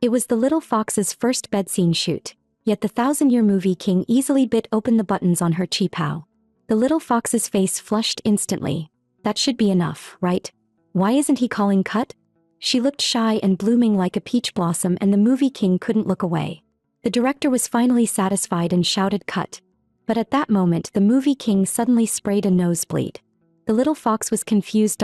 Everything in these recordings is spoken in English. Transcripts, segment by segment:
It was the little fox's first bed scene shoot, yet the thousand-year movie king easily bit open the buttons on her cheepow. The little fox's face flushed instantly. That should be enough, right? Why isn't he calling cut? She looked shy and blooming like a peach blossom, and the movie king couldn't look away. The director was finally satisfied and shouted cut. But at that moment the movie king suddenly sprayed a nosebleed. The little fox was confused.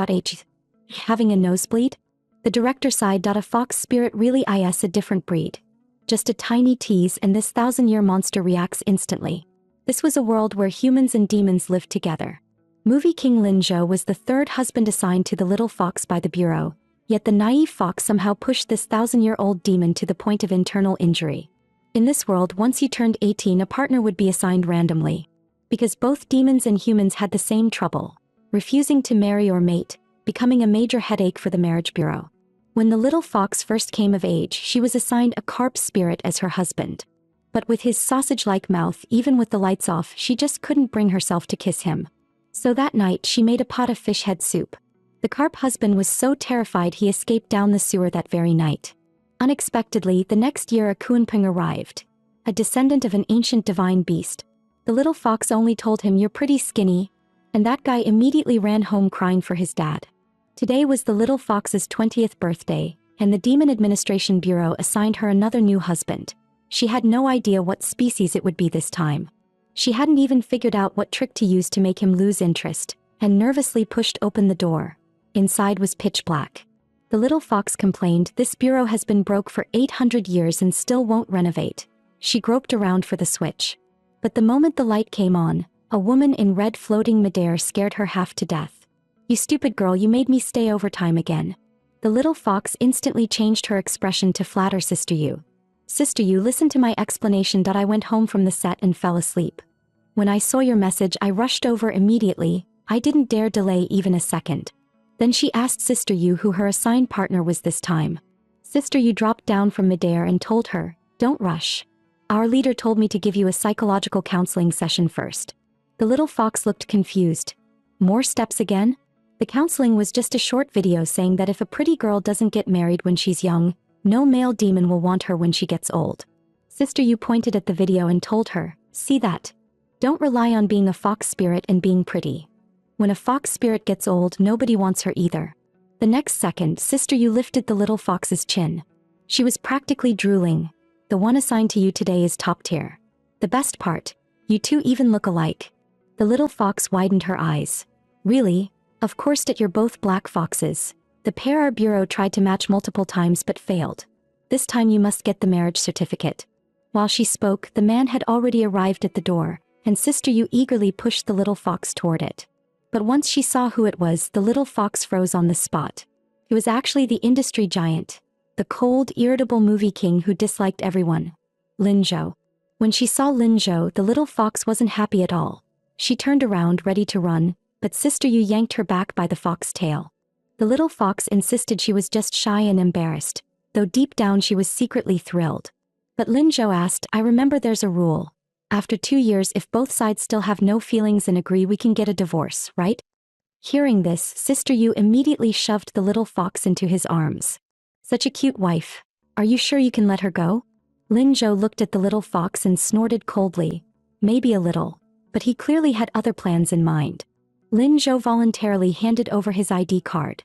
Having a nosebleed? The director sighed. A fox spirit really is a different breed. Just a tiny tease and this thousand-year monster reacts instantly. This was a world where humans and demons lived together. Movie king Lin Zhou was the third husband assigned to the little fox by the bureau, yet the naive fox somehow pushed this thousand-year-old demon to the point of internal injury. In this world, once you turned 18, a partner would be assigned randomly. Because both demons and humans had the same trouble, refusing to marry or mate, becoming a major headache for the marriage bureau. When the little fox first came of age, she was assigned a carp spirit as her husband. But with his sausage-like mouth, even with the lights off, she just couldn't bring herself to kiss him. So that night she made a pot of fish head soup. The carp husband was so terrified he escaped down the sewer that very night. Unexpectedly, the next year a Kunpeng arrived, a descendant of an ancient divine beast. The little fox only told him, "You're pretty skinny," and that guy immediately ran home crying for his dad. Today was the little fox's 20th birthday, and the Demon Administration Bureau assigned her another new husband. She had no idea what species it would be this time. She hadn't even figured out what trick to use to make him lose interest, and nervously pushed open the door. Inside was pitch black. The little fox complained, "This bureau has been broke for 800 years and still won't renovate." She groped around for the switch. But the moment the light came on, a woman in red floating midair scared her half to death. "You stupid girl, you made me stay overtime again." The little fox instantly changed her expression to flatter Sister Yu. "Sister Yu, listen to my explanation. I went home from the set and fell asleep. When I saw your message, I rushed over immediately. I didn't dare delay even a second." Then she asked Sister Yu who her assigned partner was this time. Sister Yu dropped down from midair and told her, "Don't rush. Our leader told me to give you a psychological counseling session first." The little fox looked confused. More steps again? The counseling was just a short video saying that if a pretty girl doesn't get married when she's young, no male demon will want her when she gets old. Sister Yu pointed at the video and told her, "See that? Don't rely on being a fox spirit and being pretty. When a fox spirit gets old, nobody wants her either." The next second, Sister Yu lifted the little fox's chin. She was practically drooling. "The one assigned to you today is top tier. The best part, you two even look alike." The little fox widened her eyes. "Really? Of course that you're both black foxes. The pair our bureau tried to match multiple times but failed. This time you must get the marriage certificate." While she spoke, the man had already arrived at the door, and Sister Yu eagerly pushed the little fox toward it. But once she saw who it was, the little fox froze on the spot. It was actually the industry giant, the cold, irritable movie king who disliked everyone, Lin Zhou. When she saw Lin Zhou, the little fox wasn't happy at all. She turned around, ready to run, but Sister Yu yanked her back by the fox tail. The little fox insisted she was just shy and embarrassed, though deep down she was secretly thrilled. But Lin Zhou asked, "I remember there's a rule. After 2 years, if both sides still have no feelings and agree, we can get a divorce, right?" Hearing this, Sister Yu immediately shoved the little fox into his arms. "Such a cute wife. Are you sure you can let her go?" Lin Zhou looked at the little fox and snorted coldly. Maybe a little, but he clearly had other plans in mind. Lin Zhou voluntarily handed over his ID card.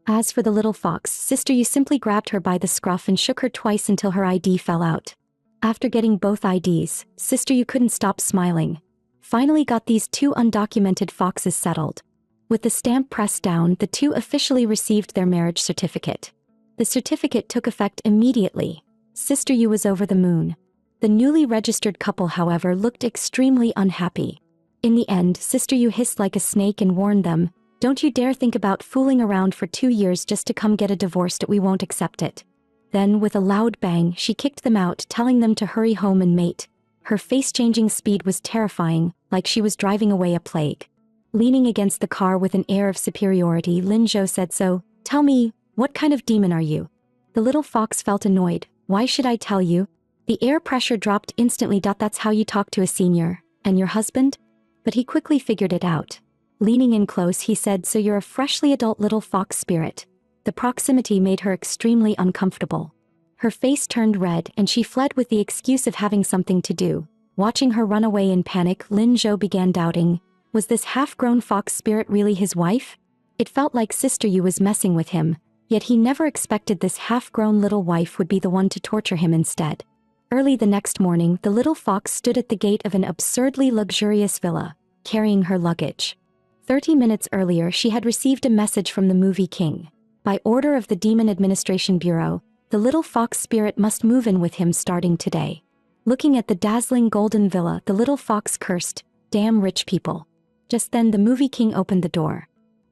As for the little fox, Sister Yu simply grabbed her by the scruff and shook her twice until her ID fell out. After getting both IDs, Sister Yu couldn't stop smiling. Finally got these two undocumented foxes settled. With the stamp pressed down, the two officially received their marriage certificate. The certificate took effect immediately. Sister Yu was over the moon. The newly registered couple, however, looked extremely unhappy. In the end, Sister Yu hissed like a snake and warned them, "Don't you dare think about fooling around for 2 years just to come get a divorce. That we won't accept it." Then, with a loud bang, she kicked them out, telling them to hurry home and mate. Her face-changing speed was terrifying, like she was driving away a plague. Leaning against the car with an air of superiority, Lin Zhou said, "So, tell me, what kind of demon are you?" The little fox felt annoyed. "Why should I tell you?" The air pressure dropped instantly. "That's how you talk to a senior. And your husband?" But he quickly figured it out. Leaning in close, he said, "So you're a freshly adult little fox spirit." The proximity made her extremely uncomfortable. Her face turned red and she fled with the excuse of having something to do. Watching her run away in panic, Lin Zhou began doubting. Was this half-grown fox spirit really his wife? It felt like Sister Yu was messing with him, yet he never expected this half-grown little wife would be the one to torture him instead. Early the next morning, the little fox stood at the gate of an absurdly luxurious villa, carrying her luggage. 30 minutes earlier, she had received a message from the movie king. By order of the Demon Administration Bureau, the little fox spirit must move in with him starting today. Looking at the dazzling golden villa, the little fox cursed, "Damn rich people." Just then the movie king opened the door.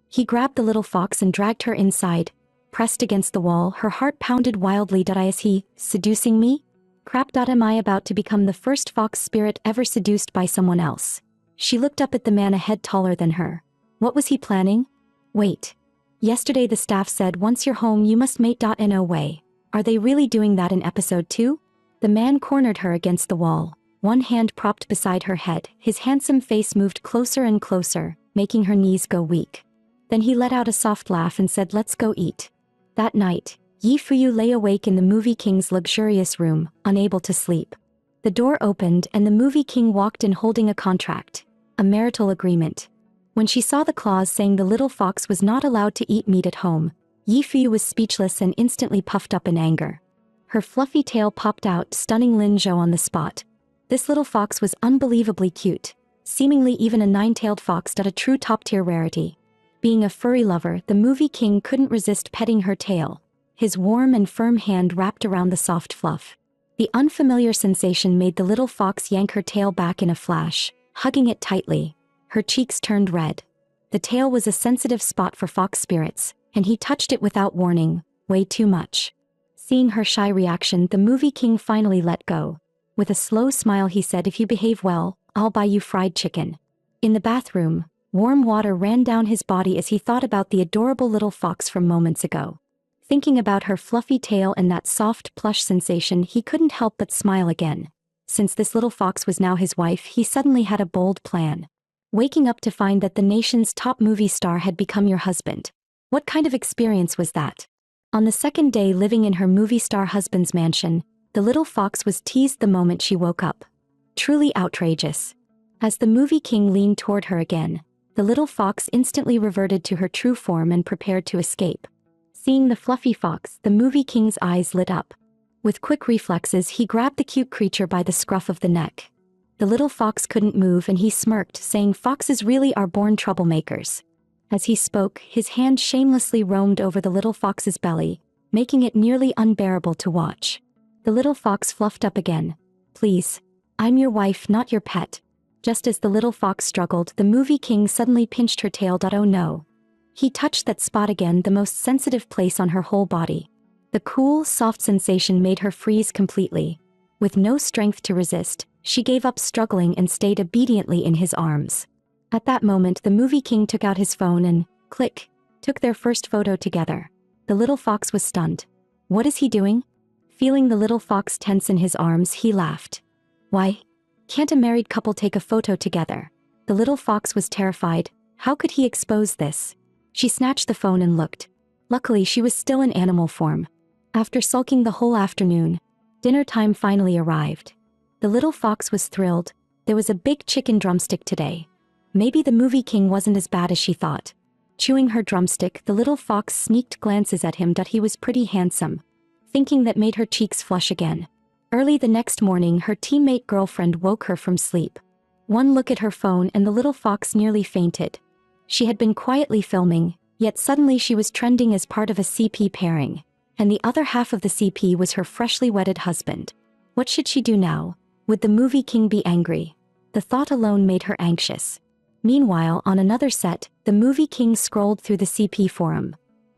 He grabbed the little fox and dragged her inside. Pressed against the wall, her heart pounded wildly. Is he seducing me? Crap. Am I about to become the first fox spirit ever seduced by someone else? She looked up at the man a head taller than her. What was he planning? Wait. Yesterday the staff said once you're home you must mate. No way. Are they really doing that in episode 2? The man cornered her against the wall, one hand propped beside her head. His handsome face moved closer and closer, making her knees go weak. Then he let out a soft laugh and said, "Let's go eat." That night, Yi Fuyu lay awake in the movie king's luxurious room, unable to sleep. The door opened and the movie king walked in holding a contract, a marital agreement. When she saw the clause saying the little fox was not allowed to eat meat at home, Yi Fuyu was speechless and instantly puffed up in anger. Her fluffy tail popped out, stunning Lin Zhou on the spot. This little fox was unbelievably cute, seemingly even a 9-tailed fox. A true top-tier rarity. Being a furry lover, the movie king couldn't resist petting her tail, his warm and firm hand wrapped around the soft fluff. The unfamiliar sensation made the little fox yank her tail back in a flash, hugging it tightly. Her cheeks turned red. The tail was a sensitive spot for fox spirits, and he touched it without warning, way too much. Seeing her shy reaction, the movie king finally let go. With a slow smile he said, "If you behave well, I'll buy you fried chicken." In the bathroom, warm water ran down his body as he thought about the adorable little fox from moments ago. Thinking about her fluffy tail and that soft plush sensation, he couldn't help but smile again. Since this little fox was now his wife, he suddenly had a bold plan. Waking up to find that the nation's top movie star had become your husband. What kind of experience was that? On the second day living in her movie star husband's mansion, the little fox was teased the moment she woke up. Truly outrageous. As the movie king leaned toward her again, the little fox instantly reverted to her true form and prepared to escape. Seeing the fluffy fox, the movie king's eyes lit up. With quick reflexes, he grabbed the cute creature by the scruff of the neck. The little fox couldn't move and he smirked, saying, "Foxes really are born troublemakers." As he spoke, his hand shamelessly roamed over the little fox's belly, making it nearly unbearable to watch. The little fox fluffed up again. "Please. I'm your wife, not your pet." Just as the little fox struggled, the movie king suddenly pinched her tail. Oh no. He touched that spot again, the most sensitive place on her whole body. The cool, soft sensation made her freeze completely. With no strength to resist, she gave up struggling and stayed obediently in his arms. At that moment, the movie king took out his phone and, click, took their first photo together. The little fox was stunned. What is he doing? Feeling the little fox tense in his arms, he laughed. Why? Can't a married couple take a photo together? The little fox was terrified. How could he expose this? She snatched the phone and looked. Luckily, she was still in animal form. After sulking the whole afternoon, dinner time finally arrived. The little fox was thrilled. There was a big chicken drumstick today. Maybe the movie king wasn't as bad as she thought. Chewing her drumstick, the little fox sneaked glances at him. He was pretty handsome. Thinking that made her cheeks flush again. Early the next morning, her teammate girlfriend woke her from sleep. One look at her phone and the little fox nearly fainted. She had been quietly filming, yet suddenly she was trending as part of a CP pairing, and the other half of the CP was her freshly wedded husband. What should she do now? Would the movie king be angry? The thought alone made her anxious. Meanwhile, on another set, the movie king scrolled through the CP forum.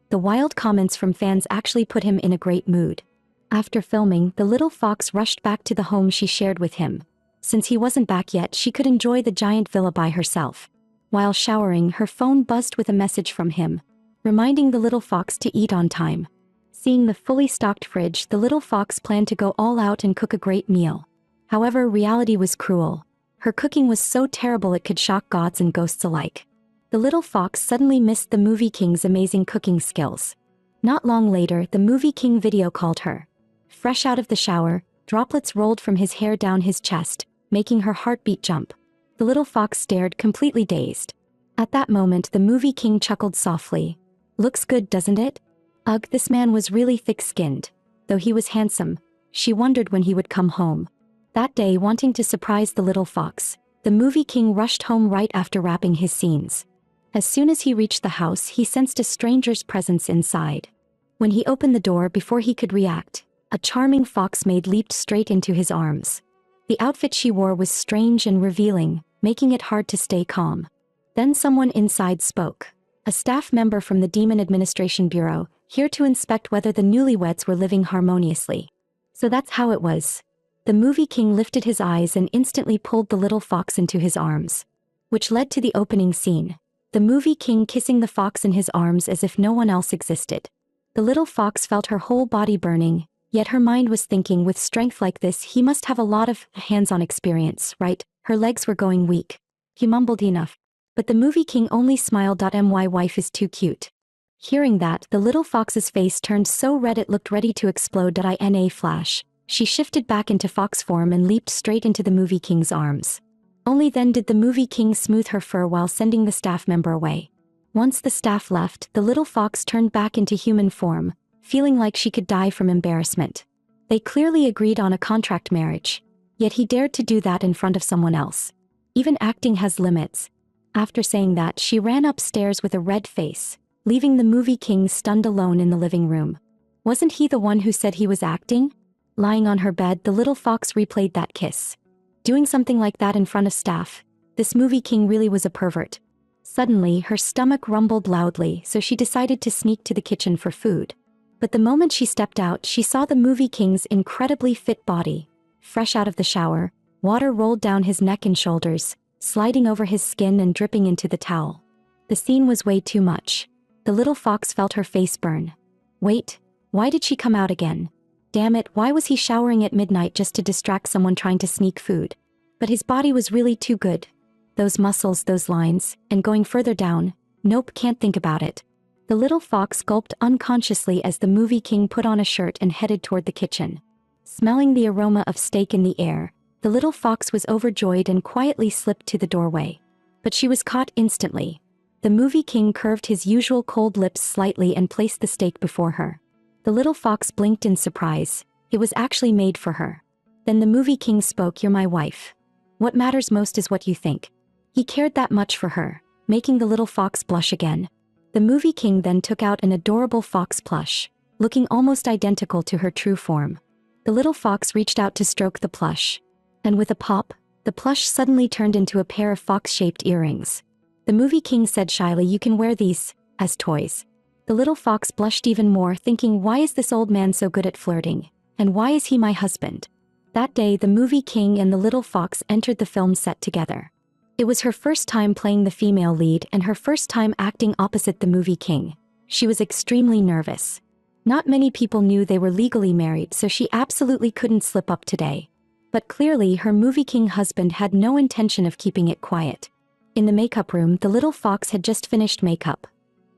The wild comments from fans actually put him in a great mood. After filming, the little fox rushed back to the home she shared with him. Since he wasn't back yet, she could enjoy the giant villa by herself. While showering, her phone buzzed with a message from him, reminding the little fox to eat on time. Seeing the fully stocked fridge, the little fox planned to go all out and cook a great meal. However, reality was cruel. Her cooking was so terrible it could shock gods and ghosts alike. The little fox suddenly missed the movie king's amazing cooking skills. Not long later, the movie king video called her. Fresh out of the shower, droplets rolled from his hair down his chest, making her heartbeat jump. The little fox stared, completely dazed. At that moment, the movie king chuckled softly. "Looks good, doesn't it?" Ugh, this man was really thick-skinned. Though he was handsome, she wondered when he would come home. That day, wanting to surprise the little fox, the movie king rushed home right after wrapping his scenes. As soon as he reached the house, he sensed a stranger's presence inside. When he opened the door, before he could react, a charming fox maid leaped straight into his arms. The outfit she wore was strange and revealing, making it hard to stay calm. Then someone inside spoke. A staff member from the Demon Administration Bureau, here to inspect whether the newlyweds were living harmoniously. So that's how it was. The movie king lifted his eyes and instantly pulled the little fox into his arms. Which led to the opening scene. The movie king kissing the fox in his arms as if no one else existed. The little fox felt her whole body burning, yet her mind was thinking, with strength like this, he must have a lot of hands-on experience, right? Her legs were going weak. He mumbled enough. But the movie king only smiled. My wife is too cute. Hearing that, the little fox's face turned so red it looked ready to explode. In a flash, she shifted back into fox form and leaped straight into the movie king's arms. Only then did the movie king smooth her fur while sending the staff member away. Once the staff left, the little fox turned back into human form, feeling like she could die from embarrassment. They clearly agreed on a contract marriage. Yet he dared to do that in front of someone else. Even acting has limits. After saying that, she ran upstairs with a red face, leaving the movie king stunned alone in the living room. Wasn't he the one who said he was acting? Lying on her bed, the little fox replayed that kiss. Doing something like that in front of staff. This movie king really was a pervert. Suddenly, her stomach rumbled loudly, so she decided to sneak to the kitchen for food. But the moment she stepped out, she saw the movie king's incredibly fit body. Fresh out of the shower, water rolled down his neck and shoulders, sliding over his skin and dripping into the towel. The scene was way too much. The little fox felt her face burn. Wait, why did she come out again? Damn it, why was he showering at midnight just to distract someone trying to sneak food? But his body was really too good. Those muscles, those lines, and going further down, nope, can't think about it. The little fox gulped unconsciously as the movie king put on a shirt and headed toward the kitchen. Smelling the aroma of steak in the air, the little fox was overjoyed and quietly slipped to the doorway. But she was caught instantly. The movie king curved his usual cold lips slightly and placed the steak before her. The little fox blinked in surprise. It was actually made for her. Then the movie king spoke. "You're my wife. What matters most is what you think." He cared that much for her, making the little fox blush again. The movie king then took out an adorable fox plush, looking almost identical to her true form. The little fox reached out to stroke the plush. And with a pop, the plush suddenly turned into a pair of fox-shaped earrings. The movie king said shyly, "You can wear these as toys." The little fox blushed even more, thinking, why is this old man so good at flirting? And why is he my husband? That day, the movie king and the little fox entered the film set together. It was her first time playing the female lead and her first time acting opposite the movie king. She was extremely nervous. Not many people knew they were legally married, so she absolutely couldn't slip up today. But clearly, her movie king husband had no intention of keeping it quiet. In the makeup room, the little fox had just finished makeup.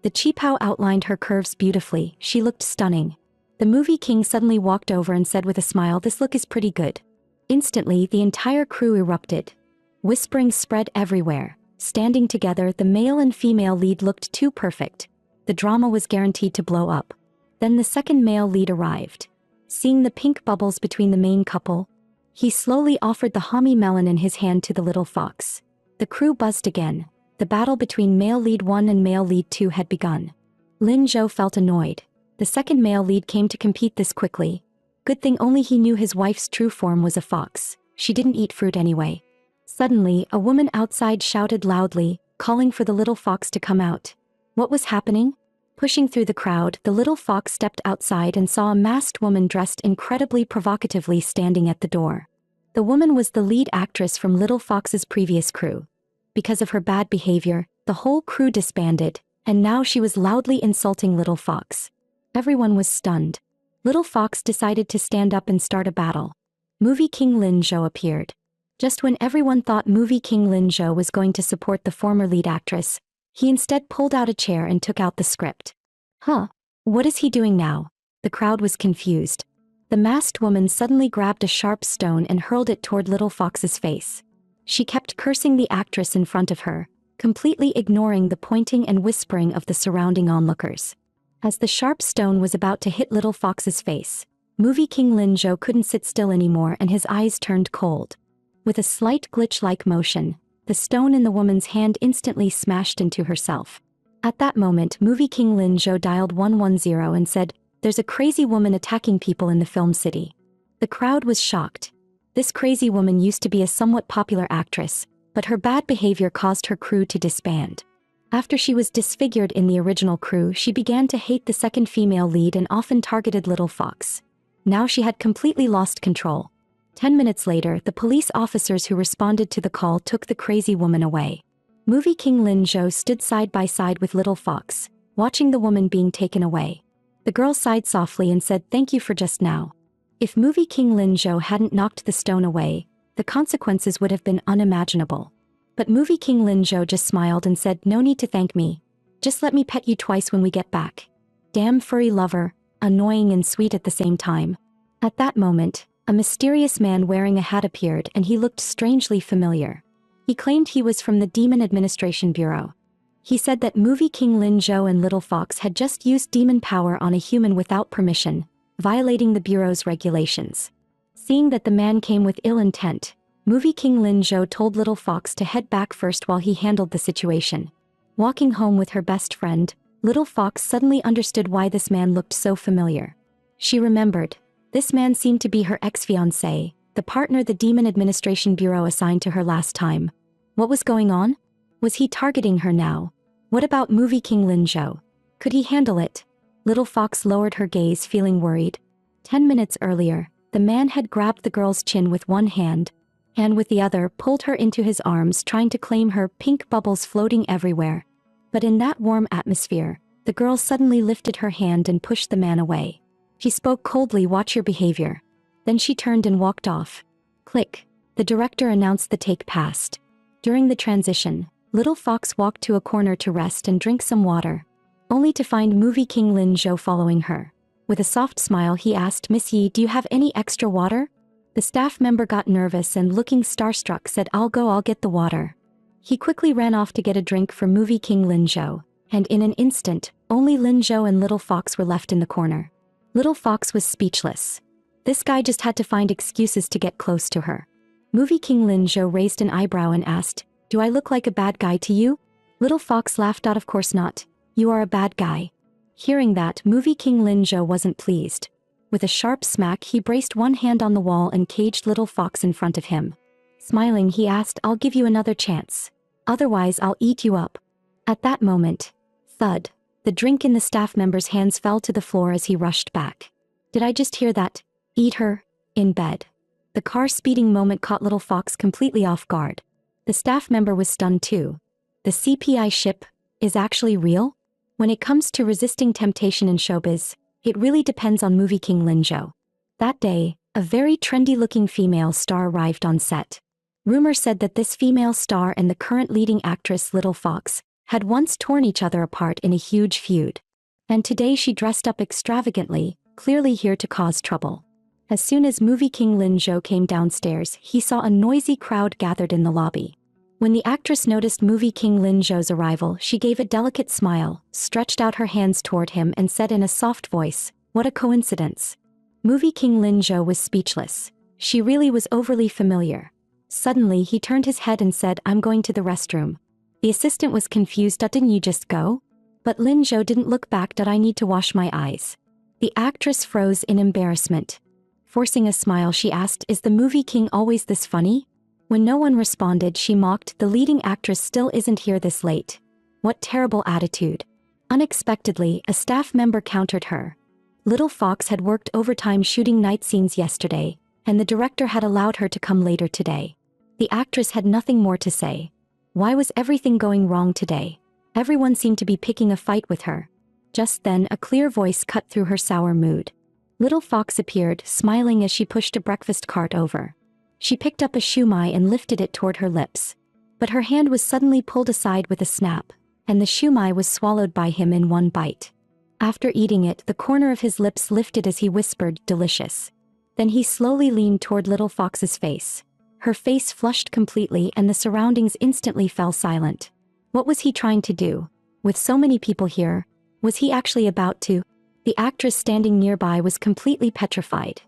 The cheapao outlined her curves beautifully. She looked stunning. The movie king suddenly walked over and said with a smile, "This look is pretty good." Instantly, the entire crew erupted. Whispering spread everywhere. Standing together, the male and female lead looked too perfect. The drama was guaranteed to blow up. Then the second male lead arrived. Seeing the pink bubbles between the main couple, he slowly offered the homie melon in his hand to the little fox. The crew buzzed again. The battle between male lead 1 and male lead 2 had begun. Lin Zhou felt annoyed. The second male lead came to compete this quickly. Good thing only he knew his wife's true form was a fox. She didn't eat fruit anyway. Suddenly, a woman outside shouted loudly, calling for the little fox to come out. What was happening? Pushing through the crowd, the little fox stepped outside and saw a masked woman dressed incredibly provocatively standing at the door. The woman was the lead actress from Little Fox's previous crew. Because of her bad behavior, the whole crew disbanded, and now she was loudly insulting Little Fox. Everyone was stunned. Little Fox decided to stand up and start a battle. Movie king Lin Zhou appeared. Just when everyone thought movie king Lin Zhou was going to support the former lead actress, he instead pulled out a chair and took out the script. Huh? What is he doing now? The crowd was confused. The masked woman suddenly grabbed a sharp stone and hurled it toward Little Fox's face. She kept cursing the actress in front of her, completely ignoring the pointing and whispering of the surrounding onlookers. As the sharp stone was about to hit Little Fox's face, Movie King Lin Zhou couldn't sit still anymore and his eyes turned cold. With a slight glitch-like motion, the stone in the woman's hand instantly smashed into herself. At that moment, Movie King Lin Zhou dialed 110 and said, "There's a crazy woman attacking people in the film city." The crowd was shocked. This crazy woman used to be a somewhat popular actress, but her bad behavior caused her crew to disband. After she was disfigured in the original crew, she began to hate the second female lead and often targeted Little Fox. Now she had completely lost control. 10 minutes later, the police officers who responded to the call took the crazy woman away. Movie King Lin Zhou stood side by side with Little Fox, watching the woman being taken away. The girl sighed softly and said, "Thank you for just now." If Movie King Lin Zhou hadn't knocked the stone away, the consequences would have been unimaginable. But Movie King Lin Zhou just smiled and said, "No need to thank me. Just let me pet you twice when we get back." Damn furry lover, annoying and sweet at the same time. At that moment, a mysterious man wearing a hat appeared and he looked strangely familiar. He claimed he was from the Demon Administration Bureau. He said that Movie King Lin Zhou and Little Fox had just used demon power on a human without permission, violating the Bureau's regulations. Seeing that the man came with ill intent, Movie King Lin Zhou told Little Fox to head back first while he handled the situation. Walking home with her best friend, Little Fox suddenly understood why this man looked so familiar. She remembered. This man seemed to be her ex-fiancé, the partner the Demon Administration Bureau assigned to her last time. What was going on? Was he targeting her now? What about Movie King Lin Zhou? Could he handle it? Little Fox lowered her gaze, feeling worried. 10 minutes earlier, the man had grabbed the girl's chin with one hand, and with the other pulled her into his arms, trying to claim her, pink bubbles floating everywhere. But in that warm atmosphere, the girl suddenly lifted her hand and pushed the man away. She spoke coldly, "Watch your behavior." Then she turned and walked off. Click. The director announced the take passed. During the transition, Little Fox walked to a corner to rest and drink some water, only to find Movie King Lin Zhou following her. With a soft smile, he asked, "Miss Yi, do you have any extra water?" The staff member got nervous and, looking starstruck, said, I'll get the water." He quickly ran off to get a drink for Movie King Lin Zhou, and in an instant, only Lin Zhou and Little Fox were left in the corner. Little Fox was speechless. This guy just had to find excuses to get close to her. Movie King Lin Zhou raised an eyebrow and asked, "Do I look like a bad guy to you?" Little Fox laughed out, "Of course not. You are a bad guy." Hearing that, Movie King Lin Zhou wasn't pleased. With a sharp smack, he braced one hand on the wall and caged Little Fox in front of him. Smiling, he asked, "I'll give you another chance. Otherwise, I'll eat you up." At that moment, thud, the drink in the staff member's hands fell to the floor as he rushed back. Did I just hear that? Eat her? In bed. The car speeding moment caught Little Fox completely off guard. The staff member was stunned too. The CPI ship is actually real? When it comes to resisting temptation in showbiz, it really depends on Movie King Lin Zhou. That day, a very trendy-looking female star arrived on set. Rumor said that this female star and the current leading actress Little Fox had once torn each other apart in a huge feud. And today she dressed up extravagantly, clearly here to cause trouble. As soon as Movie King Lin Zhou came downstairs, he saw a noisy crowd gathered in the lobby. When the actress noticed Movie King Lin Zhou's arrival, she gave a delicate smile, stretched out her hands toward him and said in a soft voice, "What a coincidence." Movie King Lin Zhou was speechless. She really was overly familiar. Suddenly, he turned his head and said, "I'm going to the restroom." The assistant was confused. "Didn't you just go?" But Lin Zhou didn't look back. "I need to wash my eyes." The actress froze in embarrassment. Forcing a smile, she asked, "Is the movie king always this funny?" When no one responded, she mocked, "The leading actress still isn't here this late. What terrible attitude." Unexpectedly, a staff member countered her. Little Fox had worked overtime shooting night scenes yesterday, and the director had allowed her to come later today. The actress had nothing more to say. Why was everything going wrong today? Everyone seemed to be picking a fight with her. Just then, a clear voice cut through her sour mood. Little Fox appeared, smiling as she pushed a breakfast cart over. She picked up a shumai and lifted it toward her lips. But her hand was suddenly pulled aside with a snap, and the shumai was swallowed by him in one bite. After eating it, the corner of his lips lifted as he whispered, "Delicious." Then he slowly leaned toward Little Fox's face. Her face flushed completely and the surroundings instantly fell silent. What was he trying to do? With so many people here, was he actually about to? The actress standing nearby was completely petrified.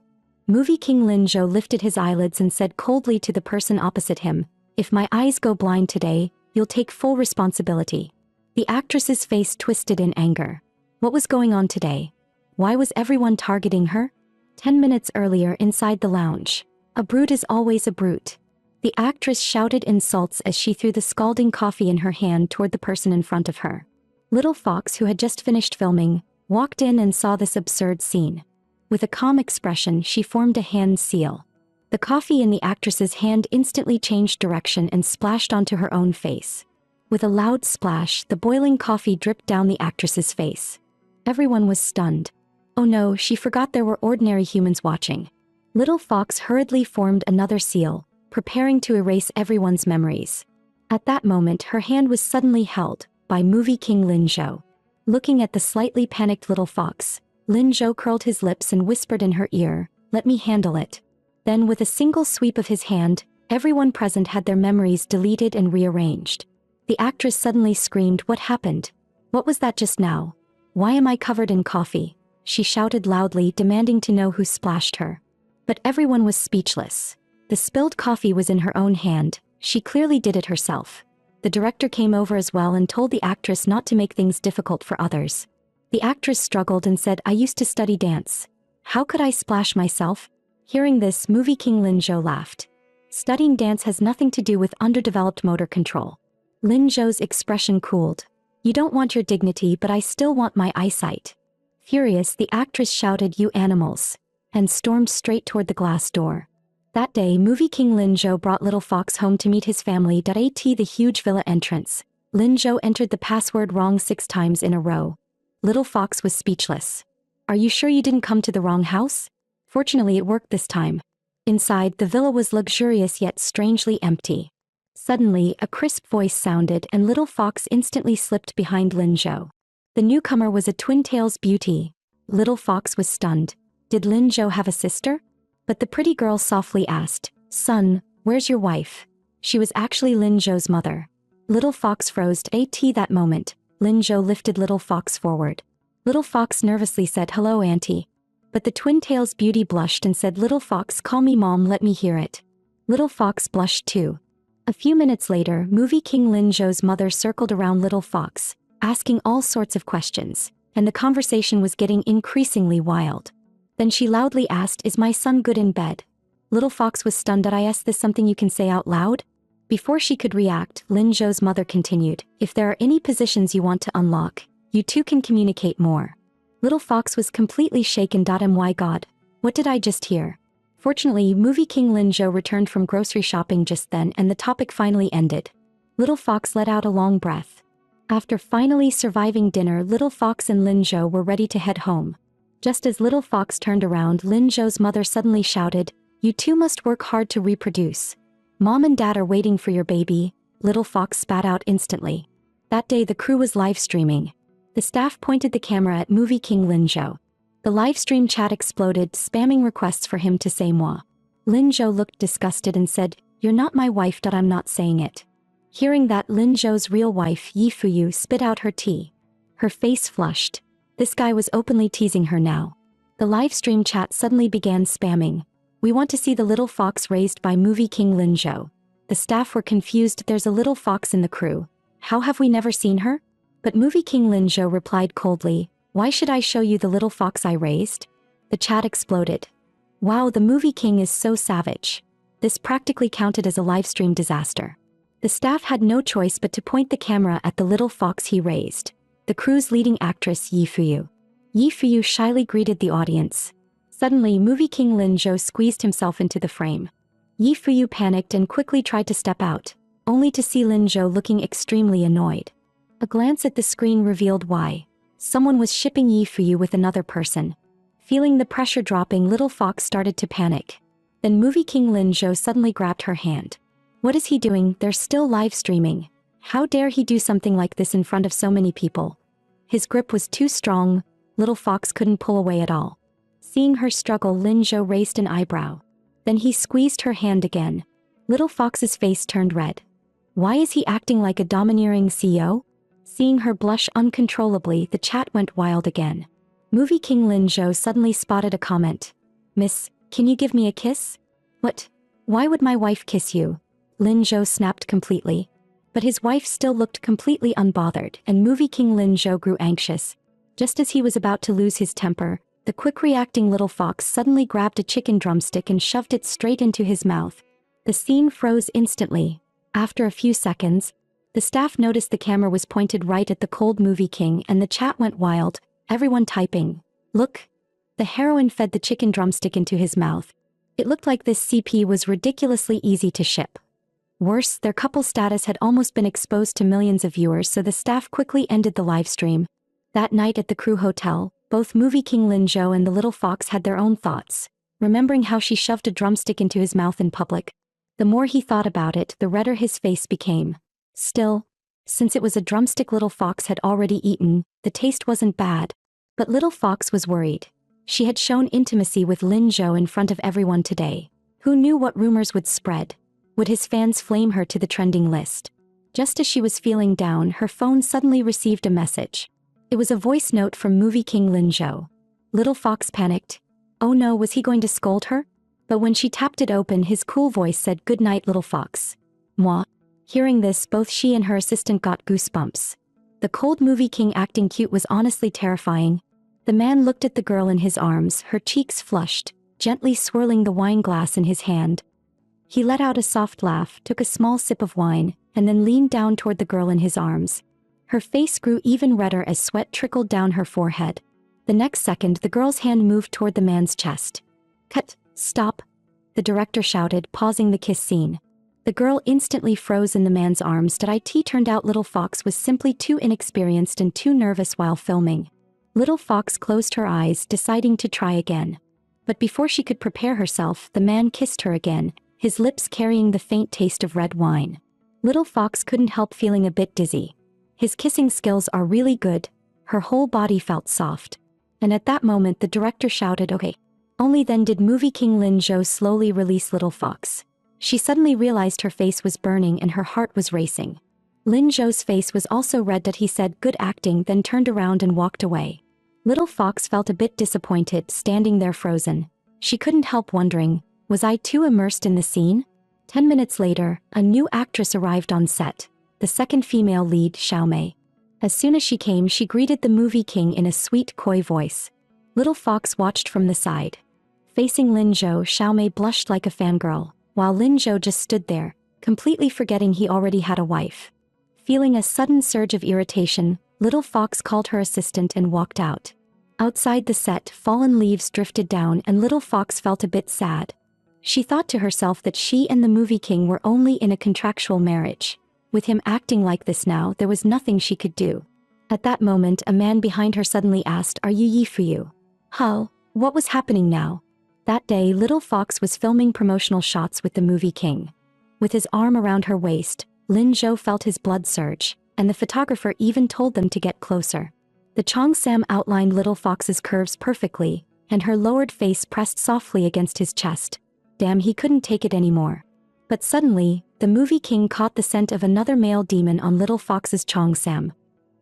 Movie King Lin Zhou lifted his eyelids and said coldly to the person opposite him, "If my eyes go blind today, you'll take full responsibility." The actress's face twisted in anger. What was going on today? Why was everyone targeting her? 10 minutes earlier inside the lounge. A brute is always a brute. The actress shouted insults as she threw the scalding coffee in her hand toward the person in front of her. Little Fox, who had just finished filming, walked in and saw this absurd scene. With a calm expression, she formed a hand seal. The coffee in the actress's hand instantly changed direction and splashed onto her own face. With a loud splash, the boiling coffee dripped down the actress's face. Everyone was stunned. Oh no, she forgot there were ordinary humans watching. Little Fox hurriedly formed another seal, preparing to erase everyone's memories. At that moment, her hand was suddenly held by Movie King Lin Zhou. Looking at the slightly panicked Little Fox, Lin Zhou curled his lips and whispered in her ear, "Let me handle it." Then with a single sweep of his hand, everyone present had their memories deleted and rearranged. The actress suddenly screamed, "What happened? What was that just now? Why am I covered in coffee?" She shouted loudly, demanding to know who splashed her. But everyone was speechless. The spilled coffee was in her own hand. She clearly did it herself. The director came over as well and told the actress not to make things difficult for others. The actress struggled and said, "I used to study dance. How could I splash myself?" Hearing this, Movie King Lin Zhou laughed. Studying dance has nothing to do with underdeveloped motor control. Lin Zhou's expression cooled. "You don't want your dignity, but I still want my eyesight." Furious, the actress shouted, "You animals," and stormed straight toward the glass door. That day, Movie King Lin Zhou brought Little Fox home to meet his family. At the huge villa entrance, Lin Zhou entered the password wrong 6 times in a row. Little Fox was speechless. "Are you sure you didn't come to the wrong house?" Fortunately, it worked this time. Inside, the villa was luxurious yet strangely empty. Suddenly, a crisp voice sounded and Little Fox instantly slipped behind Lin Zhou. The newcomer was a twin-tails beauty. Little Fox was stunned. Did Lin Zhou have a sister? But the pretty girl softly asked, "Son, where's your wife?" She was actually Lin Zhou's mother. Little Fox froze. That moment, Lin Zhou lifted Little Fox forward. Little Fox nervously said, "Hello, Auntie." But the twin-tails beauty blushed and said, "Little Fox, call me Mom, let me hear it." Little Fox blushed too. A few minutes later, Movie King Lin Zhou's mother circled around Little Fox, asking all sorts of questions, and the conversation was getting increasingly wild. Then she loudly asked, "Is my son good in bed?" Little Fox was stunned. "I asked this something you can say out loud?" Before she could react, Lin Zhou's mother continued, "If there are any positions you want to unlock, you two can communicate more." Little Fox was completely shaken. My God, what did I just hear? Fortunately, Movie King Lin Zhou returned from grocery shopping just then and the topic finally ended. Little Fox let out a long breath. After finally surviving dinner, Little Fox and Lin Zhou were ready to head home. Just as Little Fox turned around, Lin Zhou's mother suddenly shouted, "You two must work hard to reproduce. Mom and Dad are waiting for your baby." Little Fox spat out instantly. That day the crew was live streaming. The staff pointed the camera at Movie King Lin Zhou. The live stream chat exploded, spamming requests for him to say moi. Lin Zhou looked disgusted and said, "You're not my wife. I'm not saying it." Hearing that, Lin Zhou's real wife, Yi Fuyu, spit out her tea. Her face flushed. This guy was openly teasing her now. The live stream chat suddenly began spamming, "We want to see the Little Fox raised by Movie King Lin Zhou." The staff were confused. "There's a Little Fox in the crew. How have we never seen her?" But Movie King Lin Zhou replied coldly, "Why should I show you the Little Fox I raised?" The chat exploded. Wow, the Movie King is so savage. This practically counted as a live stream disaster. The staff had no choice but to point the camera at the Little Fox he raised. The crew's leading actress, Yi Fuyu. Yi Fuyu shyly greeted the audience. Suddenly, Movie King Lin Zhou squeezed himself into the frame. Yi Fuyu panicked and quickly tried to step out, only to see Lin Zhou looking extremely annoyed. A glance at the screen revealed why. Someone was shipping Yi Fuyu with another person. Feeling the pressure dropping, Little Fox started to panic. Then Movie King Lin Zhou suddenly grabbed her hand. What is he doing? They're still live streaming. How dare he do something like this in front of so many people? His grip was too strong. Little Fox couldn't pull away at all. Seeing her struggle, Lin Zhou raised an eyebrow. Then he squeezed her hand again. Little Fox's face turned red. Why is he acting like a domineering CEO? Seeing her blush uncontrollably, the chat went wild again. Movie King Lin Zhou suddenly spotted a comment. Miss, can you give me a kiss? What? Why would my wife kiss you? Lin Zhou snapped completely. But his wife still looked completely unbothered, and Movie King Lin Zhou grew anxious. Just as he was about to lose his temper, the quick-reacting little fox suddenly grabbed a chicken drumstick and shoved it straight into his mouth. The scene froze instantly. After a few seconds, the staff noticed the camera was pointed right at the cold Movie King, and the chat went wild, everyone typing. Look! The heroine fed the chicken drumstick into his mouth. It looked like this CP was ridiculously easy to ship. Worse, their couple status had almost been exposed to millions of viewers, so the staff quickly ended the livestream. That night at the crew hotel, both Movie King Lin Zhou and the little fox had their own thoughts, remembering how she shoved a drumstick into his mouth in public. The more he thought about it, the redder his face became. Still, since it was a drumstick little fox had already eaten, the taste wasn't bad. But little fox was worried. She had shown intimacy with Lin Zhou in front of everyone today. Who knew what rumors would spread? Would his fans flame her to the trending list? Just as she was feeling down, her phone suddenly received a message. It was a voice note from Movie King Lin Zhou. Little fox panicked. Oh no, was he going to scold her? But when she tapped it open, his cool voice said, "Good night, little fox." Moi. Hearing this, both she and her assistant got goosebumps. The cold Movie King acting cute was honestly terrifying. The man looked at the girl in his arms, her cheeks flushed, gently swirling the wine glass in his hand. He let out a soft laugh, took a small sip of wine, and then leaned down toward the girl in his arms. Her face grew even redder as sweat trickled down her forehead. The next second, the girl's hand moved toward the man's chest. Cut! Stop! The director shouted, pausing the kiss scene. The girl instantly froze in the man's arms. It turned out little fox was simply too inexperienced and too nervous while filming. Little fox closed her eyes, deciding to try again. But before she could prepare herself, the man kissed her again, his lips carrying the faint taste of red wine. Little fox couldn't help feeling a bit dizzy. His kissing skills are really good. Her whole body felt soft. And at that moment the director shouted, "Okay." Only then did Movie King Lin Zhou slowly release little fox. She suddenly realized her face was burning and her heart was racing. Lin Zhou's face was also red. He said, "Good acting," then turned around and walked away. Little fox felt a bit disappointed, standing there frozen. She couldn't help wondering, was I too immersed in the scene? 10 minutes later, a new actress arrived on set, the second female lead, Xiaomei. As soon as she came, she greeted the Movie King in a sweet, coy voice. Little fox watched from the side. Facing Lin Zhou, Xiaomei blushed like a fangirl, while Lin Zhou just stood there, completely forgetting he already had a wife. Feeling a sudden surge of irritation, Little Fox called her assistant and walked out. Outside the set, fallen leaves drifted down and Little Fox felt a bit sad. She thought to herself that she and the Movie King were only in a contractual marriage. With him acting like this now, there was nothing she could do. At that moment, a man behind her suddenly asked, "Are you Yi Fuyu?" How? What was happening now? That day, Little Fox was filming promotional shots with the Movie King. With his arm around her waist, Lin Zhou felt his blood surge, and the photographer even told them to get closer. The Cheongsam outlined Little Fox's curves perfectly, and her lowered face pressed softly against his chest. Damn, he couldn't take it anymore. But suddenly, the Movie King caught the scent of another male demon on Little Fox's Cheongsam.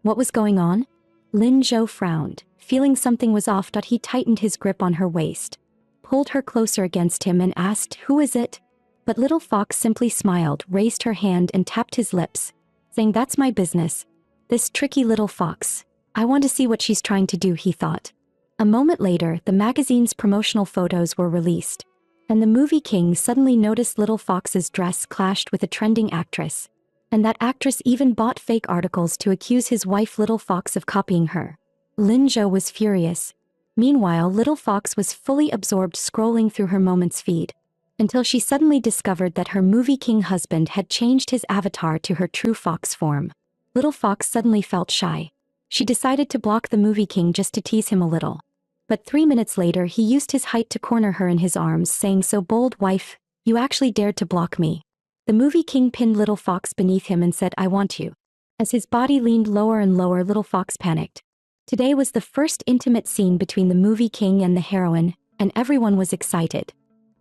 What was going on? Lin Zhou frowned, feeling something was off. He tightened his grip on her waist, pulled her closer against him and asked, "Who is it?" But Little Fox simply smiled, raised her hand and tapped his lips, saying, "That's my business. This tricky little fox. I want to see what she's trying to do," he thought. A moment later, the magazine's promotional photos were released, and the Movie King suddenly noticed Little Fox's dress clashed with a trending actress. And that actress even bought fake articles to accuse his wife Little Fox of copying her. Lin Zhou was furious. Meanwhile, Little Fox was fully absorbed scrolling through her Moments feed, until she suddenly discovered that her Movie King husband had changed his avatar to her true fox form. Little Fox suddenly felt shy. She decided to block the Movie King just to tease him a little. But 3 minutes later, he used his height to corner her in his arms, saying, "So bold, wife, you actually dared to block me." The Movie King pinned Little Fox beneath him and said, "I want you." As his body leaned lower and lower, Little Fox panicked. Today was the first intimate scene between the Movie King and the heroine, and everyone was excited.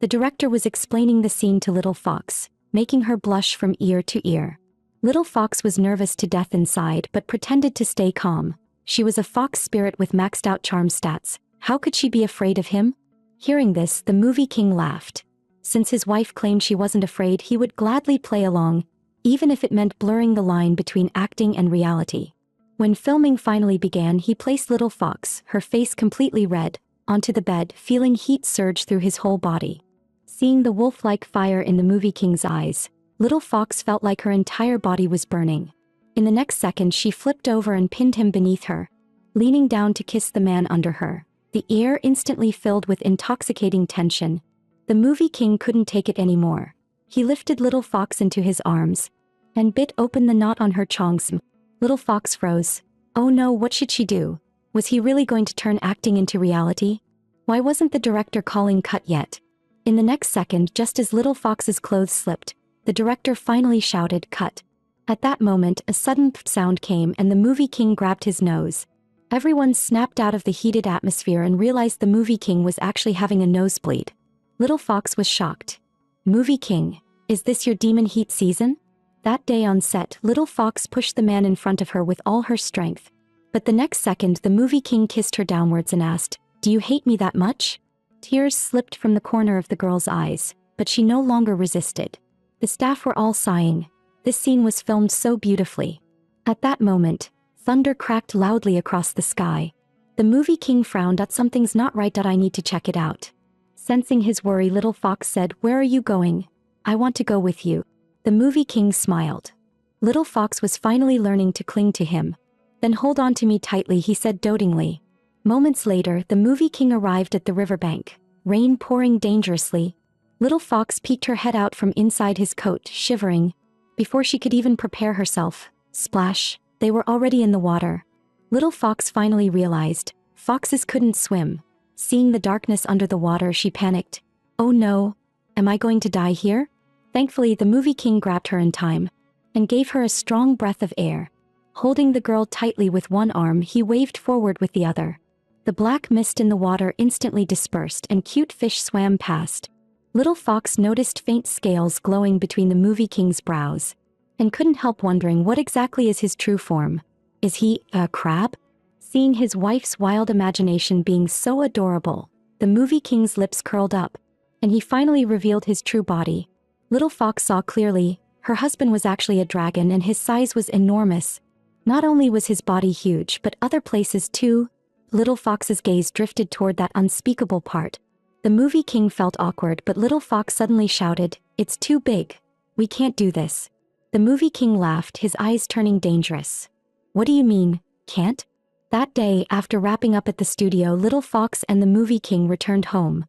The director was explaining the scene to Little Fox, making her blush from ear to ear. Little Fox was nervous to death inside but pretended to stay calm. She was a fox spirit with maxed out charm stats. How could she be afraid of him? Hearing this, the movie king laughed. Since his wife claimed she wasn't afraid, he would gladly play along, even if it meant blurring the line between acting and reality. When filming finally began, he placed Little Fox, her face completely red, onto the bed, feeling heat surge through his whole body. Seeing the wolf-like fire in the movie king's eyes, Little Fox felt like her entire body was burning. In the next second, she flipped over and pinned him beneath her, leaning down to kiss the man under her. The air instantly filled with intoxicating tension. The movie king couldn't take it anymore. He lifted Little Fox into his arms and bit open the knot on her chongs. Little Fox froze. Oh no, what should she do? Was he really going to turn acting into reality? Why wasn't the director calling cut yet? In the next second, just as Little Fox's clothes slipped, the director finally shouted, "Cut." At that moment, a sudden sound came and the movie king grabbed his nose. Everyone snapped out of the heated atmosphere and realized the movie king was actually having a nosebleed. Little Fox was shocked. Movie king, is this your demon heat season? That day on set, Little Fox pushed the man in front of her with all her strength. But the next second, the movie king kissed her downwards and asked, "Do you hate me that much?" Tears slipped from the corner of the girl's eyes, but she no longer resisted. The staff were all sighing. This scene was filmed so beautifully. At that moment, thunder cracked loudly across the sky. The movie king frowned at "Something's not right. I need to check it out." Sensing his worry, Little Fox said, "Where are you going?" "I want to go with you." The movie king smiled. Little Fox was finally learning to cling to him. "Then hold on to me tightly," he said dotingly. Moments later, the movie king arrived at the riverbank, rain pouring dangerously. Little Fox peeked her head out from inside his coat, shivering. Before she could even prepare herself, splash, they were already in the water. Little Fox finally realized, foxes couldn't swim. Seeing the darkness under the water, she panicked. "Oh no, am I going to die here?" Thankfully, the movie king grabbed her in time and gave her a strong breath of air. Holding the girl tightly with one arm, he waved forward with the other. The black mist in the water instantly dispersed and cute fish swam past. Little Fox noticed faint scales glowing between the movie king's brows and couldn't help wondering what exactly is his true form. Is he a crab? Seeing his wife's wild imagination being so adorable, the movie king's lips curled up, and he finally revealed his true body. Little Fox saw clearly, her husband was actually a dragon and his size was enormous. Not only was his body huge, but other places too. Little Fox's gaze drifted toward that unspeakable part. The movie king felt awkward, but Little Fox suddenly shouted, "It's too big. We can't do this." The movie king laughed, his eyes turning dangerous. "What do you mean, can't?" That day, after wrapping up at the studio, Little Fox and the movie king returned home.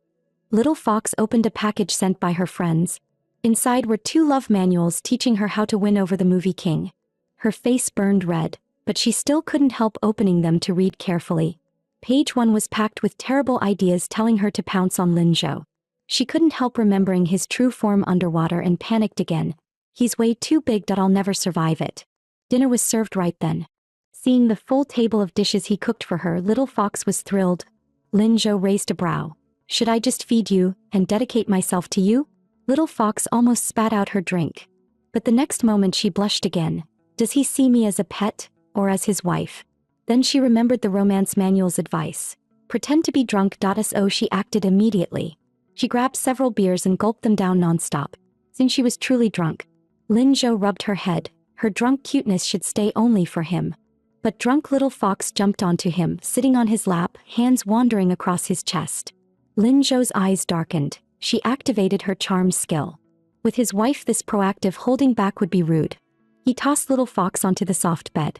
Little Fox opened a package sent by her friends. Inside were 2 love manuals teaching her how to win over the movie king. Her face burned red, but she still couldn't help opening them to read carefully. Page 1 was packed with terrible ideas telling her to pounce on Linzhou. She couldn't help remembering his true form underwater and panicked again. "He's way too big. I'll never survive it." Dinner was served right then. Seeing the full table of dishes he cooked for her, Little Fox was thrilled. Linzhou raised a brow. "Should I just feed you and dedicate myself to you?" Little Fox almost spat out her drink. But the next moment she blushed again. Does he see me as a pet or as his wife? Then she remembered the romance manual's advice. Pretend to be drunk. So she acted immediately. She grabbed several beers and gulped them down nonstop. Since she was truly drunk, Linzhou rubbed her head. Her drunk cuteness should stay only for him. But drunk Little Fox jumped onto him, sitting on his lap, hands wandering across his chest. Linzhou's eyes darkened. She activated her charm skill. With his wife this proactive, holding back would be rude. He tossed Little Fox onto the soft bed,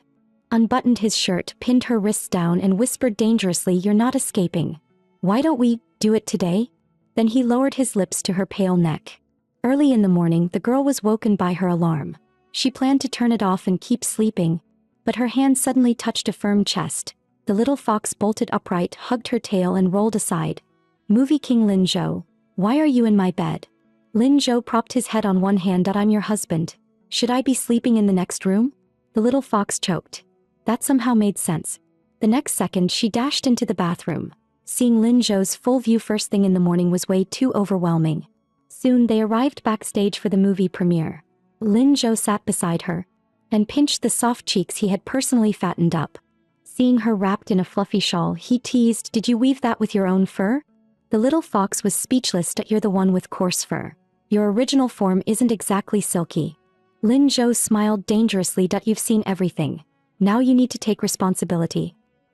unbuttoned his shirt, pinned her wrists down, and whispered dangerously, "You're not escaping. Why don't we do it today?" Then he lowered his lips to her pale neck. Early in the morning, the girl was woken by her alarm. She planned to turn it off and keep sleeping, but her hand suddenly touched a firm chest. The Little Fox bolted upright, hugged her tail, and rolled aside. "Movie king Linzhou, why are you in my bed?" Linzhou propped his head on one hand. "I'm your husband. Should I be sleeping in the next room?" The Little Fox choked. That somehow made sense. The next second, she dashed into the bathroom. Seeing Lin Zhou's full view first thing in the morning was way too overwhelming. Soon they arrived backstage for the movie premiere. Lin Zhou sat beside her and pinched the soft cheeks he had personally fattened up. Seeing her wrapped in a fluffy shawl, he teased, "Did you weave that with your own fur?" The little fox was speechless. "You're the one with coarse fur. Your original form isn't exactly silky." Lin Zhou smiled dangerously. "You've seen everything. Now you need to take responsibility."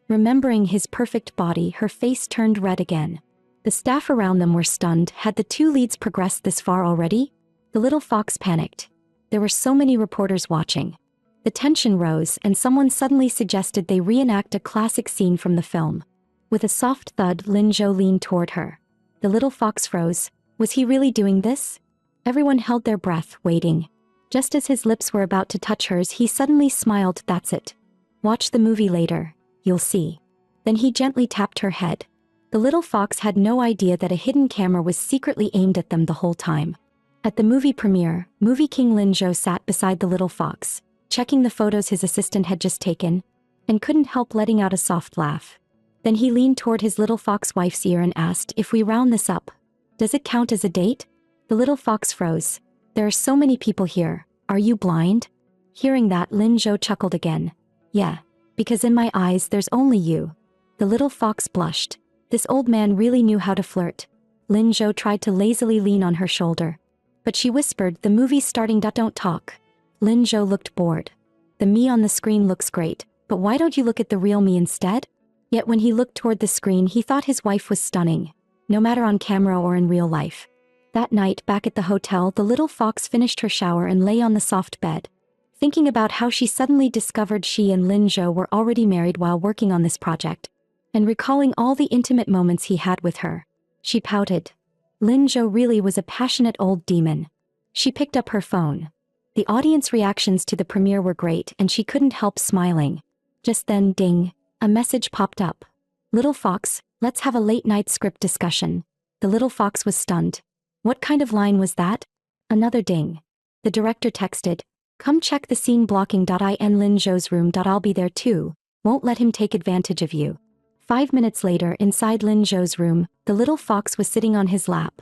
Remembering his perfect body, her face turned red again. The staff around them were stunned. Had the two leads progressed this far already? The little fox panicked. There were so many reporters watching. The tension rose, and someone suddenly suggested they reenact a classic scene from the film. With a soft thud, Lin Zhou leaned toward her. The little fox froze. Was he really doing this? Everyone held their breath, waiting. Just as his lips were about to touch hers, he suddenly smiled. "That's it. Watch the movie later. You'll see." Then he gently tapped her head. The little fox had no idea that a hidden camera was secretly aimed at them the whole time. At the movie premiere, movie king Lin Zhou sat beside the little fox, checking the photos his assistant had just taken, and couldn't help letting out a soft laugh. Then he leaned toward his little fox wife's ear and asked, "If we round this up, does it count as a date?" The little fox froze. "There are so many people here. Are you blind?" Hearing that, Lin Zhou chuckled again. "Yeah, because in my eyes there's only you." The little fox blushed. This old man really knew how to flirt. Lin Zhou tried to lazily lean on her shoulder, but she whispered, "The movie's starting. Don't talk." Lin Zhou looked bored. "The me on the screen looks great, but why don't you look at the real me instead?" Yet when he looked toward the screen, he thought his wife was stunning, no matter on camera or in real life. That night, back at the hotel, the little fox finished her shower and lay on the soft bed, thinking about how she suddenly discovered she and Lin Zhou were already married while working on this project, and recalling all the intimate moments he had with her. She pouted. Lin Zhou really was a passionate old demon. She picked up her phone. The audience reactions to the premiere were great, and she couldn't help smiling. Just then, ding, a message popped up. "Little fox, let's have a late-night script discussion." The little fox was stunned. What kind of line was that? Another ding. The director texted, "Come check the scene blocking in Lin Zhou's room. I'll be there too. Won't let him take advantage of you." 5 minutes later, inside Lin Zhou's room, the little fox was sitting on his lap.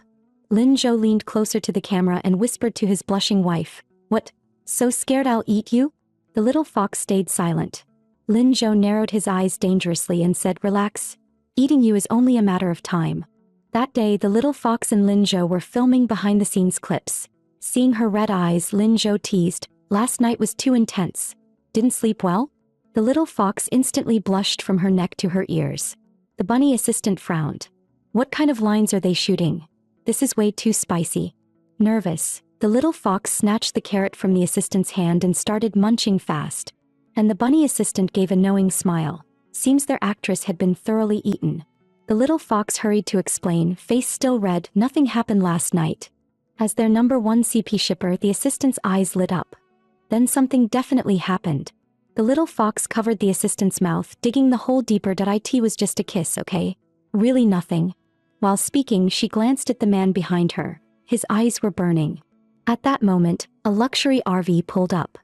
Lin Zhou leaned closer to the camera and whispered to his blushing wife, "What? So scared I'll eat you?" The little fox stayed silent. Lin Zhou narrowed his eyes dangerously and said, "Relax. Eating you is only a matter of time." That day, the little fox and Lin Zhou were filming behind-the-scenes clips. Seeing her red eyes, Lin Zhou teased, "Last night was too intense. Didn't sleep well?" The little fox instantly blushed from her neck to her ears. The bunny assistant frowned. "What kind of lines are they shooting? This is way too spicy." Nervous, the little fox snatched the carrot from the assistant's hand and started munching fast. And the bunny assistant gave a knowing smile. Seems their actress had been thoroughly eaten. The little fox hurried to explain, face still red, "Nothing happened last night." As their #1 CP shipper, the assistant's eyes lit up. Then something definitely happened. The little fox covered the assistant's mouth, digging the hole deeper. "It was just a kiss, okay? Really nothing." While speaking, she glanced at the man behind her. His eyes were burning. At that moment, a luxury RV pulled up.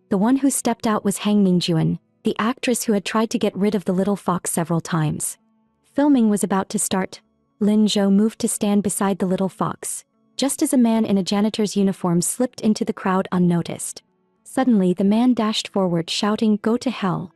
The one who stepped out was Hang Ningjuan, the actress who had tried to get rid of the little fox several times. Filming was about to start. Lin Zhou moved to stand beside the little fox, just as a man in a janitor's uniform slipped into the crowd unnoticed. Suddenly, the man dashed forward, shouting, "Go to hell."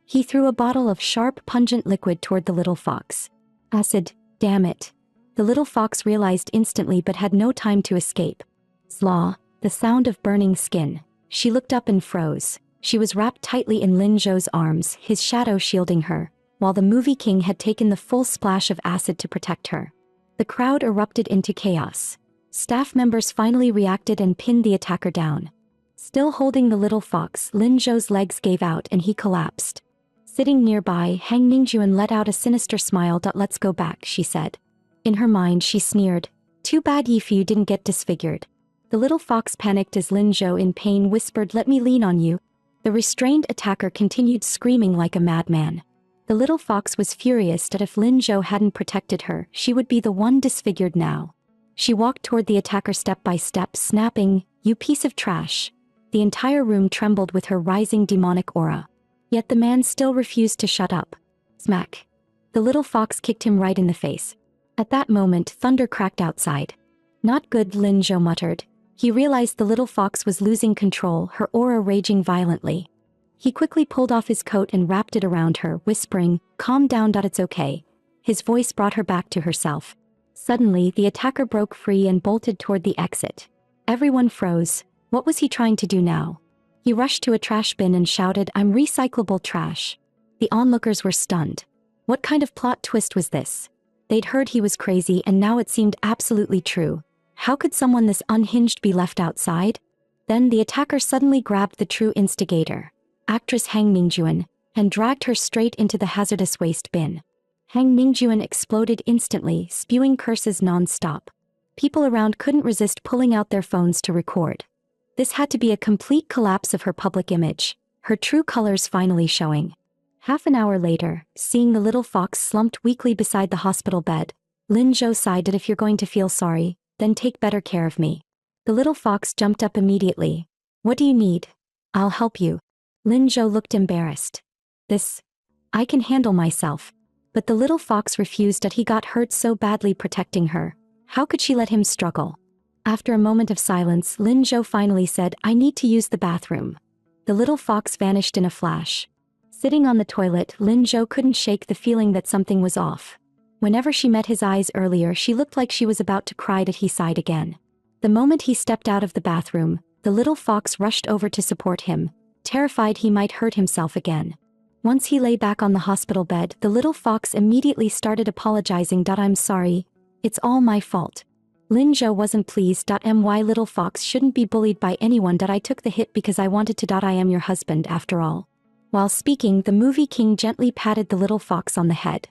He threw a bottle of sharp, pungent liquid toward the little fox. Acid, damn it. The little fox realized instantly but had no time to escape. Slaw, the sound of burning skin. She looked up and froze. She was wrapped tightly in Lin Zhou's arms, his shadow shielding her, while the movie king had taken the full splash of acid to protect her. The crowd erupted into chaos. Staff members finally reacted and pinned the attacker down. Still holding the little fox, Lin Zhou's legs gave out and he collapsed. Sitting nearby, Hang Ningjuan let out a sinister smile. "Let's go back," she said. In her mind, she sneered, "Too bad Yifu didn't get disfigured." The little fox panicked as Lin Zhou in pain whispered, "Let me lean on you." The restrained attacker continued screaming like a madman. The little fox was furious that if Lin Zhou hadn't protected her, she would be the one disfigured now. She walked toward the attacker step by step, snapping, "You piece of trash." The entire room trembled with her rising demonic aura. Yet the man still refused to shut up. Smack. The little fox kicked him right in the face. At that moment, thunder cracked outside. Not good, Lin Zhou muttered. He realized the little fox was losing control, her aura raging violently. He quickly pulled off his coat and wrapped it around her, whispering, "Calm down, it's okay." His voice brought her back to herself. Suddenly, the attacker broke free and bolted toward the exit. Everyone froze. What was he trying to do now? He rushed to a trash bin and shouted, "I'm recyclable trash." The onlookers were stunned. What kind of plot twist was this? They'd heard he was crazy and now it seemed absolutely true. How could someone this unhinged be left outside? Then the attacker suddenly grabbed the true instigator, actress Hang Mingjuan, and dragged her straight into the hazardous waste bin. Hang Mingjuan exploded instantly, spewing curses non-stop. People around couldn't resist pulling out their phones to record. This had to be a complete collapse of her public image, her true colors finally showing. Half an hour later, seeing the little fox slumped weakly beside the hospital bed, Lin Zhou sighed that if you're going to feel sorry, then take better care of me. The little fox jumped up immediately. What do you need? I'll help you. Lin Zhou looked embarrassed. I can handle myself. But the little fox refused that he got hurt so badly protecting her. How could she let him struggle? After a moment of silence, Lin Zhou finally said, I need to use the bathroom. The little fox vanished in a flash. Sitting on the toilet, Lin Zhou couldn't shake the feeling that something was off. Whenever she met his eyes earlier, she looked like she was about to cry, that he sighed again. The moment he stepped out of the bathroom, the little fox rushed over to support him, terrified he might hurt himself again. Once he lay back on the hospital bed, the little fox immediately started apologizing. I'm sorry. It's all my fault. Lin Zhou wasn't pleased. My little fox shouldn't be bullied by anyone. I took the hit because I wanted to. I am your husband after all. While speaking, the movie king gently patted the little fox on the head.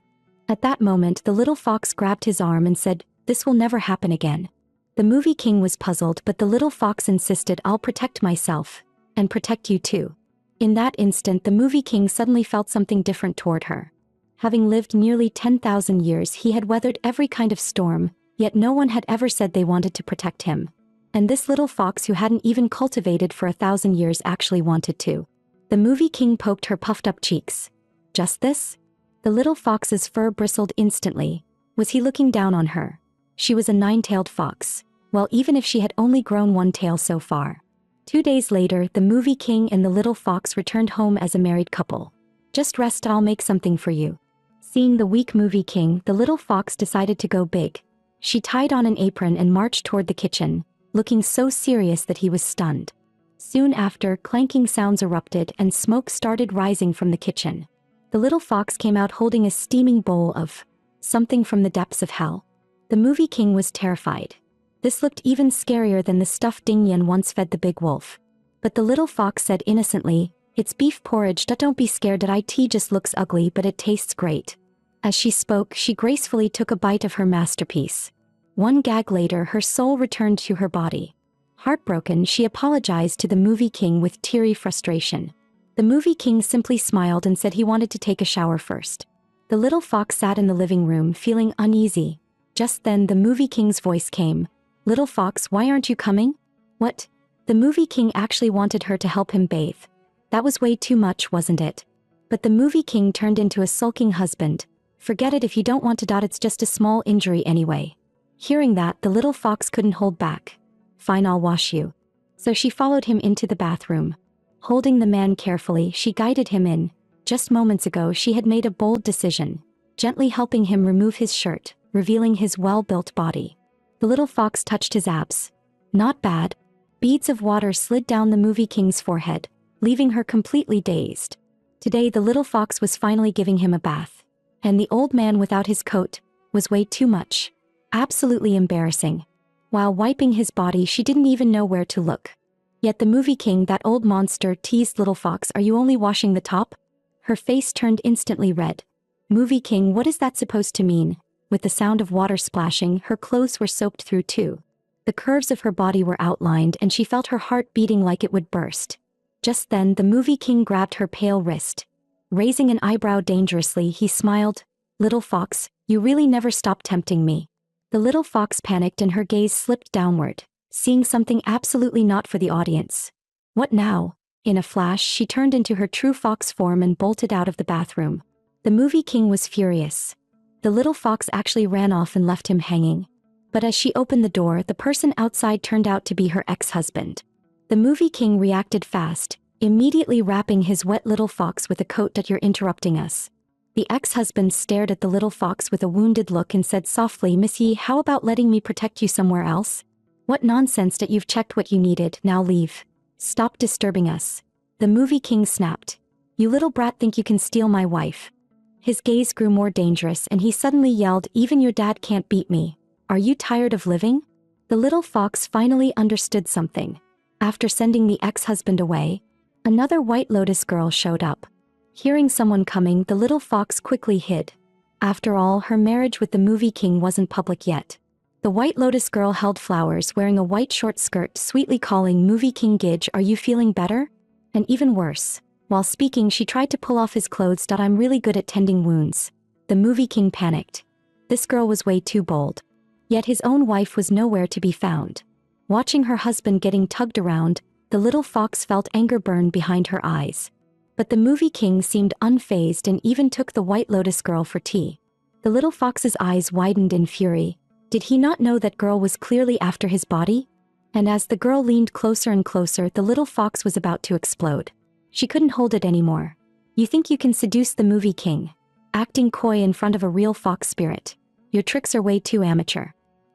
At that moment, the little fox grabbed his arm and said, this will never happen again. The movie king was puzzled, but the little fox insisted, I'll protect myself. And protect you too. In that instant, the movie king suddenly felt something different toward her. Having lived nearly 10,000 years, he had weathered every kind of storm, yet no one had ever said they wanted to protect him. And this little fox who hadn't even cultivated for 1,000 years actually wanted to. The movie king poked her puffed-up cheeks. Just this? The little fox's fur bristled instantly. Was he looking down on her? She was a 9-tailed fox. Well, even if she had only grown one tail so far. 2 days later, the movie king and the little fox returned home as a married couple. Just rest, I'll make something for you. Seeing the weak movie king, the little fox decided to go big. She tied on an apron and marched toward the kitchen, looking so serious that he was stunned. Soon after, clanking sounds erupted and smoke started rising from the kitchen. The little fox came out holding a steaming bowl of something from the depths of hell. The movie king was terrified. This looked even scarier than the stuff Ding Yan once fed the big wolf. But the little fox said innocently, it's beef porridge. Don't be scared. It just looks ugly, but it tastes great. As she spoke, she gracefully took a bite of her masterpiece. One gag later, her soul returned to her body. Heartbroken, she apologized to the movie king with teary frustration. The movie king simply smiled and said he wanted to take a shower first. The little fox sat in the living room, feeling uneasy. Just then, the movie king's voice came. Little fox, why aren't you coming? What? The movie king actually wanted her to help him bathe. That was way too much, wasn't it? But the movie king turned into a sulking husband. Forget it if you don't want to. It's just a small injury anyway. Hearing that, the little fox couldn't hold back. Fine, I'll wash you. So she followed him into the bathroom. Holding the man carefully, she guided him in. Just moments ago, she had made a bold decision, gently helping him remove his shirt, revealing his well-built body. The little fox touched his abs. Not bad. Beads of water slid down the movie king's forehead, leaving her completely dazed. Today, the little fox was finally giving him a bath. And the old man without his coat was way too much. Absolutely embarrassing. While wiping his body, she didn't even know where to look. Yet the movie king, that old monster, teased little fox, are you only washing the top? Her face turned instantly red. Movie king, what is that supposed to mean? With the sound of water splashing, her clothes were soaked through too. The curves of her body were outlined and she felt her heart beating like it would burst. Just then, the movie king grabbed her pale wrist. Raising an eyebrow dangerously, he smiled. Little fox, you really never stop tempting me. The little fox panicked and her gaze slipped downward, seeing something absolutely not for the audience. What now? In a flash, she turned into her true fox form and bolted out of the bathroom. The movie king was furious. The little fox actually ran off and left him hanging. But as she opened the door, the person outside turned out to be her ex-husband. The movie king reacted fast, immediately wrapping his wet little fox with a coat. That you're interrupting us. The ex-husband stared at the little fox with a wounded look and said softly, Missy, how about letting me protect you somewhere else? What nonsense that you've checked what you needed, now leave. Stop disturbing us. The movie king snapped. You little brat think you can steal my wife. His gaze grew more dangerous and he suddenly yelled, even your dad can't beat me. Are you tired of living? The little fox finally understood something. After sending the ex-husband away, another White Lotus girl showed up. Hearing someone coming, the little fox quickly hid. After all, her marriage with the movie king wasn't public yet. The White Lotus girl held flowers wearing a white short skirt, sweetly calling movie king Gidge, are you feeling better? And even worse, while speaking she tried to pull off his clothes. I'm really good at tending wounds. The movie king panicked. This girl was way too bold. Yet his own wife was nowhere to be found. Watching her husband getting tugged around, the little fox felt anger burn behind her eyes. But the movie king seemed unfazed and even took the White Lotus girl for tea. The little fox's eyes widened in fury. Did he not know that girl was clearly after his body? And as the girl leaned closer and closer, the little fox was about to explode. She couldn't hold it anymore. You think you can seduce the movie king? Acting coy in front of a real fox spirit. Your tricks are way too amateur.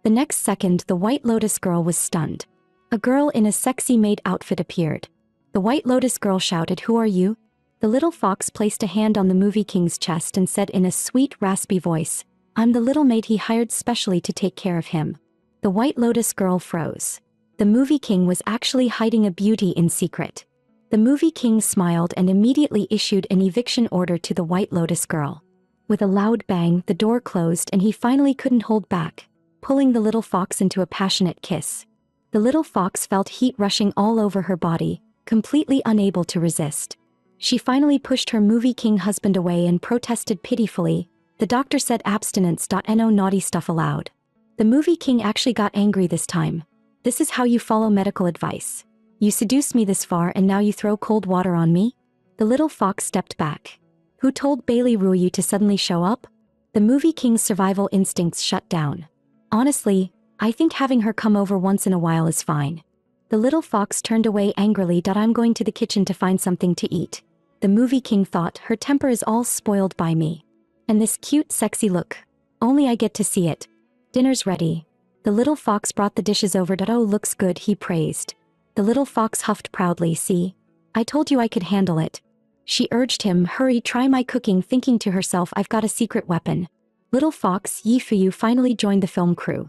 The next second, the White Lotus girl was stunned. A girl in a sexy maid outfit appeared. The White Lotus girl shouted, who are you? The little fox placed a hand on the movie king's chest and said in a sweet, raspy voice, I'm the little maid he hired specially to take care of him. The White Lotus girl froze. The movie king was actually hiding a beauty in secret. The movie king smiled and immediately issued an eviction order to the White Lotus girl. With a loud bang, the door closed and he finally couldn't hold back, pulling the little fox into a passionate kiss. The little fox felt heat rushing all over her body, completely unable to resist. She finally pushed her movie king husband away and protested pitifully, the doctor said abstinence. No naughty stuff allowed. The movie king actually got angry this time. This is how you follow medical advice. You seduced me this far and now you throw cold water on me? The little fox stepped back. Who told Bailey Ruyu to suddenly show up? The movie king's survival instincts shut down. Honestly, I think having her come over once in a while is fine. The little fox turned away angrily. I'm going to the kitchen to find something to eat. The movie king thought, her temper is all spoiled by me. And this cute, sexy look. Only I get to see it. Dinner's ready. The little fox brought the dishes over. Oh, looks good, he praised. The little fox huffed proudly, see? I told you I could handle it. She urged him, hurry, try my cooking, thinking to herself, I've got a secret weapon. Little fox Yifuyu finally joined the film crew.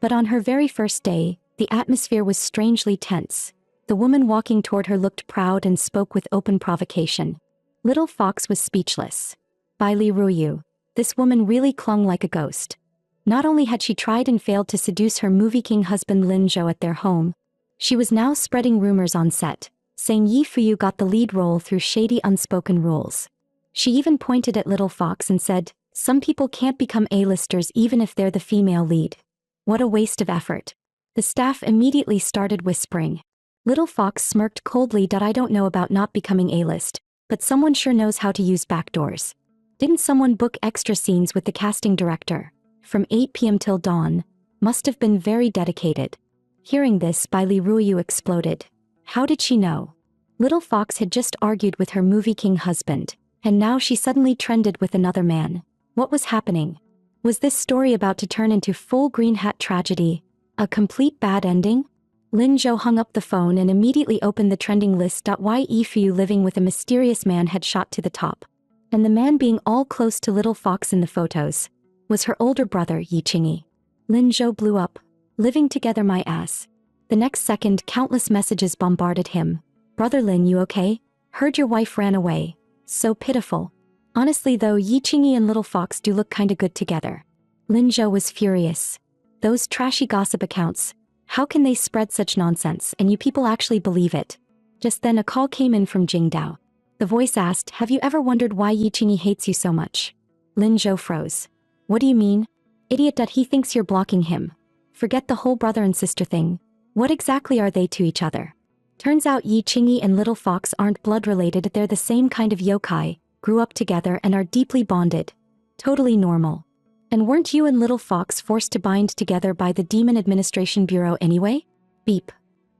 But on her very first day, the atmosphere was strangely tense. The woman walking toward her looked proud and spoke with open provocation. Little fox was speechless. Bailey Ruyu. This woman really clung like a ghost. Not only had she tried and failed to seduce her movie king husband Lin Zhou at their home, she was now spreading rumors on set, saying Yifuyu got the lead role through shady unspoken rules. She even pointed at Little Fox and said, some people can't become A-listers even if they're the female lead. What a waste of effort. The staff immediately started whispering. Little Fox smirked coldly. I don't know about not becoming A-list, but someone sure knows how to use backdoors. Didn't someone book extra scenes with the casting director? From 8 p.m. till dawn. Must have been very dedicated. Hearing this, Bailey Ruyu exploded. How did she know? Little Fox had just argued with her movie king husband, and now she suddenly trended with another man. What was happening? Was this story about to turn into full green hat tragedy? A complete bad ending? Lin Zhou hung up the phone and immediately opened the trending list. Why Yifuyu living with a mysterious man had shot to the top. And the man being all close to Little Fox in the photos was her older brother, Yi Qingyi. Lin Zhou blew up. Living together my ass. The next second, countless messages bombarded him. Brother Lin, you okay? Heard your wife ran away. So pitiful. Honestly though, Yi Qingyi and Little Fox do look kinda good together. Lin Zhou was furious. Those trashy gossip accounts. How can they spread such nonsense and you people actually believe it? Just then a call came in from Jingdao. The voice asked, have you ever wondered why Yi Qingyi hates you so much? Lin Zhou froze. What do you mean? Idiot, that he thinks you're blocking him. Forget the whole brother and sister thing. What exactly are they to each other? Turns out Yi Qingyi and Little Fox aren't blood related, they're the same kind of yokai, grew up together and are deeply bonded. Totally normal. And weren't you and Little Fox forced to bind together by the Demon Administration Bureau anyway? Beep.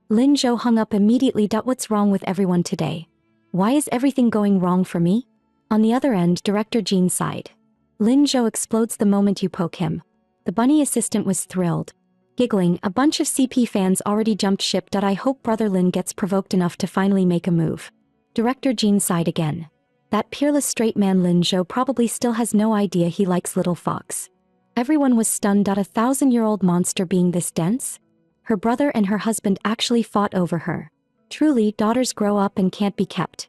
Lin Zhou hung up immediately. What's wrong with everyone today? Why is everything going wrong for me? On the other end, Director Jean sighed. Lin Zhou explodes the moment you poke him. The bunny assistant was thrilled. Giggling, a bunch of CP fans already jumped ship. I hope Brother Lin gets provoked enough to finally make a move. Director Jean sighed again. That peerless straight man Lin Zhou probably still has no idea he likes Little Fox. Everyone was stunned. A 1,000-year-old monster being this dense? Her brother and her husband actually fought over her. Truly, daughters grow up and can't be kept.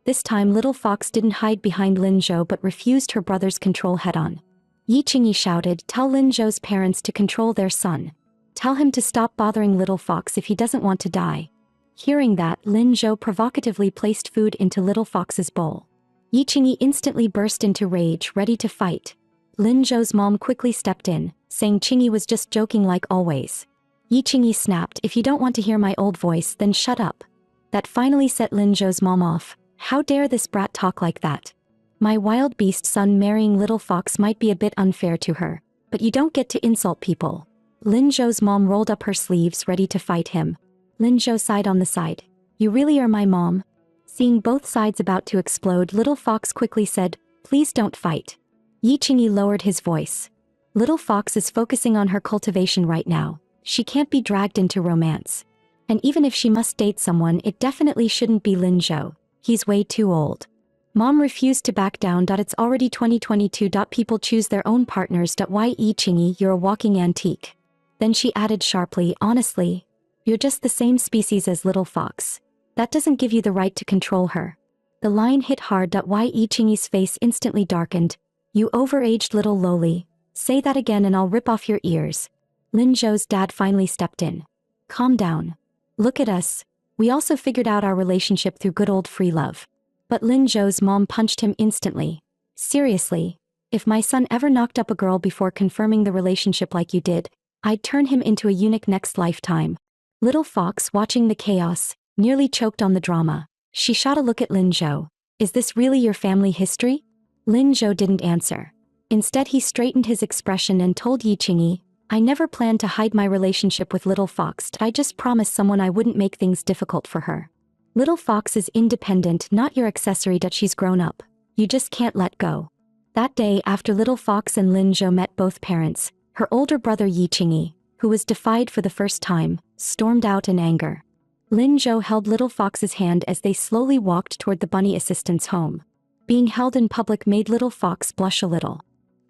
This time Little Fox didn't hide behind Lin Zhou but refused her brother's control head-on. Yi Qingyi shouted, "Tell Lin Zhou's parents to control their son. Tell him to stop bothering Little Fox if he doesn't want to die." Hearing that, Lin Zhou provocatively placed food into Little Fox's bowl. Yi Qingyi instantly burst into rage, ready to fight. Lin Zhou's mom quickly stepped in, saying Qingyi was just joking like always. Yi Qingyi snapped, "If you don't want to hear my old voice, then shut up." That finally set Lin Zhou's mom off. How dare this brat talk like that? My wild beast son marrying Little Fox might be a bit unfair to her, but you don't get to insult people. Lin Zhou's mom rolled up her sleeves, ready to fight him. Lin Zhou sighed on the side. "You really are my mom?" Seeing both sides about to explode, Little Fox quickly said, "Please don't fight." Yi Qingyi lowered his voice. Little Fox is focusing on her cultivation right now. She can't be dragged into romance. And even if she must date someone, it definitely shouldn't be Lin Zhou. He's way too old. Mom refused to back down. It's already 2022. People choose their own partners. Why, Yi Qingyi, you're a walking antique. Then she added sharply, "Honestly, you're just the same species as Little Fox. That doesn't give you the right to control her." The line hit hard. Why, Yi Qingyi's face instantly darkened. "You overaged little lowly. Say that again and I'll rip off your ears." Lin Zhou's dad finally stepped in. "Calm down. Look at us. We also figured out our relationship through good old free love." But Lin Zhou's mom punched him instantly. "Seriously, if my son ever knocked up a girl before confirming the relationship like you did, I'd turn him into a eunuch next lifetime." Little Fox, watching the chaos, nearly choked on the drama. She shot a look at Lin Zhou. "Is this really your family history?" Lin Zhou didn't answer. Instead, he straightened his expression and told Yi Qingyi, "I never planned to hide my relationship with Little Fox. I just promised someone I wouldn't make things difficult for her. Little Fox is independent, not your accessory. She's grown up. You just can't let go." That day, after Little Fox and Lin Zhou met both parents, her older brother Yi Qingyi, who was defied for the first time, stormed out in anger. Lin Zhou held Little Fox's hand as they slowly walked toward the bunny assistant's home. Being held in public made Little Fox blush a little.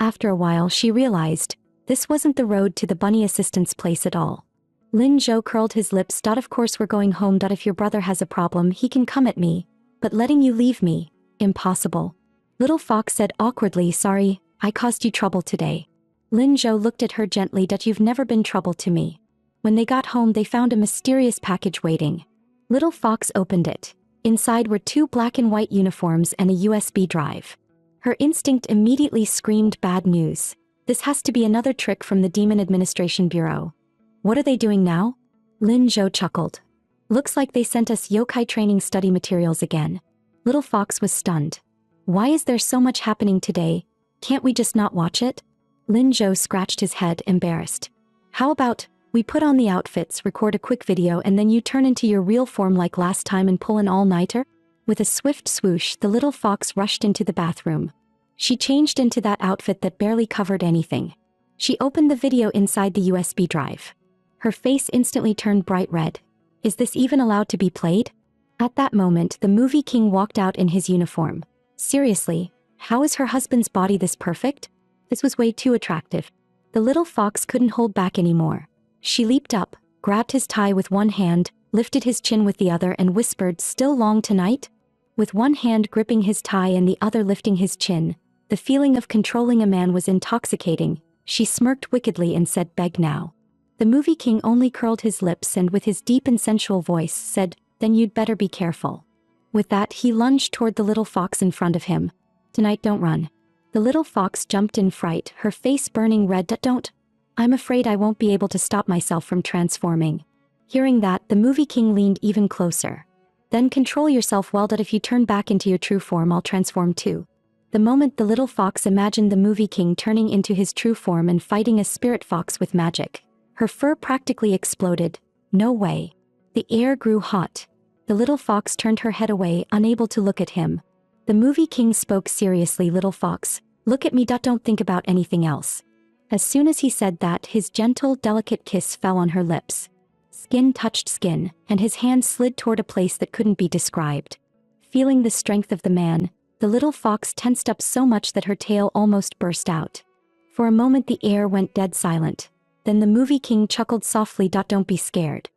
After a while, she realized this wasn't the road to the bunny assistant's place at all. Lin Zhou curled his lips. "Of course we're going home. If your brother has a problem, he can come at me. But letting you leave me? Impossible." Little Fox said awkwardly, "Sorry, I caused you trouble today." Lin Zhou looked at her gently. "You've never been trouble to me." When they got home, they found a mysterious package waiting. Little Fox opened it. Inside were 2 black and white uniforms and a USB drive. Her instinct immediately screamed bad news. This has to be another trick from the Demon Administration Bureau. "What are they doing now?" Lin Zhou chuckled. "Looks like they sent us yokai training study materials again." Little Fox was stunned. "Why is there so much happening today? Can't we just not watch it?" Lin Zhou scratched his head, embarrassed. "How about we put on the outfits, record a quick video, and then you turn into your real form like last time and pull an all-nighter?" With a swift swoosh, the Little Fox rushed into the bathroom. She changed into that outfit that barely covered anything. She opened the video inside the USB drive. Her face instantly turned bright red. Is this even allowed to be played? At that moment, the movie king walked out in his uniform. Seriously, how is her husband's body this perfect? This was way too attractive. The Little Fox couldn't hold back anymore. She leaped up, grabbed his tie with one hand, lifted his chin with the other and whispered, "Still long tonight?" With one hand gripping his tie and the other lifting his chin, the feeling of controlling a man was intoxicating. She smirked wickedly and said, "Beg now." The movie king only curled his lips and with his deep and sensual voice said, "Then you'd better be careful." With that, he lunged toward the Little Fox in front of him. "Tonight, don't run." The Little Fox jumped in fright, her face burning red. "Don't. I'm afraid I won't be able to stop myself from transforming." Hearing that, the movie king leaned even closer. Then control yourself well that if you turn back into your true form I'll transform too. The moment the little fox imagined the movie king turning into his true form and fighting a spirit fox with magic, her fur practically exploded. No way. The air grew hot. The little fox turned her head away, unable to look at him. The movie king spoke seriously. Little fox, look at me. Don't think about anything else. As soon as he said that, his gentle, delicate kiss fell on her lips. Skin touched skin, and his hand slid toward a place that couldn't be described. Feeling the strength of the man, the little fox tensed up so much that her tail almost burst out. For a moment the air went dead silent. Then the movie king chuckled softly. Don't be scared.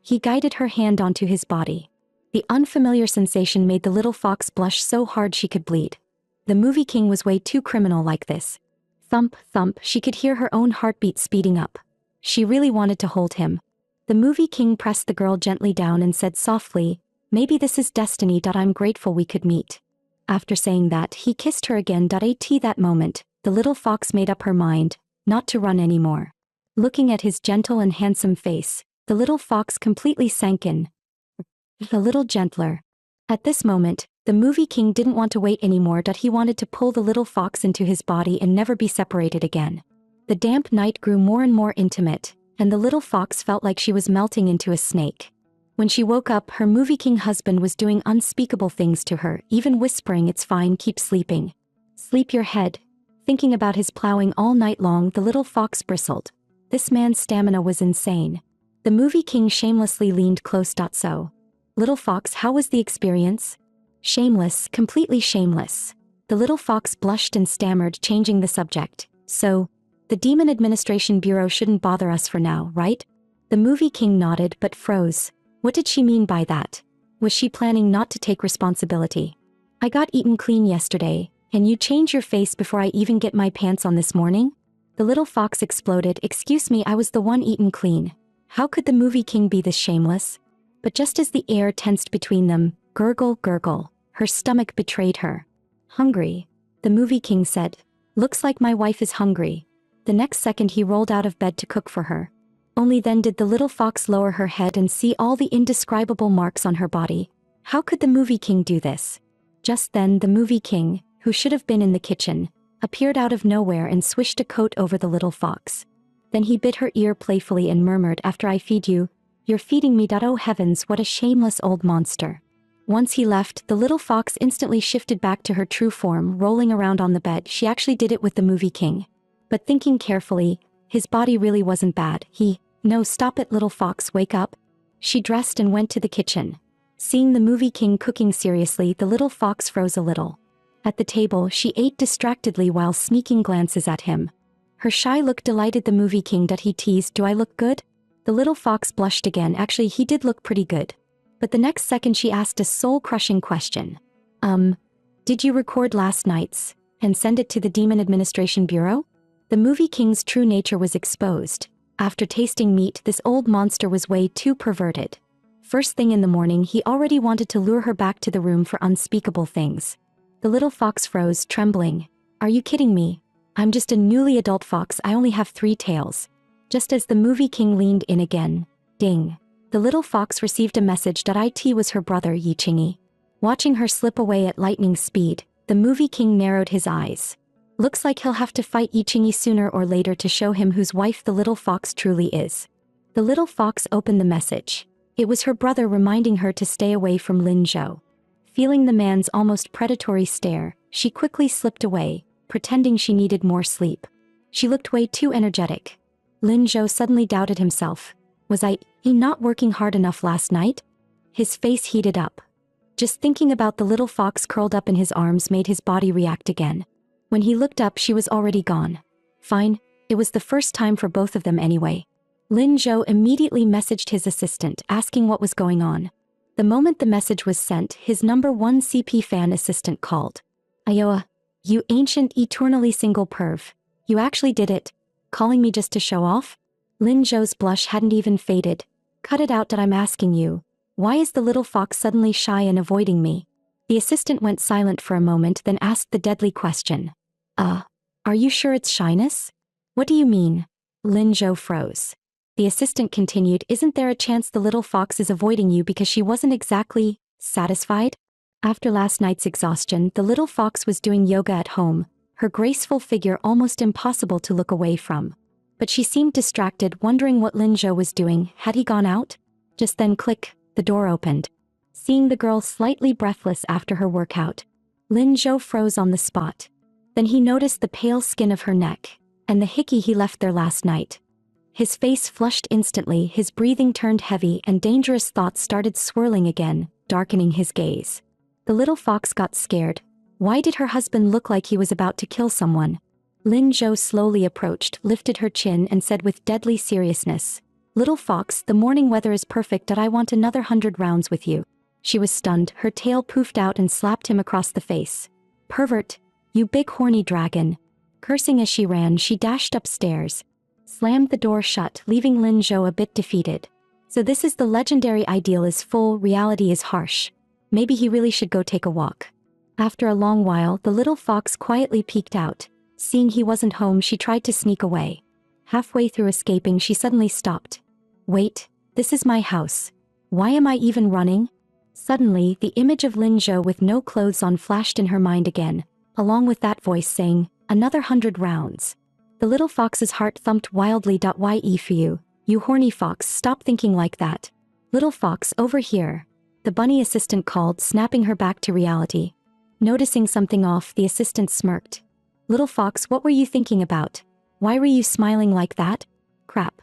He guided her hand onto his body. The unfamiliar sensation made the little fox blush so hard she could bleed. The movie king was way too criminal like this. Thump, thump, she could hear her own heartbeat speeding up. She really wanted to hold him. The movie king pressed the girl gently down and said softly, maybe this is destiny. I'm grateful we could meet. After saying that, he kissed her again. At that moment, the little fox made up her mind, not to run anymore. Looking at his gentle and handsome face, the little fox completely sank in. A little gentler. At this moment, the movie king didn't want to wait anymore. He wanted to pull the little fox into his body and never be separated again. The damp night grew more and more intimate, and the little fox felt like she was melting into a snake. When she woke up, her movie king husband was doing unspeakable things to her, even whispering, "It's fine, keep sleeping. Sleep your head." Thinking about his plowing all night long, the little fox bristled. This man's stamina was insane. The movie king shamelessly leaned close. So, little fox, how was the experience? Shameless, completely shameless. The little fox blushed and stammered, changing the subject. So, the Demon Administration Bureau shouldn't bother us for now, right? The movie king nodded but froze. What did she mean by that? Was she planning not to take responsibility? I got eaten clean yesterday, and you change your face before I even get my pants on this morning? The little fox exploded. Excuse me, I was the one eaten clean. How could the movie king be this shameless? But just as the air tensed between them, gurgle, gurgle, her stomach betrayed her. Hungry, the movie king said. Looks like my wife is hungry. The next second he rolled out of bed to cook for her. Only then did the little fox lower her head and see all the indescribable marks on her body. How could the movie king do this? Just then the movie king, who should have been in the kitchen, appeared out of nowhere and swished a coat over the little fox. Then he bit her ear playfully and murmured, "After I feed you, you're feeding me." Oh heavens, what a shameless old monster. Once he left, the little fox instantly shifted back to her true form, rolling around on the bed. She actually did it with the movie king. But thinking carefully, his body really wasn't bad. No, stop it, little fox, wake up. She dressed and went to the kitchen. Seeing the movie king cooking seriously, the little fox froze a little. At the table, she ate distractedly while sneaking glances at him. Her shy look delighted the movie king. He teased, "Do I look good?" The little fox blushed again. Actually, he did look pretty good. But the next second she asked a soul-crushing question. Did you record last night's and send it to the Demon Administration Bureau? The movie king's true nature was exposed. After tasting meat, this old monster was way too perverted. First thing in the morning, he already wanted to lure her back to the room for unspeakable things. The little fox froze, trembling. "Are you kidding me? I'm just a newly adult fox. I only have 3 tails." Just as the movie king leaned in again, ding. The little fox received a message. It was her brother, Yi Chingy. Watching her slip away at lightning speed, the movie king narrowed his eyes. Looks like he'll have to fight Yi Chingy sooner or later to show him whose wife the little fox truly is. The little fox opened the message. It was her brother reminding her to stay away from Lin Zhou. Feeling the man's almost predatory stare, she quickly slipped away, pretending she needed more sleep. She looked way too energetic. Lin Zhou suddenly doubted himself. Was I not working hard enough last night? His face heated up. Just thinking about the little fox curled up in his arms made his body react again. When he looked up, she was already gone. Fine, it was the first time for both of them anyway. Lin Zhou immediately messaged his assistant, asking what was going on. The moment the message was sent, his #1 CP fan assistant called. "Ioa, you ancient eternally single perv. You actually did it. Calling me just to show off?" Lin Zhou's blush hadn't even faded. "Cut it out. I'm asking you. Why is the little fox suddenly shy and avoiding me?" The assistant went silent for a moment, then asked the deadly question. Are you sure it's shyness?" "What do you mean?" Lin Zhou froze. The assistant continued, "Isn't there a chance the little fox is avoiding you because she wasn't exactly Satisfied? After last night's exhaustion, the little fox was doing yoga at home, her graceful figure almost impossible to look away from. But she seemed distracted, wondering what Lin Zhou was doing. Had he gone out? Just then, click, the door opened. Seeing the girl slightly breathless after her workout, Lin Zhou froze on the spot. Then he noticed the pale skin of her neck, and the hickey he left there last night. His face flushed instantly, his breathing turned heavy, and dangerous thoughts started swirling again, darkening his gaze. The little fox got scared. Why did her husband look like he was about to kill someone? Lin Zhou slowly approached, lifted her chin, and said with deadly seriousness, "Little fox, the morning weather is perfect and I want another 100 rounds with you." She was stunned, her tail poofed out and slapped him across the face. "Pervert! You big horny dragon!" Cursing as she ran, she dashed upstairs, slammed the door shut, leaving Lin Zhou a bit defeated. So this is the legendary ideal is full, reality is harsh. Maybe he really should go take a walk. After a long while, the little fox quietly peeked out. Seeing he wasn't home, she tried to sneak away. Halfway through escaping, she suddenly stopped. "Wait, this is my house. Why am I even running?" Suddenly, the image of Lin Zhou with no clothes on flashed in her mind again, along with that voice saying, "Another 100 rounds." The little fox's heart thumped wildly. "Ye for you, you horny fox, stop thinking like that. Little fox, over here," the bunny assistant called, snapping her back to reality. Noticing something off, the assistant smirked. "Little fox, what were you thinking about? Why were you smiling like that? Crap.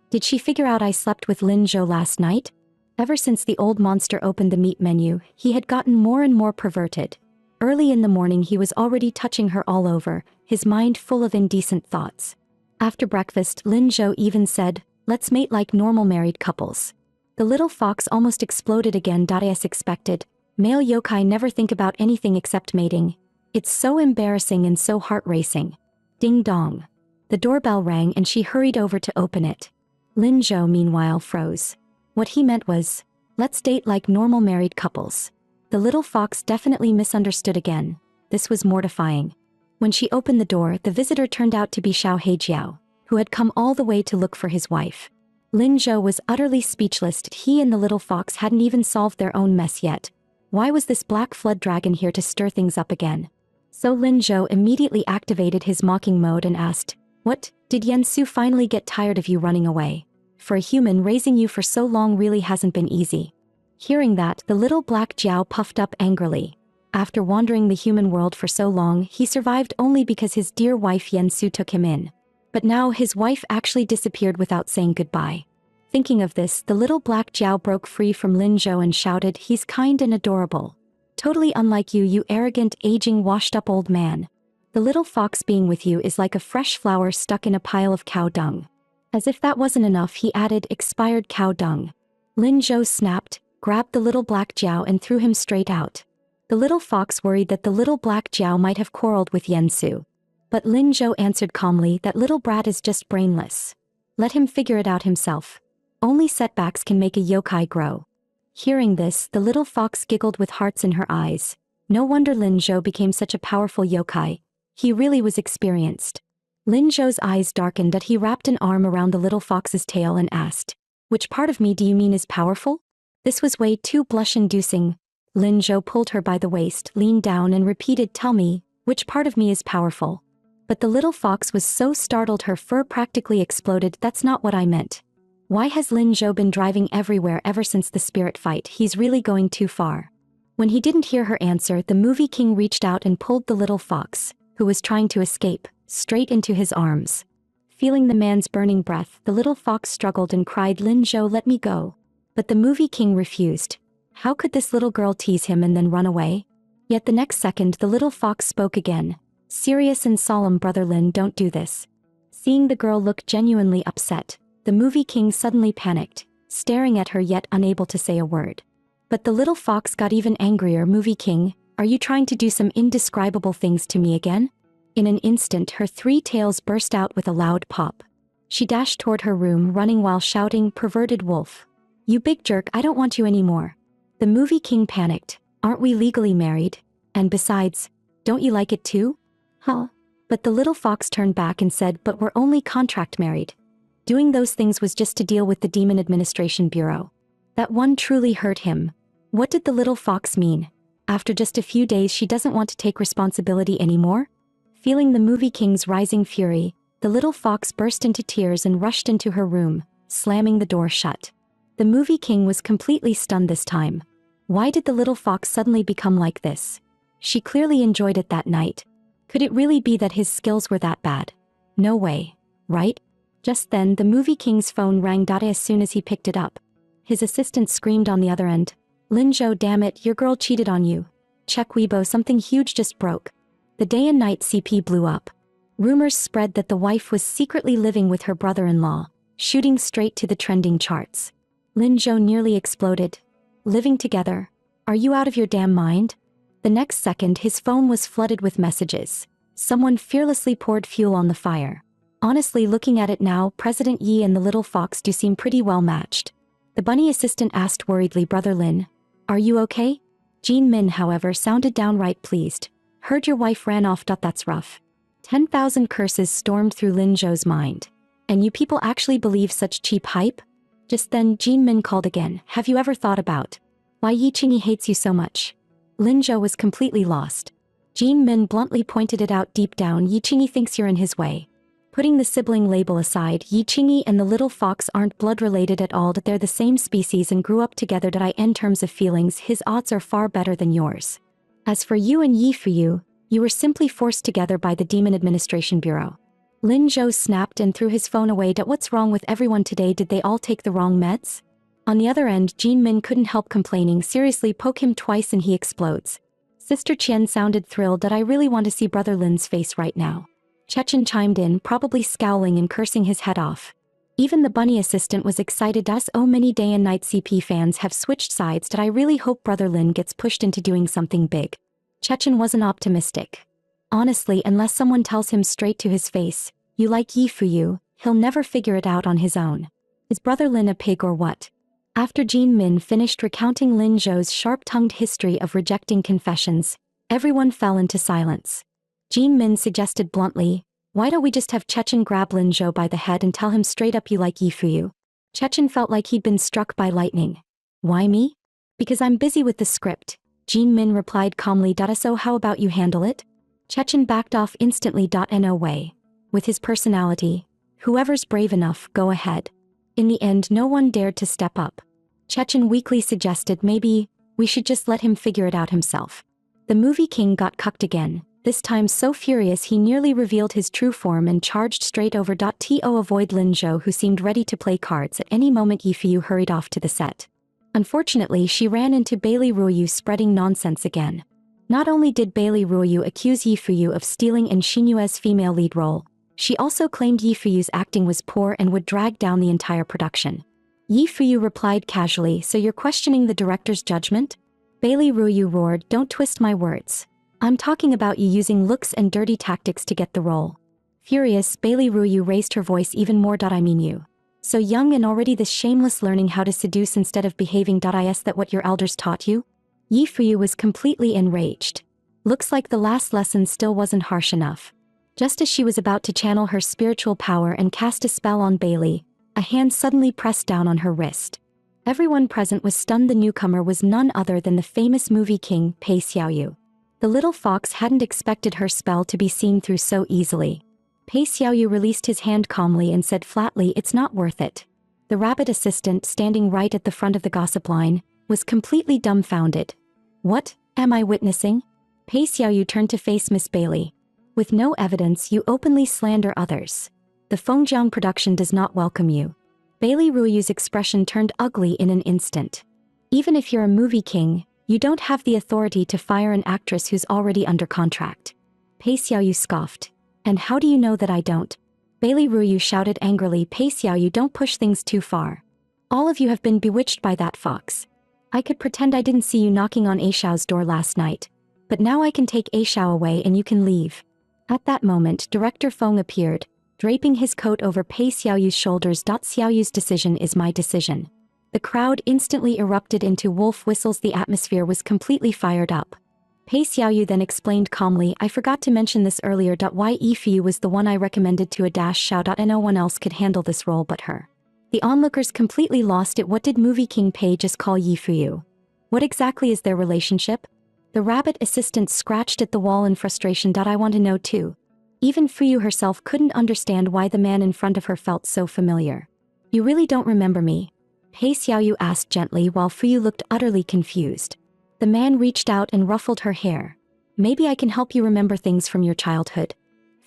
Did she figure out I slept with Lin Zhou last night?" Ever since the old monster opened the meat menu, he had gotten more and more perverted. Early in the morning he was already touching her all over, his mind full of indecent thoughts. After breakfast, Lin Zhou even said, "Let's mate like normal married couples." The little fox almost exploded again. As expected, male yokai never think about anything except mating. It's so embarrassing and so heart-racing. Ding dong. The doorbell rang and she hurried over to open it. Lin Zhou meanwhile froze. What he meant was, "Let's date like normal married couples." The little fox definitely misunderstood again. This was mortifying. When she opened the door, the visitor turned out to be Xiao Heijiao, who had come all the way to look for his wife. Lin Zhou was utterly speechless. He and the little fox hadn't even solved their own mess yet. Why was this black flood dragon here to stir things up again? So Lin Zhou immediately activated his mocking mode and asked, "What, did Yansu finally get tired of you running away? For a human, raising you for so long really hasn't been easy." Hearing that, the little black Jiao puffed up angrily. After wandering the human world for so long, he survived only because his dear wife Yansu took him in. But now his wife actually disappeared without saying goodbye. Thinking of this, the little black Jiao broke free from Lin Zhou and shouted, "He's kind and adorable. Totally unlike you, you arrogant, aging, washed-up old man. The little fox being with you is like a fresh flower stuck in a pile of cow dung." As if that wasn't enough, he added, "Expired cow dung." Lin Zhou snapped, grabbed the little black Jiao and threw him straight out. The little fox worried that the little black Jiao might have quarreled with Yansu. But Lin Zhou answered calmly, "That little brat is just brainless. Let him figure it out himself. Only setbacks can make a yokai grow." Hearing this, the little fox giggled with hearts in her eyes. No wonder Lin Zhou became such a powerful yokai. He really was experienced. Lin Zhou's eyes darkened as he wrapped an arm around the little fox's tail and asked, "Which part of me do you mean is powerful?" This was way too blush-inducing. Lin Zhou pulled her by the waist, leaned down and repeated, "Tell me, which part of me is powerful?" But the little fox was so startled her fur practically exploded. "That's not what I meant. Why has Lin Zhou been driving everywhere ever since the spirit fight? He's really going too far." When he didn't hear her answer, the movie king reached out and pulled the little fox, who was trying to escape, straight into his arms. Feeling the man's burning breath, the little fox struggled and cried, "Lin Zhou, let me go." But the movie king refused. How could this little girl tease him and then run away? Yet the next second the little fox spoke again. Serious and solemn, "Brother Lin, don't do this." Seeing the girl look genuinely upset, the movie king suddenly panicked, staring at her yet unable to say a word. But the little fox got even angrier. "Movie king, are you trying to do some indescribable things to me again?" In an instant her 3 tails burst out with a loud pop. She dashed toward her room, running while shouting, "Perverted wolf. You big jerk, I don't want you anymore." The movie king panicked. "Aren't we legally married? And besides, don't you like it too?" "Huh?" But the little fox turned back and said, "But we're only contract married. Doing those things was just to deal with the Demon Administration Bureau." That one truly hurt him. What did the little fox mean? After just a few days she doesn't want to take responsibility anymore? Feeling the movie king's rising fury, the little fox burst into tears and rushed into her room, slamming the door shut. The movie king was completely stunned this time. Why did the little fox suddenly become like this? She clearly enjoyed it that night. Could it really be that his skills were that bad? No way, right? Just then, the movie king's phone rang. As soon as he picked it up, his assistant screamed on the other end, "Lin Zhou, damn it, your girl cheated on you. Check Weibo, something huge just broke." The day and night CP blew up. Rumors spread that the wife was secretly living with her brother-in-law, shooting straight to the trending charts. Lin Zhou nearly exploded. Living together? Are you out of your damn mind? The next second his phone was flooded with messages. Someone fearlessly poured fuel on the fire. Honestly, looking at it now, President Yi and the little fox do seem pretty well matched. The bunny assistant asked worriedly, "Brother Lin, are you okay?" Jin Min, however, sounded downright pleased. "Heard your wife ran off. That's rough." 10,000 curses stormed through Lin Zhou's mind. And you people actually believe such cheap hype? Just then, Jin Min called again. "Have you ever thought about why Yi Qingyi hates you so much?" Lin Zhou was completely lost. Jin Min bluntly pointed it out. "Deep down, Yi Qingyi thinks you're in his way." Putting the sibling label aside, Yi Qingyi and the little fox aren't blood-related at all. They're the same species and grew up together. In terms of feelings, his odds are far better than yours. As for you and Yi Fuyu, you were simply forced together by the Demon Administration Bureau. Lin Zhou snapped and threw his phone away. "What's wrong with everyone today? Did they all take the wrong meds?" On the other end, Jin Min couldn't help complaining. "Seriously, poke him twice and he explodes." Sister Qian sounded thrilled. "I really want to see Brother Lin's face right now." Chechen chimed in, probably scowling and cursing his head off. Even the bunny assistant was excited. "So many day and night CP fans have switched sides. I really hope Brother Lin gets pushed into doing something big." Chechen wasn't optimistic. Honestly, unless someone tells him straight to his face, "You like Yi Fuyu," he'll never figure it out on his own. Is Brother Lin a pig or what? After Jin Min finished recounting Lin Zhou's sharp-tongued history of rejecting confessions, everyone fell into silence. Jin Min suggested bluntly, "Why don't we just have Chechen grab Lin Zhou by the head and tell him straight up you like Yi Fuyu?" Chechen felt like he'd been struck by lightning. "Why me?" "Because I'm busy with the script," Jin Min replied calmly. "So how about you handle it?" Chechen backed off instantly. "No way. With his personality, whoever's brave enough, go ahead." In the end, no one dared to step up. Chechen weakly suggested, "Maybe we should just let him figure it out himself." The movie king got cucked again, this time so furious he nearly revealed his true form and charged straight over. To avoid Lin Zhou, who seemed ready to play cards at any moment, Yi Fuyu hurried off to the set. Unfortunately, she ran into Bailey Ruoyu spreading nonsense again. Not only did Bailey Ruoyu accuse Yi Fuyu of stealing in Xinyue's female lead role, she also claimed Yi Fuyu's acting was poor and would drag down the entire production. Yi Fuyu replied casually, "So you're questioning the director's judgment?" Bailey Ruoyu roared, "Don't twist my words. I'm talking about you using looks and dirty tactics to get the role." Furious, Bailey Ruoyu raised her voice even more. "I mean you. So young and already this shameless, learning how to seduce instead of behaving. Is that what your elders taught you?" Yi Fuyu was completely enraged. Looks like the last lesson still wasn't harsh enough. Just as she was about to channel her spiritual power and cast a spell on Bailey, a hand suddenly pressed down on her wrist. Everyone present was stunned. The newcomer was none other than the famous movie king, Pei Xiaoyu. The little fox hadn't expected her spell to be seen through so easily. Pei Xiaoyu released his hand calmly and said flatly, "It's not worth it." The rabbit assistant, standing right at the front of the gossip line, was completely dumbfounded. "What am I witnessing?" Pei Xiaoyu turned to face Miss Bailey. "With no evidence, you openly slander others. The Fengjiang production does not welcome you." Bailey Ruoyu's expression turned ugly in an instant. "Even if you're a movie king, you don't have the authority to fire an actress who's already under contract." Pei Xiaoyu scoffed. "And how do you know that I don't?" Bailey Ruoyu shouted angrily. "Pei Xiaoyu, don't push things too far. All of you have been bewitched by that fox. I could pretend I didn't see you knocking on Aishao's door last night, but now I can take Aishao away and you can leave." At that moment, Director Feng appeared, draping his coat over Pei Xiaoyu's shoulders. "Xiaoyu's decision is my decision." The crowd instantly erupted into wolf whistles. The atmosphere was completely fired up. Pei Xiaoyu then explained calmly, "I forgot to mention this earlier. Why Yi Fuyu was the one I recommended to a dash shout out and no one else could handle this role but her." The onlookers completely lost it. What did movie king Pei just call Yi Fuyu? What exactly is their relationship? The rabbit assistant scratched at the wall in frustration. I want to know too. Even Fuyu herself couldn't understand why the man in front of her felt so familiar. You really don't remember me? Hey Xiaoyu asked gently while Fuyu looked utterly confused. The man reached out and ruffled her hair. Maybe I can help you remember things from your childhood.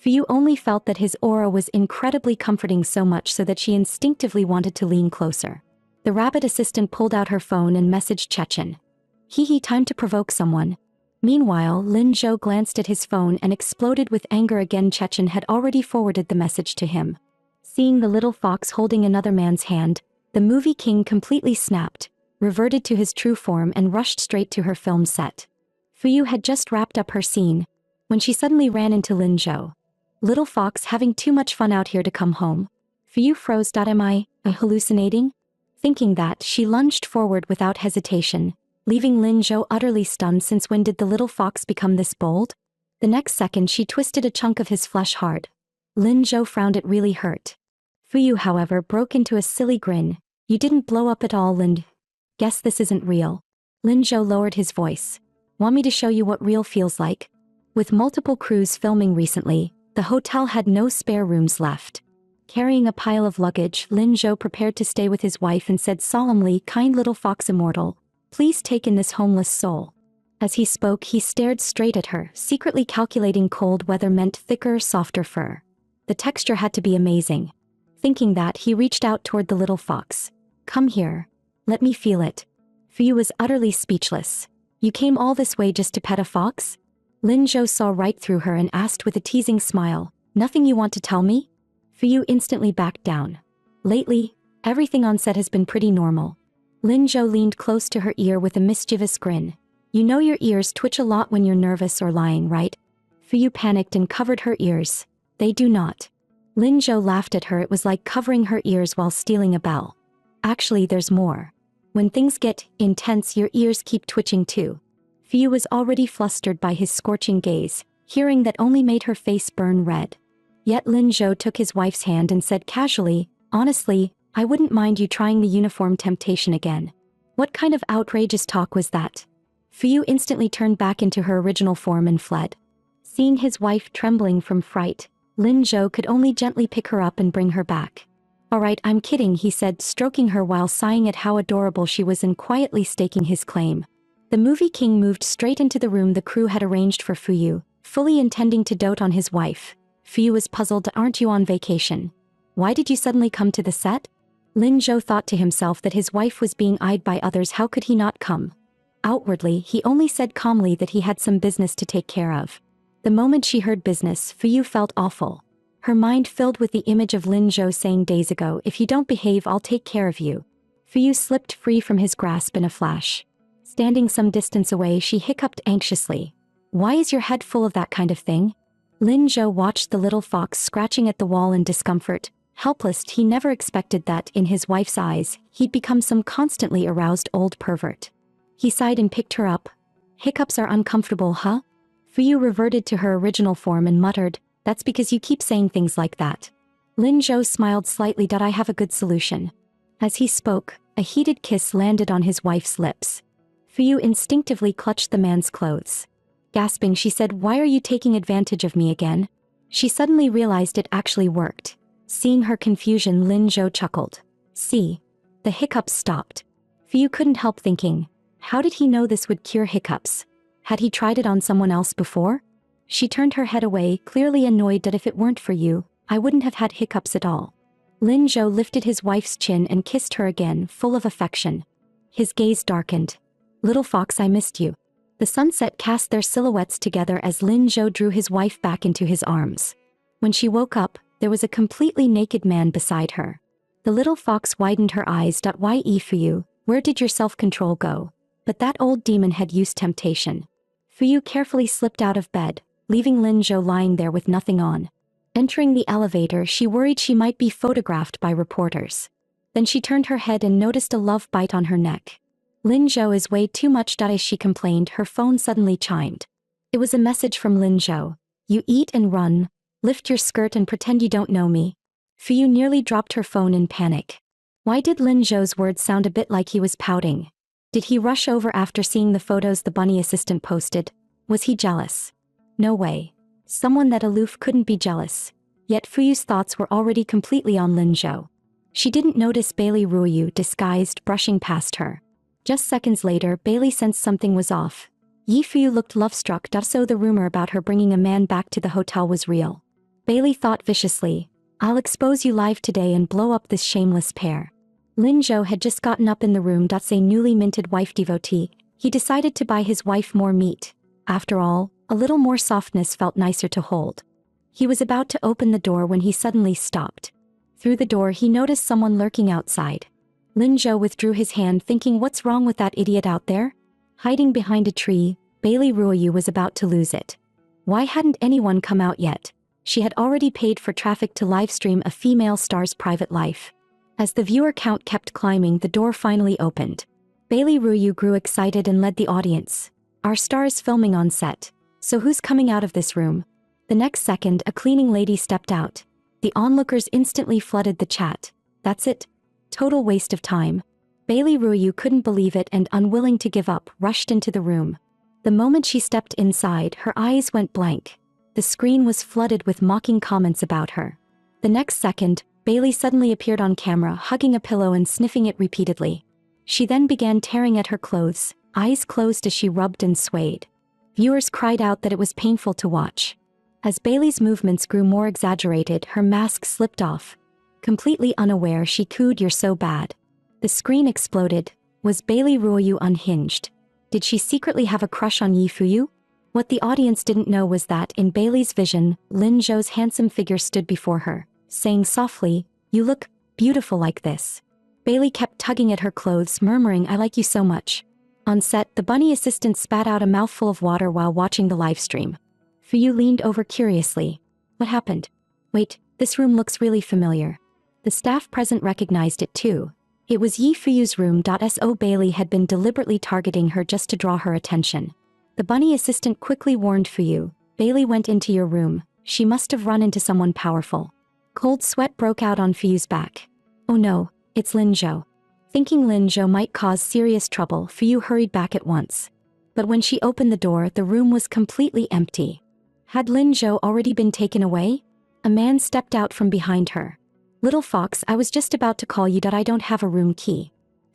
Fuyu only felt that his aura was incredibly comforting, so much so that she instinctively wanted to lean closer. The rabbit assistant pulled out her phone and messaged Chechen. Hee, time to provoke someone. Meanwhile, Lin Zhou glanced at his phone and exploded with anger again. Chechen had already forwarded the message to him. Seeing the little fox holding another man's hand, the movie king completely snapped, reverted to his true form and rushed straight to her film set. Fuyu had just wrapped up her scene when she suddenly ran into Lin Zhou. Little fox having too much fun out here to come home? Fuyu froze. Am I hallucinating? Thinking that, she lunged forward without hesitation, leaving Lin Zhou utterly stunned. Since when did the little fox become this bold? The next second she twisted a chunk of his flesh hard. Lin Zhou frowned. It really hurt. Fuyu, however, broke into a silly grin. You didn't blow up at all, Lin. Guess this isn't real. Lin Zhou lowered his voice. Want me to show you what real feels like? With multiple crews filming recently, the hotel had no spare rooms left. Carrying a pile of luggage, Lin Zhou prepared to stay with his wife and said solemnly, kind little fox immortal, please take in this homeless soul. As he spoke, he stared straight at her, secretly calculating cold weather meant thicker, softer fur. The texture had to be amazing. Thinking that, he reached out toward the little fox. Come here. Let me feel it. Fuyu was utterly speechless. You came all this way just to pet a fox? Lin Zhou saw right through her and asked with a teasing smile, nothing you want to tell me? Fuyu instantly backed down. Lately, everything on set has been pretty normal. Lin Zhou leaned close to her ear with a mischievous grin. You know your ears twitch a lot when you're nervous or lying, right? Fuyu panicked and covered her ears. They do not. Lin Zhou laughed at her. It was like covering her ears while stealing a bell. Actually, there's more. When things get intense, your ears keep twitching too. Fuyu was already flustered by his scorching gaze, hearing that only made her face burn red. Yet Lin Zhou took his wife's hand and said casually, honestly, I wouldn't mind you trying the uniform temptation again. What kind of outrageous talk was that? Fuyu instantly turned back into her original form and fled. Seeing his wife trembling from fright, Lin Zhou could only gently pick her up and bring her back. Alright, I'm kidding, he said, stroking her while sighing at how adorable she was and quietly staking his claim. The movie king moved straight into the room the crew had arranged for Fuyu, fully intending to dote on his wife. Fuyu was puzzled. Aren't you on vacation? Why did you suddenly come to the set? Lin Zhou thought to himself that his wife was being eyed by others. How could he not come? Outwardly, he only said calmly that he had some business to take care of. The moment she heard business, Fuyu felt awful. Her mind filled with the image of Lin Zhou saying days ago, if you don't behave, I'll take care of you. Fuyu slipped free from his grasp in a flash. Standing some distance away, she hiccuped anxiously. Why is your head full of that kind of thing? Lin Zhou watched the little fox scratching at the wall in discomfort. Helpless, he never expected that, in his wife's eyes, he'd become some constantly aroused old pervert. He sighed and picked her up. Hiccups are uncomfortable, huh? Fuyu reverted to her original form and muttered, that's because you keep saying things like that. Lin Zhou smiled slightly. I have a good solution. As he spoke, a heated kiss landed on his wife's lips. Fuyu instinctively clutched the man's clothes. Gasping, she said, why are you taking advantage of me again? She suddenly realized it actually worked. Seeing her confusion, Lin Zhou chuckled. See? The hiccups stopped. Fuyu couldn't help thinking, how did he know this would cure hiccups? Had he tried it on someone else before? She turned her head away, clearly annoyed that if it weren't for you, I wouldn't have had hiccups at all. Lin Zhou lifted his wife's chin and kissed her again, full of affection. His gaze darkened. Little fox, I missed you. The sunset cast their silhouettes together as Lin Zhou drew his wife back into his arms. When she woke up, there was a completely naked man beside her. The little fox widened her eyes. Ye Fuyu, where did your self-control go? But that old demon had used temptation. Fuyu carefully slipped out of bed, leaving Lin Zhou lying there with nothing on. Entering the elevator, she worried she might be photographed by reporters. Then she turned her head and noticed a love bite on her neck. Lin Zhou is way too much. As she complained, her phone suddenly chimed. It was a message from Lin Zhou. You eat and run. Lift your skirt and pretend you don't know me. Fuyu nearly dropped her phone in panic. Why did Lin Zhou's words sound a bit like he was pouting? Did he rush over after seeing the photos the bunny assistant posted? Was he jealous? No way. Someone that aloof couldn't be jealous. Yet Fuyu's thoughts were already completely on Lin Zhou. She didn't notice Bailey Ruoyu disguised brushing past her. Just seconds later, Bailey sensed something was off. Yi Fuyu looked love-struck, so the rumor about her bringing a man back to the hotel was real. Bailey thought viciously, I'll expose you live today and blow up this shameless pair. Lin Zhou had just gotten up in the room. A newly minted wife devotee. He decided to buy his wife more meat. After all, a little more softness felt nicer to hold. He was about to open the door when he suddenly stopped. Through the door he noticed someone lurking outside. Lin Zhou withdrew his hand, thinking, what's wrong with that idiot out there? Hiding behind a tree, Bailey Ruoyu was about to lose it. Why hadn't anyone come out yet? She had already paid for traffic to livestream a female star's private life. As the viewer count kept climbing, the door finally opened. Bailey Ruoyu grew excited and led the audience. Our star is filming on set. So who's coming out of this room? The next second, a cleaning lady stepped out. The onlookers instantly flooded the chat. That's it. Total waste of time. Bailey Ruoyu couldn't believe it and, unwilling to give up, rushed into the room. The moment she stepped inside, her eyes went blank. The screen was flooded with mocking comments about her. The next second, Bailey suddenly appeared on camera, hugging a pillow and sniffing it repeatedly. She then began tearing at her clothes, eyes closed as she rubbed and swayed. Viewers cried out that it was painful to watch. As Bailey's movements grew more exaggerated, her mask slipped off. Completely unaware, she cooed, "You're so bad." The screen exploded. Was Bailey Ruoyu unhinged? Did she secretly have a crush on Yi Fuyu? What the audience didn't know was that, in Bailey's vision, Lin Zhou's handsome figure stood before her, saying softly, "You look beautiful like this." Bailey kept tugging at her clothes, murmuring, "I like you so much." On set, the bunny assistant spat out a mouthful of water while watching the livestream. Fuyu leaned over curiously. "What happened? Wait, this room looks really familiar." The staff present recognized it too. It was Yi Fuyu's room. So Bailey had been deliberately targeting her just to draw her attention. The bunny assistant quickly warned Fuyu, "Bailey went into your room. She must have run into someone powerful." Cold sweat broke out on Fuyu's back. "Oh no, it's Lin Zhou." Thinking Lin Zhou might cause serious trouble, Fuyu hurried back at once. But when she opened the door, the room was completely empty. Had Lin Zhou already been taken away? A man stepped out from behind her. "Little fox, I was just about to call you. I don't have a room key."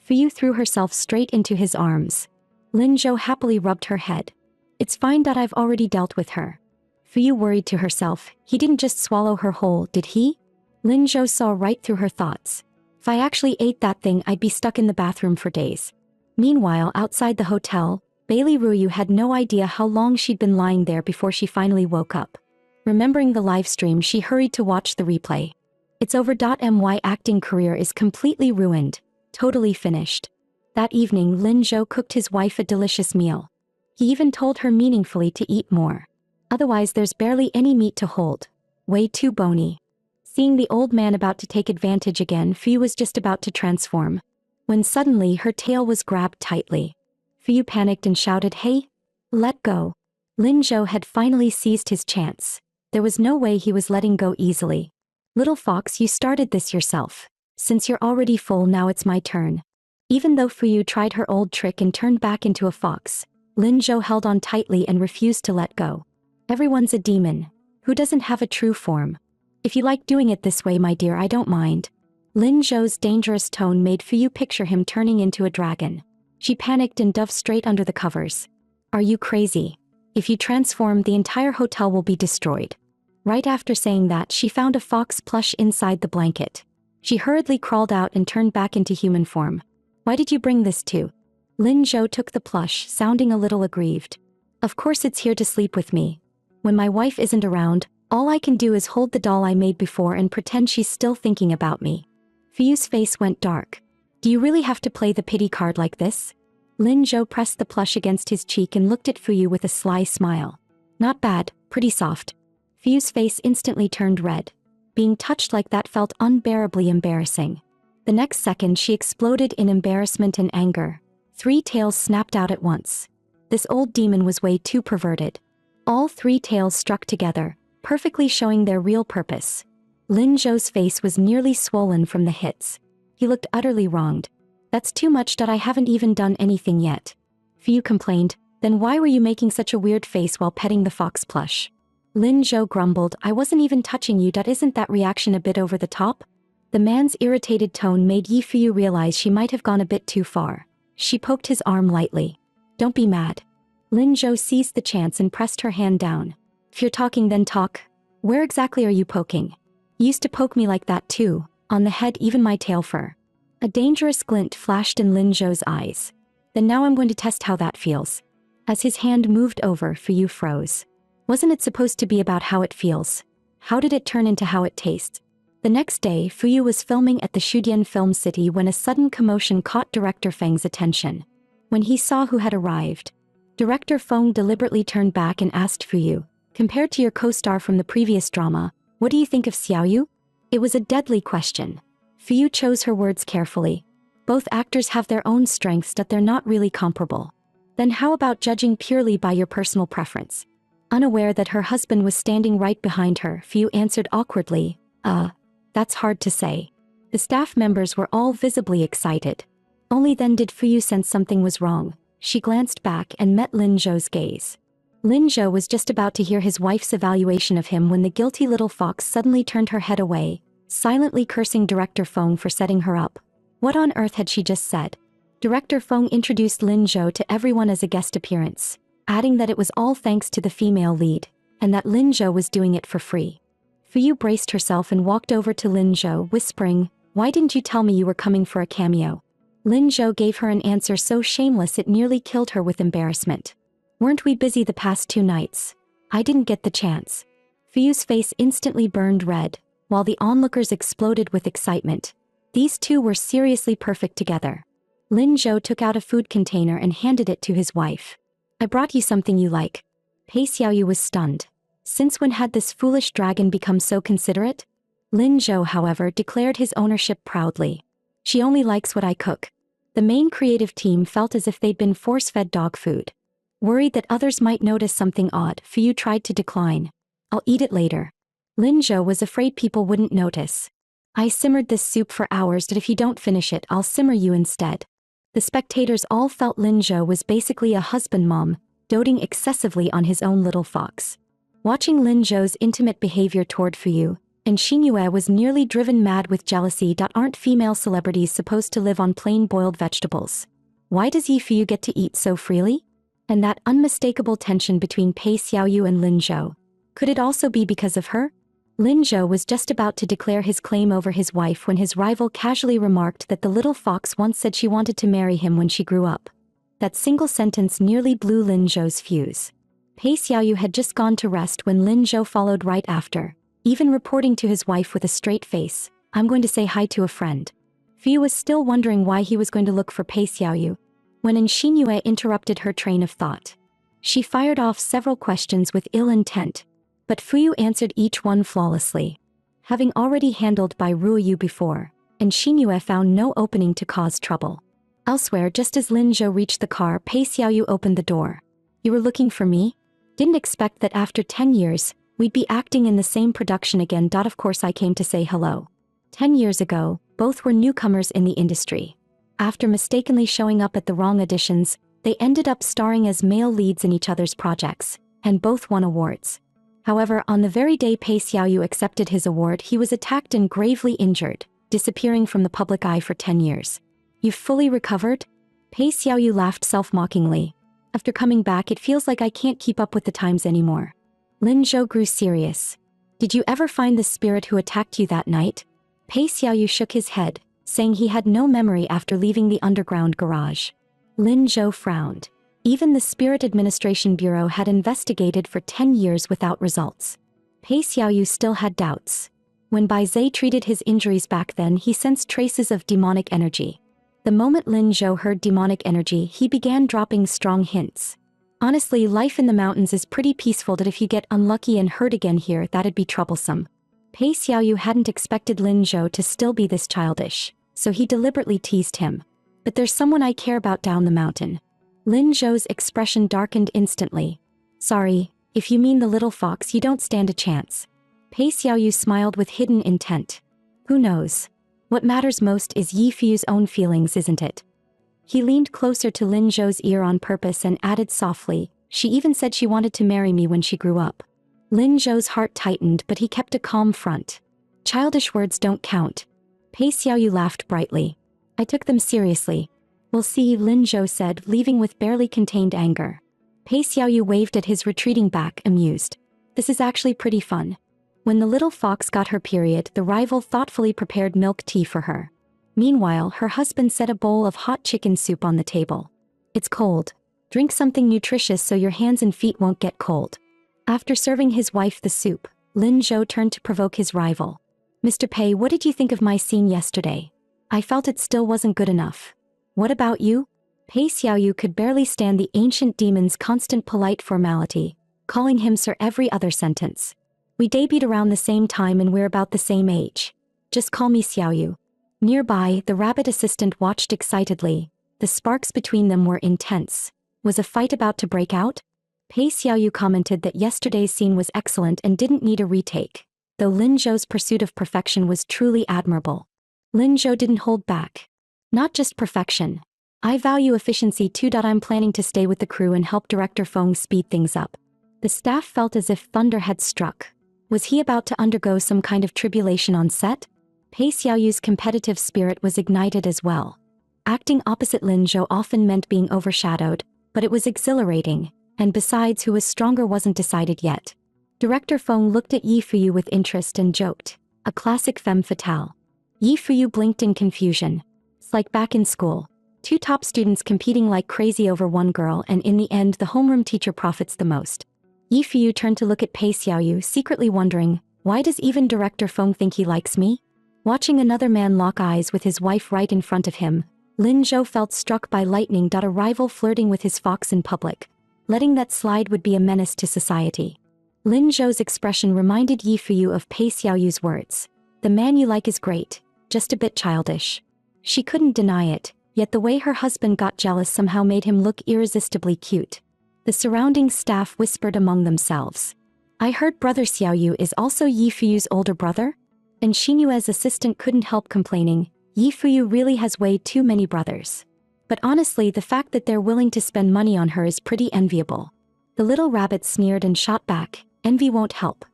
Fuyu threw herself straight into his arms. Lin Zhou happily rubbed her head. "It's fine. I've already dealt with her." Fuyu worried to herself, he didn't just swallow her whole, did he? Lin Zhou saw right through her thoughts. If I actually ate that thing, I'd be stuck in the bathroom for days. Meanwhile, outside the hotel, Bailey Ruoyu had no idea how long she'd been lying there before she finally woke up. Remembering the live stream, she hurried to watch the replay. It's over. My acting career is completely ruined. Totally finished. That evening, Lin Zhou cooked his wife a delicious meal. He even told her meaningfully to eat more. Otherwise there's barely any meat to hold. Way too bony. Seeing the old man about to take advantage again, Fuyu was just about to transform. When suddenly her tail was grabbed tightly. Fuyu panicked and shouted, "Hey! Let go!" Lin Zhou had finally seized his chance. There was no way he was letting go easily. "Little fox, you started this yourself. Since you're already full, now it's my turn." Even though Fuyu tried her old trick and turned back into a fox, Lin Zhou held on tightly and refused to let go. Everyone's a demon. Who doesn't have a true form? If you like doing it this way, my dear, I don't mind. Lin Zhou's dangerous tone made Fuyu picture him turning into a dragon. She panicked and dove straight under the covers. "Are you crazy? If you transform, the entire hotel will be destroyed." Right after saying that, she found a fox plush inside the blanket. She hurriedly crawled out and turned back into human form. "Why did you bring this too?" Lin Zhou took the plush, sounding a little aggrieved. "Of course it's here to sleep with me. When my wife isn't around, all I can do is hold the doll I made before and pretend she's still thinking about me." Fuyu's face went dark. "Do you really have to play the pity card like this?" Lin Zhou pressed the plush against his cheek and looked at Fuyu with a sly smile. "Not bad, pretty soft." Fuyu's face instantly turned red. Being touched like that felt unbearably embarrassing. The next second she exploded in embarrassment and anger. 3 tails snapped out at once. This old demon was way too perverted. All 3 tails struck together, perfectly showing their real purpose. Lin Zhou's face was nearly swollen from the hits. He looked utterly wronged. That's too much. I haven't even done anything yet. Fu complained. Then why were you making such a weird face while petting the fox plush? Lin Zhou grumbled. I wasn't even touching you. Isn't that reaction a bit over the top? The man's irritated tone made Yi Fu realize she might have gone a bit too far. She poked his arm lightly. Don't be mad. Lin Zhou seized the chance and pressed her hand down. If you're talking, then talk. Where exactly are you poking? You used to poke me like that too, on the head, even my tail fur. A dangerous glint flashed in Lin Zhou's eyes. Then now I'm going to test how that feels. As his hand moved over, Fu froze. Wasn't it supposed to be about how it feels? How did it turn into how it tastes? The next day, Fu was filming at the Shudian Film City when a sudden commotion caught Director Feng's attention. When he saw who had arrived, Director Feng deliberately turned back and asked Fu, compared to your co-star from the previous drama, what do you think of Xiaoyu? It was a deadly question. Fu chose her words carefully. Both actors have their own strengths, that they're not really comparable. Then how about judging purely by your personal preference? Unaware that her husband was standing right behind her, Fu answered awkwardly, that's hard to say. The staff members were all visibly excited. Only then did Fu sense something was wrong. She glanced back and met Lin Zhou's gaze. Lin Zhou was just about to hear his wife's evaluation of him when the guilty little fox suddenly turned her head away, silently cursing Director Feng for setting her up. What on earth had she just said? Director Feng introduced Lin Zhou to everyone as a guest appearance, adding that it was all thanks to the female lead, and that Lin Zhou was doing it for free. Fu braced herself and walked over to Lin Zhou, whispering, why didn't you tell me you were coming for a cameo? Lin Zhou gave her an answer so shameless it nearly killed her with embarrassment. Weren't we busy the past 2 nights? I didn't get the chance. Fu's face instantly burned red, while the onlookers exploded with excitement. These two were seriously perfect together. Lin Zhou took out a food container and handed it to his wife. I brought you something you like. Pei Xiaoyu was stunned. Since when had this foolish dragon become so considerate? Lin Zhou, however, declared his ownership proudly. She only likes what I cook. The main creative team felt as if they'd been force-fed dog food. Worried that others might notice something odd, Fu tried to decline. I'll eat it later. Lin Zhou was afraid people wouldn't notice. I simmered this soup for hours, that if you don't finish it, I'll simmer you instead. The spectators all felt Lin Zhou was basically a husband mom, doting excessively on his own little fox. Watching Lin Zhou's intimate behavior toward Fu, and Xinyue was nearly driven mad with jealousy. Aren't female celebrities supposed to live on plain boiled vegetables? Why does Yi Fu get to eat so freely? And that unmistakable tension between Pei Xiaoyu and Lin Zhou. Could it also be because of her? Lin Zhou was just about to declare his claim over his wife when his rival casually remarked that the little fox once said she wanted to marry him when she grew up. That single sentence nearly blew Lin Zhou's fuse. Pei Xiaoyu had just gone to rest when Lin Zhou followed right after, even reporting to his wife with a straight face, I'm going to say hi to a friend. Fu was still wondering why he was going to look for Pei Xiaoyu, when Xinyue interrupted her train of thought. She fired off several questions with ill intent, but Fu answered each one flawlessly. Having already handled Bai Ruoyu before, Xinyue found no opening to cause trouble. Elsewhere, just as Lin Zhou reached the car, Pei Xiaoyu opened the door. You were looking for me? Didn't expect that after 10 years, we'd be acting in the same production again. Of course I came to say hello. 10 years ago, both were newcomers in the industry. After mistakenly showing up at the wrong auditions, they ended up starring as male leads in each other's projects, and both won awards. However, on the very day Pei Xiaoyu accepted his award, he was attacked and gravely injured, disappearing from the public eye for 10 years. You've fully recovered? Pei Xiaoyu laughed self-mockingly. After coming back, it feels like I can't keep up with the times anymore. Lin Zhou grew serious. Did you ever find the spirit who attacked you that night? Pei Xiaoyu shook his head, saying he had no memory after leaving the underground garage. Lin Zhou frowned. Even the Spirit Administration Bureau had investigated for 10 years without results. Pei Xiaoyu still had doubts. When Bai Zhe treated his injuries back then, he sensed traces of demonic energy. The moment Lin Zhou heard demonic energy, he began dropping strong hints. Honestly, life in the mountains is pretty peaceful. That if you get unlucky and hurt again here, that'd be troublesome. Pei Xiaoyu hadn't expected Lin Zhou to still be this childish, so he deliberately teased him. But there's someone I care about down the mountain. Lin Zhou's expression darkened instantly. Sorry, if you mean the little fox, you don't stand a chance. Pei Xiaoyu smiled with hidden intent. Who knows? What matters most is Yi Fuyu's own feelings, isn't it? He leaned closer to Lin Zhou's ear on purpose and added softly, she even said she wanted to marry me when she grew up. Lin Zhou's heart tightened, but he kept a calm front. Childish words don't count. Pei Xiaoyu laughed brightly. I took them seriously. We'll see, Lin Zhou said, leaving with barely contained anger. Pei Xiaoyu waved at his retreating back, amused. This is actually pretty fun. When the little fox got her period, the rival thoughtfully prepared milk tea for her. Meanwhile, her husband set a bowl of hot chicken soup on the table. It's cold. Drink something nutritious so your hands and feet won't get cold. After serving his wife the soup, Lin Zhou turned to provoke his rival. Mr. Pei, what did you think of my scene yesterday? I felt it still wasn't good enough. What about you? Pei Xiaoyu could barely stand the ancient demon's constant polite formality, calling him sir every other sentence. We debuted around the same time and we're about the same age. Just call me Xiaoyu. Nearby, the rabbit assistant watched excitedly. The sparks between them were intense. Was a fight about to break out? Pei Xiaoyu commented that yesterday's scene was excellent and didn't need a retake, though Lin Zhou's pursuit of perfection was truly admirable. Lin Zhou didn't hold back. Not just perfection. I value efficiency too. I'm planning to stay with the crew and help Director Feng speed things up. The staff felt as if thunder had struck. Was he about to undergo some kind of tribulation on set? Pei Xiaoyu's competitive spirit was ignited as well. Acting opposite Lin Zhou often meant being overshadowed, but it was exhilarating, and besides, who was stronger wasn't decided yet. Director Feng looked at Yi Fuyu with interest and joked, a classic femme fatale. Yi Fuyu blinked in confusion. It's like back in school. Two top students competing like crazy over one girl, and in the end the homeroom teacher profits the most. Yi Fuyu turned to look at Pei Xiaoyu, secretly wondering, why does even Director Feng think he likes me? Watching another man lock eyes with his wife right in front of him, Lin Zhou felt struck by lightning. A rival flirting with his fox in public. Letting that slide would be a menace to society. Lin Zhou's expression reminded Yi Fuyu of Pei Xiaoyu's words. The man you like is great, just a bit childish. She couldn't deny it, yet the way her husband got jealous somehow made him look irresistibly cute. The surrounding staff whispered among themselves. I heard Brother Xiaoyu is also Yi Fuyu's older brother? And Xinyue's assistant couldn't help complaining, Yi Fuyu really has way too many brothers. But honestly, the fact that they're willing to spend money on her is pretty enviable. The little rabbit sneered and shot back, envy won't help.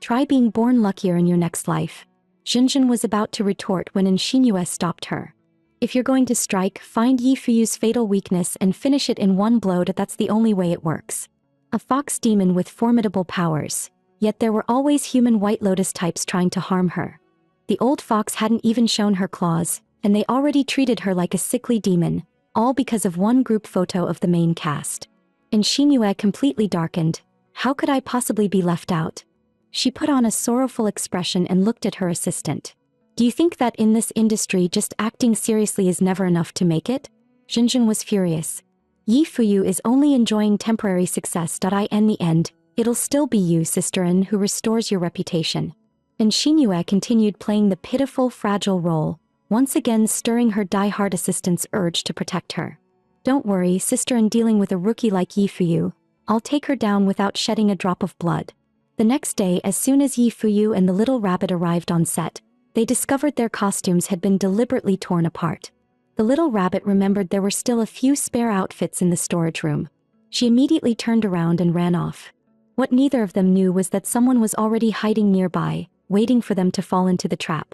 Try being born luckier in your next life. Junjun was about to retort when Xinyu stopped her. If you're going to strike, find Yi Fuyu's fatal weakness and finish it in one blow. That's the only way it works. A fox demon with formidable powers. Yet there were always human White Lotus types trying to harm her. The old fox hadn't even shown her claws, and they already treated her like a sickly demon, all because of one group photo of the main cast. And Xinyu completely darkened. How could I possibly be left out? She put on a sorrowful expression and looked at her assistant. Do you think that in this industry just acting seriously is never enough to make it? Junjun was furious. Yi Fuyu is only enjoying temporary success. In the end, it'll still be you, sisterin, who restores your reputation. And Xinyu continued playing the pitiful, fragile role, once again stirring her die-hard assistant's urge to protect her. Don't worry, sisterin, dealing with a rookie like Yi Fuyu, I'll take her down without shedding a drop of blood. The next day, as soon as Yi Fuyu and the little rabbit arrived on set, they discovered their costumes had been deliberately torn apart. The little rabbit remembered there were still a few spare outfits in the storage room. She immediately turned around and ran off. What neither of them knew was that someone was already hiding nearby, waiting for them to fall into the trap.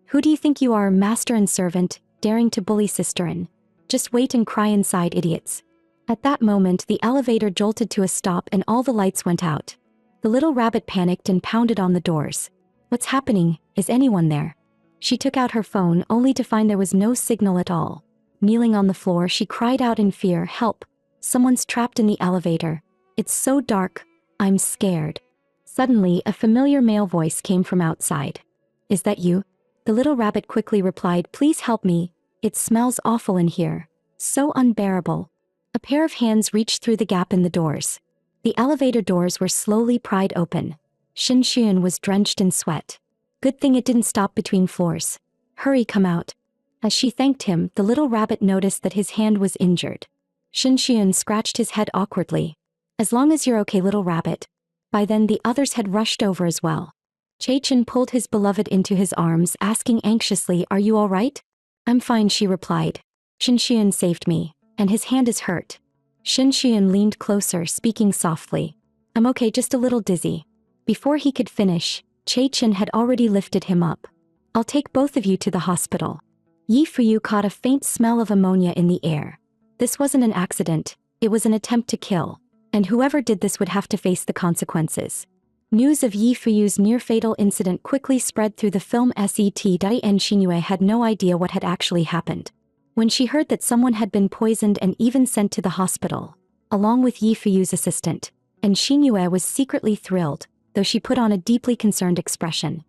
Who do you think you are, master and servant, daring to bully sisterin? Just wait and cry inside, idiots. At that moment, the elevator jolted to a stop and all the lights went out. The little rabbit panicked and pounded on the doors. What's happening? Is anyone there? She took out her phone only to find there was no signal at all. Kneeling on the floor, she cried out in fear, help! Someone's trapped in the elevator. It's so dark. I'm scared. Suddenly, a familiar male voice came from outside. Is that you? The little rabbit quickly replied, please help me. It smells awful in here. So unbearable. A pair of hands reached through the gap in the doors. The elevator doors were slowly pried open. Shin Xuan was drenched in sweat. Good thing it didn't stop between floors. Hurry, come out. As she thanked him, the little rabbit noticed that his hand was injured. Shin Xuan scratched his head awkwardly. As long as you're okay, little rabbit. By then the others had rushed over as well. Chae-chin pulled his beloved into his arms, asking anxiously, "Are you all right?" "I'm fine," she replied. "Shin saved me, and his hand is hurt." Shin leaned closer, speaking softly. "I'm okay, just a little dizzy." Before he could finish, Chae-chin had already lifted him up. "I'll take both of you to the hospital." Yi Fuyu caught a faint smell of ammonia in the air. This wasn't an accident, it was an attempt to kill, and whoever did this would have to face the consequences. News of Yi Fuyu's near-fatal incident quickly spread through the film set, and Xinyue had no idea what had actually happened. When she heard that someone had been poisoned and even sent to the hospital, along with Yi Fuyu's assistant, and Xinyue was secretly thrilled, though she put on a deeply concerned expression.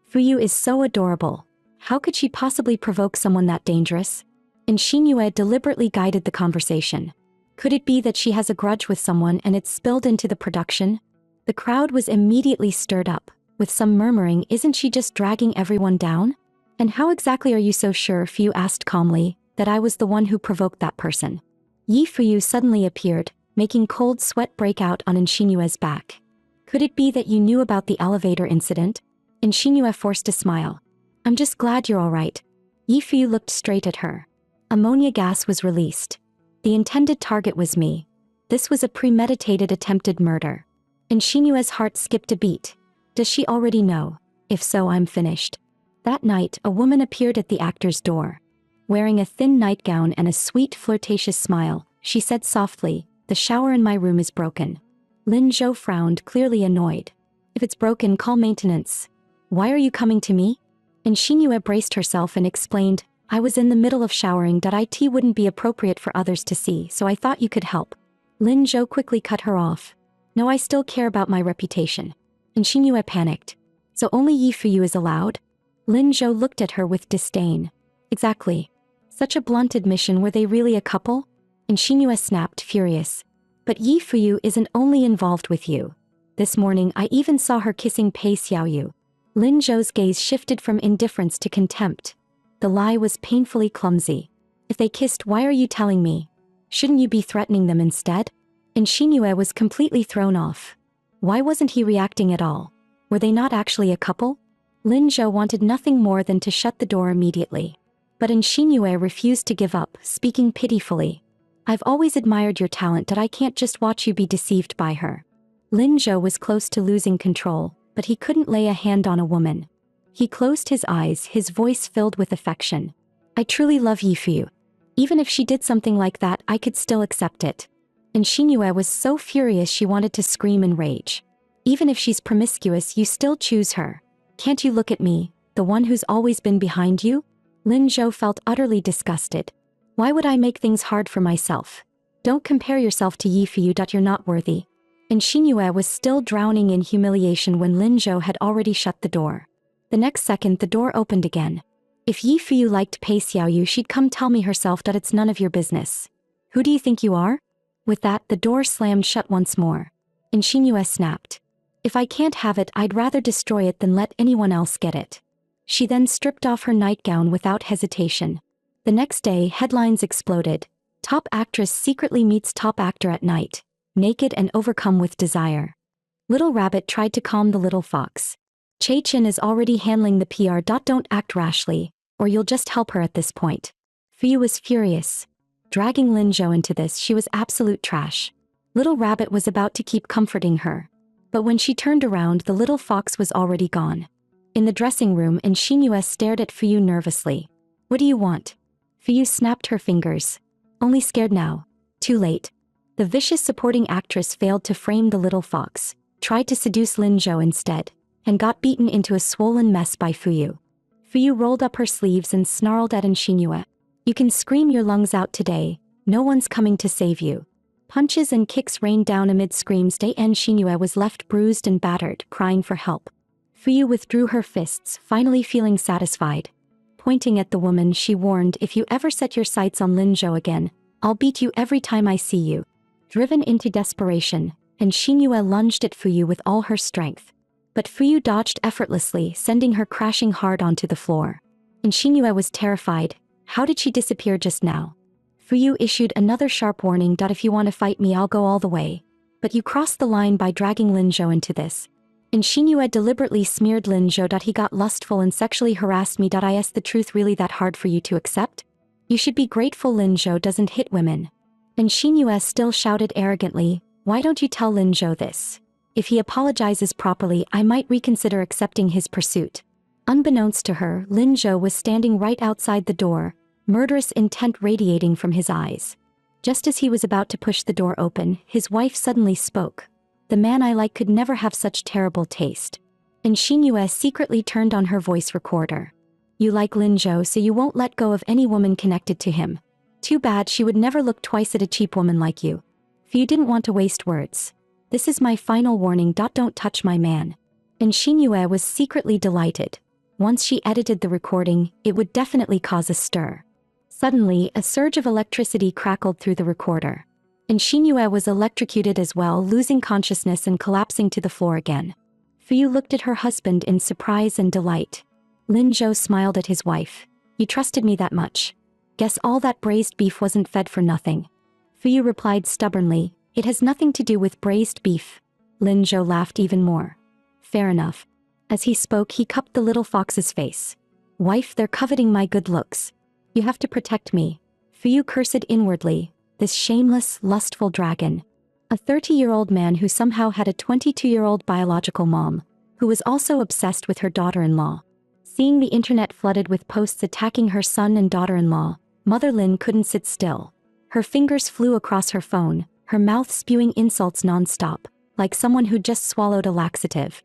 Fuyu is so adorable. How could she possibly provoke someone that dangerous? And Xinyue deliberately guided the conversation. Could it be that she has a grudge with someone and it's spilled into the production? The crowd was immediately stirred up, with some murmuring, "Isn't she just dragging everyone down?" "And how exactly are you so sure," Fuyu asked calmly, "that I was the one who provoked that person?" Yi Fuyu suddenly appeared, making cold sweat break out on Xinyue's back. "Could it be that you knew about the elevator incident?" Xinyue forced a smile. "I'm just glad you're all right." Yi Fuyu looked straight at her. Ammonia gas was released. The intended target was me. This was a premeditated attempted murder. Xinyue's heart skipped a beat. Does she already know? If so, I'm finished. That night, a woman appeared at the actor's door. Wearing a thin nightgown and a sweet, flirtatious smile, she said softly, "The shower in my room is broken." Lin Zhou frowned, clearly annoyed. "If it's broken, call maintenance." "Why are you coming to me?" Xinyue braced herself and explained, "I was in the middle of showering. It wouldn't be appropriate for others to see, so I thought you could help." Lin Zhou quickly cut her off. "No, I still care about my reputation." Xinyue panicked. "So only Yi Fuyu is allowed?" Lin Zhou looked at her with disdain. "Exactly. Such a blunt admission. Were they really a couple?" Xinyue snapped, furious. "But Yi Fuyu isn't only involved with you. This morning I even saw her kissing Pei Xiaoyu." Lin Zhou's gaze shifted from indifference to contempt. The lie was painfully clumsy. "If they kissed, why are you telling me? Shouldn't you be threatening them instead?" Xinyue was completely thrown off. Why wasn't he reacting at all? Were they not actually a couple? Lin Zhou wanted nothing more than to shut the door immediately. But Xinyue refused to give up, speaking pitifully. "I've always admired your talent. I can't just watch you be deceived by her." Lin Zhou was close to losing control, but he couldn't lay a hand on a woman. He closed his eyes, his voice filled with affection. "I truly love Yi Fuyu. Even if she did something like that, I could still accept it." Xinyue was so furious she wanted to scream in rage. "Even if she's promiscuous, you still choose her. Can't you look at me, the one who's always been behind you?" Lin Zhou felt utterly disgusted. "Why would I make things hard for myself? Don't compare yourself to Yi Fuyu. You're not worthy." Xinyue was still drowning in humiliation when Lin Zhou had already shut the door. The next second, the door opened again. "If Yi Fuyu liked Pei Xiaoyu, she'd come tell me herself. It's none of your business. Who do you think you are?" With that, the door slammed shut once more. Xinyue snapped. "If I can't have it, I'd rather destroy it than let anyone else get it." She then stripped off her nightgown without hesitation. The next day, headlines exploded. "Top actress secretly meets top actor at night, naked and overcome with desire." Little Rabbit tried to calm the little fox. "Chae-chin is already handling the PR. Don't act rashly, or you'll just help her at this point." Fuyu was furious. Dragging Lin Zhou into this, she was absolute trash. Little Rabbit was about to keep comforting her. But when she turned around, the little fox was already gone. In the dressing room, Xinyue stared at Fuyu nervously. "What do you want?" Fuyu snapped her fingers. "Only scared now. Too late." The vicious supporting actress failed to frame the little fox, tried to seduce Lin Zhou instead, and got beaten into a swollen mess by Fuyu. Fuyu rolled up her sleeves and snarled at Xinyue. "You can scream your lungs out today, no one's coming to save you." Punches and kicks rained down amid screams. Xinyue was left bruised and battered, crying for help. Fuyu withdrew her fists, finally feeling satisfied. Pointing at the woman, she warned, "If you ever set your sights on Lin Zhou again, I'll beat you every time I see you." Driven into desperation, Xinyue lunged at Fuyu with all her strength. But Fuyu dodged effortlessly, sending her crashing hard onto the floor. Xinyue was terrified. How did she disappear just now? Fuyu issued another sharp warning. "If you want to fight me, I'll go all the way. But you crossed the line by dragging Lin Zhou into this." Shinue deliberately smeared Lin Zhou. He got lustful and sexually harassed me. Is the truth really that hard for you to accept? You should be grateful Lin Zhou doesn't hit women. And Shinue still shouted arrogantly, why don't you tell Lin Zhou this? If he apologizes properly, I might reconsider accepting his pursuit. Unbeknownst to her, Lin Zhou was standing right outside the door, murderous intent radiating from his eyes. Just as he was about to push the door open, his wife suddenly spoke. The man I like could never have such terrible taste. And Shinue secretly turned on her voice recorder. You like Lin Zhou, so you won't let go of any woman connected to him. Too bad, she would never look twice at a cheap woman like you. Fu didn't want to waste words. This is my final warning. Don't touch my man. And Shinue was secretly delighted. Once she edited the recording, it would definitely cause a stir. Suddenly, a surge of electricity crackled through the recorder. And Shinue was electrocuted as well, losing consciousness and collapsing to the floor again. Fu looked at her husband in surprise and delight. Lin Zhou smiled at his wife. You trusted me that much. Guess all that braised beef wasn't fed for nothing. Fu replied stubbornly, it has nothing to do with braised beef. Lin Zhou laughed even more. Fair enough. As he spoke, he cupped the little fox's face. Wife, they're coveting my good looks. You have to protect me. Fu cursed inwardly, this shameless, lustful dragon. A 30-year-old man who somehow had a 22-year-old biological mom, who was also obsessed with her daughter-in-law. Seeing the internet flooded with posts attacking her son and daughter-in-law, Mother Lin couldn't sit still. Her fingers flew across her phone, her mouth spewing insults non-stop, like someone who'd just swallowed a laxative.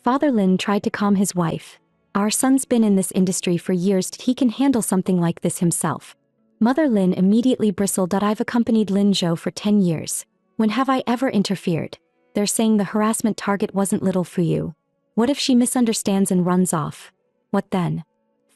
Father Lin tried to calm his wife. Our son's been in this industry for years, he can handle something like this himself. Mother Lin immediately bristled. I've accompanied Lin Zhou for 10 years. When have I ever interfered? They're saying the harassment target wasn't little Fuyu. What if she misunderstands and runs off? What then?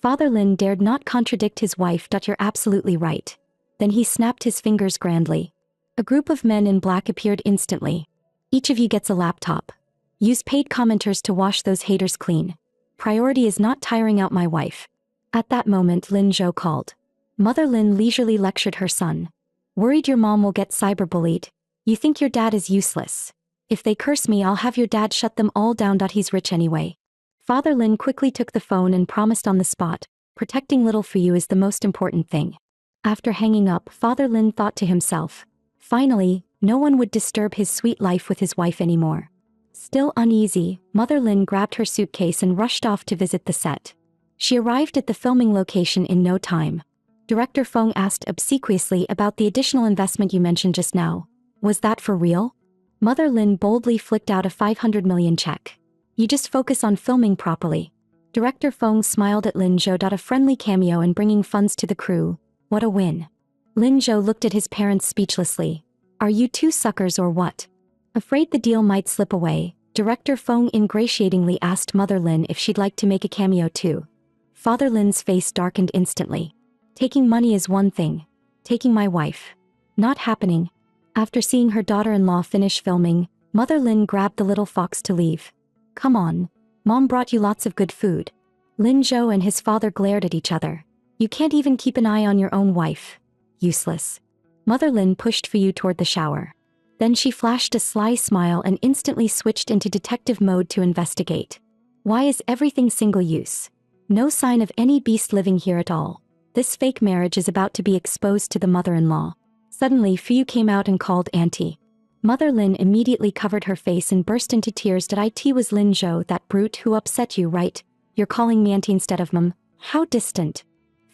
Father Lin dared not contradict his wife. You're absolutely right. Then he snapped his fingers grandly. A group of men in black appeared instantly. Each of you gets a laptop. Use paid commenters to wash those haters clean. Priority is not tiring out my wife. At that moment, Lin Zhou called. Mother Lin leisurely lectured her son. Worried your mom will get cyberbullied? You think your dad is useless. If they curse me, I'll have your dad shut them all down. He's rich anyway. Father Lin quickly took the phone and promised on the spot, protecting little Fuyu is the most important thing. After hanging up, Father Lin thought to himself. Finally, no one would disturb his sweet life with his wife anymore. Still uneasy, Mother Lin grabbed her suitcase and rushed off to visit the set. She arrived at the filming location in no time. Director Feng asked obsequiously about the additional investment you mentioned just now. Was that for real? Mother Lin boldly flicked out a 500 million check. You just focus on filming properly. Director Feng smiled at Lin Zhou. A friendly cameo and bringing funds to the crew. What a win. Lin Zhou looked at his parents speechlessly. Are you two suckers or what? Afraid the deal might slip away, Director Feng ingratiatingly asked Mother Lin if she'd like to make a cameo too. Father Lin's face darkened instantly. Taking money is one thing. Taking my wife. Not happening. After seeing her daughter-in-law finish filming, Mother Lin grabbed the little fox to leave. Come on. Mom brought you lots of good food. Lin Zhou and his father glared at each other. You can't even keep an eye on your own wife. Useless. Mother Lin pushed Fuyu toward the shower. Then she flashed a sly smile and instantly switched into detective mode to investigate. Why is everything single use? No sign of any beast living here at all. This fake marriage is about to be exposed to the mother-in-law. Suddenly Fuyu came out and called Auntie. Mother Lin immediately covered her face and burst into tears. It was Lin Zhou, that brute who upset you, right? You're calling me auntie instead of mom? How distant.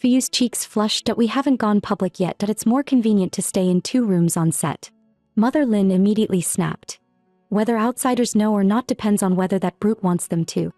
Fuyu's cheeks flushed. We haven't gone public yet. It's more convenient to stay in 2 rooms on set. Mother Lin immediately snapped. Whether outsiders know or not depends on whether that brute wants them to.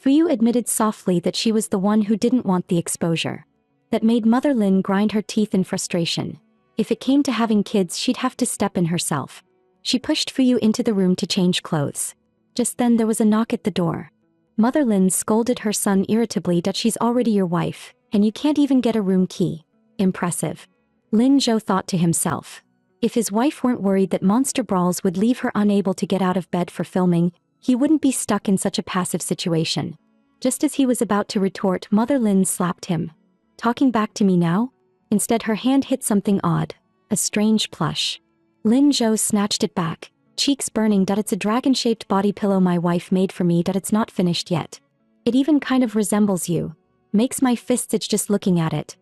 Fuyu admitted softly that she was the one who didn't want the exposure. That made Mother Lin grind her teeth in frustration. If it came to having kids, she'd have to step in herself. She pushed Fuyu into the room to change clothes. Just then there was a knock at the door. Mother Lin scolded her son irritably. She's already your wife, and you can't even get a room key. Impressive. Lin Zhou thought to himself. If his wife weren't worried that monster brawls would leave her unable to get out of bed for filming, he wouldn't be stuck in such a passive situation. Just as he was about to retort, Mother Lin slapped him. Talking back to me now? Instead her hand hit something odd. A strange plush. Lin Zhou snatched it back. cheeks burning. It's a dragon-shaped body pillow my wife made for me. It's not finished yet. It even kind of resembles you. Makes my fists itch just looking at it.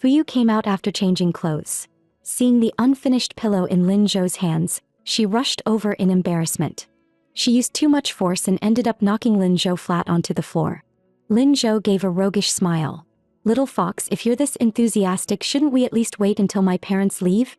Fuyu came out after changing clothes. Seeing the unfinished pillow in Lin Zhou's hands, she rushed over in embarrassment. She used too much force and ended up knocking Lin Zhou flat onto the floor. Lin Zhou gave a roguish smile. Little fox, if you're this enthusiastic, shouldn't we at least wait until my parents leave?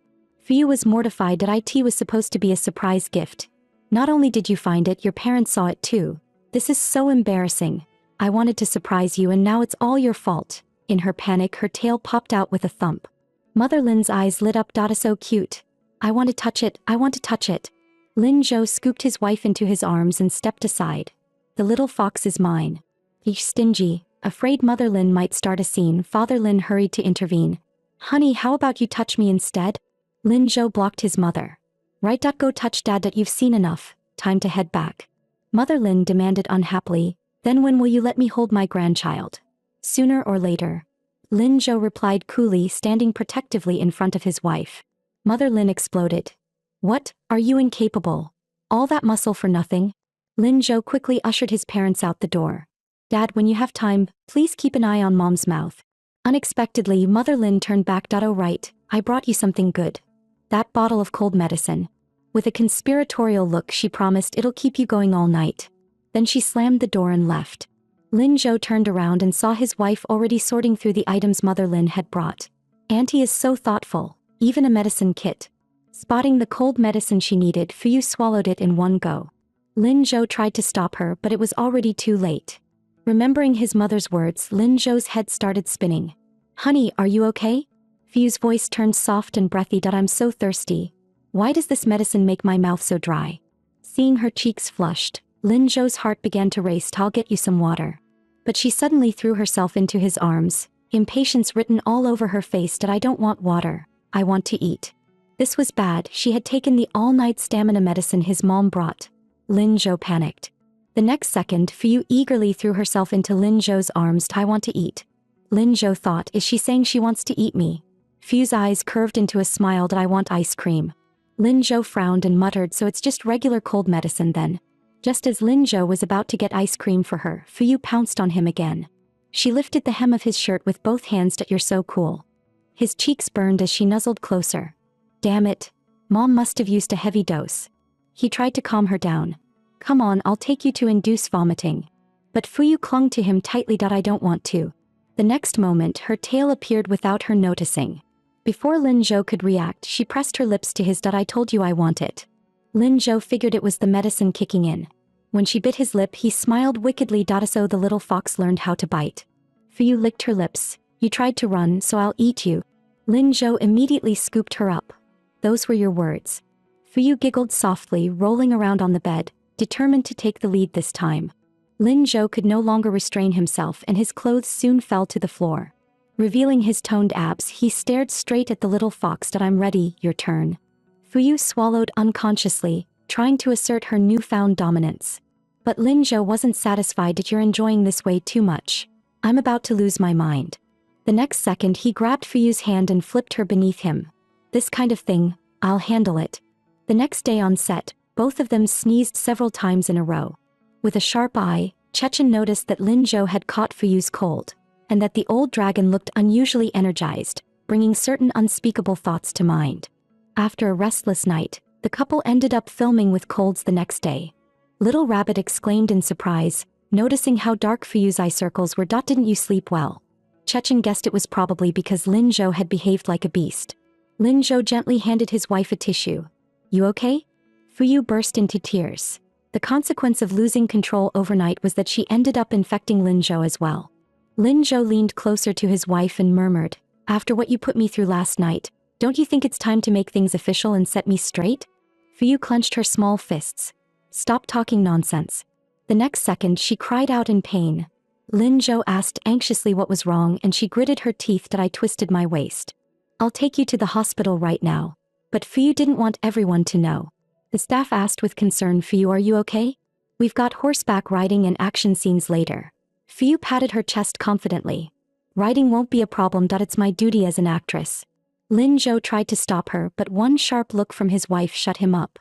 Fuyu was mortified that it was supposed to be a surprise gift. Not only did you find it, your parents saw it too. This is so embarrassing. I wanted to surprise you and now it's all your fault. In her panic, her tail popped out with a thump. Mother Lin's eyes lit up. It's so cute. I want to touch it, I want to touch it. Lin Zhou scooped his wife into his arms and stepped aside. The little fox is mine. Each stingy, afraid Mother Lin might start a scene. Father Lin hurried to intervene. Honey, how about you touch me instead? Lin Zhou blocked his mother. Right, go touch Dad. You've seen enough. Time to head back. Mother Lin demanded unhappily. Then when will you let me hold my grandchild? Sooner or later. Lin Zhou replied coolly, standing protectively in front of his wife. Mother Lin exploded. What? Are you incapable? All that muscle for nothing? Lin Zhou quickly ushered his parents out the door. Dad, when you have time, please keep an eye on Mom's mouth. Unexpectedly, Mother Lin turned back. Oh right, I brought you something good. That bottle of cold medicine. With a conspiratorial look, she promised it'll keep you going all night. Then she slammed the door and left. Lin Zhou turned around and saw his wife already sorting through the items Mother Lin had brought. Auntie is so thoughtful, even a medicine kit. Spotting the cold medicine she needed, Fuyu swallowed it in one go. Lin Zhou tried to stop her, but it was already too late. Remembering his mother's words, Lin Zhou's head started spinning. Honey, are you okay? Fuyu's voice turned soft and breathy. I'm so thirsty. Why does this medicine make my mouth so dry? Seeing her cheeks flushed, Lin Zhou's heart began to race. I'll get you some water. But she suddenly threw herself into his arms, impatience written all over her face. I don't want water. I want to eat. This was bad. She had taken the all-night stamina medicine his mom brought. Lin Zhou panicked. The next second, Fuyu eagerly threw herself into Lin Zhou's arms. I want to eat. Lin Zhou thought, is she saying she wants to eat me? Fuyu's eyes curved into a smile. I want ice cream. Lin Zhou frowned and muttered, so it's just regular cold medicine then. Just as Lin Zhou was about to get ice cream for her, Fuyu pounced on him again. She lifted the hem of his shirt with both hands. You're so cool. His cheeks burned as she nuzzled closer. Damn it. Mom must have used a heavy dose. He tried to calm her down. Come on, I'll take you to induce vomiting. But Fuyu clung to him tightly. I don't want to. The next moment, her tail appeared without her noticing. Before Lin Zhou could react, she pressed her lips to his. I told you I want it. Lin Zhou figured it was the medicine kicking in. When she bit his lip, he smiled wickedly. So the little fox learned how to bite. Fuyu licked her lips. You tried to run, so I'll eat you. Lin Zhou immediately scooped her up. Those were your words. Fuyu giggled softly, rolling around on the bed, determined to take the lead this time. Lin Zhou could no longer restrain himself and his clothes soon fell to the floor. Revealing his toned abs, he stared straight at the little fox. I'm ready, your turn. Fuyu swallowed unconsciously, trying to assert her newfound dominance. But Lin Zhou wasn't satisfied. You're enjoying this way too much. I'm about to lose my mind. The next second he grabbed Fuyu's hand and flipped her beneath him. This kind of thing, I'll handle it. The next day on set, both of them sneezed several times in a row. With a sharp eye, Chechen noticed that Lin Zhou had caught Fuyu's cold, and that the old dragon looked unusually energized, bringing certain unspeakable thoughts to mind. After a restless night, the couple ended up filming with colds the next day. Little Rabbit exclaimed in surprise, noticing how dark Fuyu's eye circles were. Didn't you sleep well? Chechen guessed it was probably because Lin Zhou had behaved like a beast. Lin Zhou gently handed his wife a tissue. You okay? Fuyu burst into tears. The consequence of losing control overnight was that she ended up infecting Lin Zhou as well. Lin Zhou leaned closer to his wife and murmured, after what you put me through last night, don't you think it's time to make things official and set me straight? Fuyu clenched her small fists. Stop talking nonsense. The next second she cried out in pain. Lin Zhou asked anxiously what was wrong and she gritted her teeth. I twisted my waist. I'll take you to the hospital right now. But Fuyu didn't want everyone to know. The staff asked with concern, Fuyu, are you okay? We've got horseback riding and action scenes later. Fuyu patted her chest confidently. Riding won't be a problem. It's my duty as an actress. Lin Zhou tried to stop her, but one sharp look from his wife shut him up.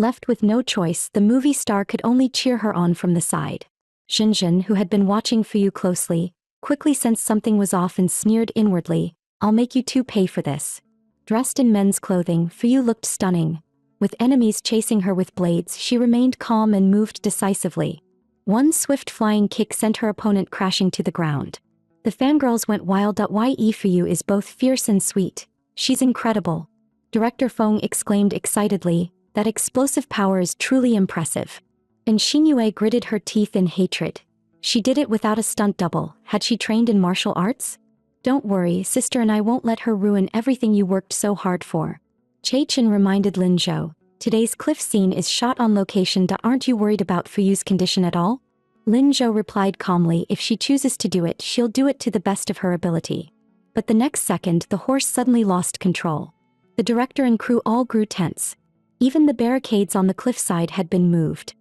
Left with no choice, the movie star could only cheer her on from the side. Zhenzhen, who had been watching Fuyu closely, quickly sensed something was off and sneered inwardly, "I'll make you two pay for this." Dressed in men's clothing, Fuyu looked stunning. With enemies chasing her with blades, she remained calm and moved decisively. One swift flying kick sent her opponent crashing to the ground. The fangirls went wild. Ye Fuyu is both fierce and sweet. She's incredible. Director Feng exclaimed excitedly, "That explosive power is truly impressive." And Xinyue gritted her teeth in hatred. She did it without a stunt double. Had she trained in martial arts? "Don't worry, sister, and I won't let her ruin everything you worked so hard for." Che Chen reminded Lin Zhou, "Today's cliff scene is shot on location. Aren't you worried about Fuyu's condition at all?" Lin Zhou replied calmly, "If she chooses to do it, she'll do it to the best of her ability." But the next second, the horse suddenly lost control. The director and crew all grew tense. Even the barricades on the cliffside had been moved.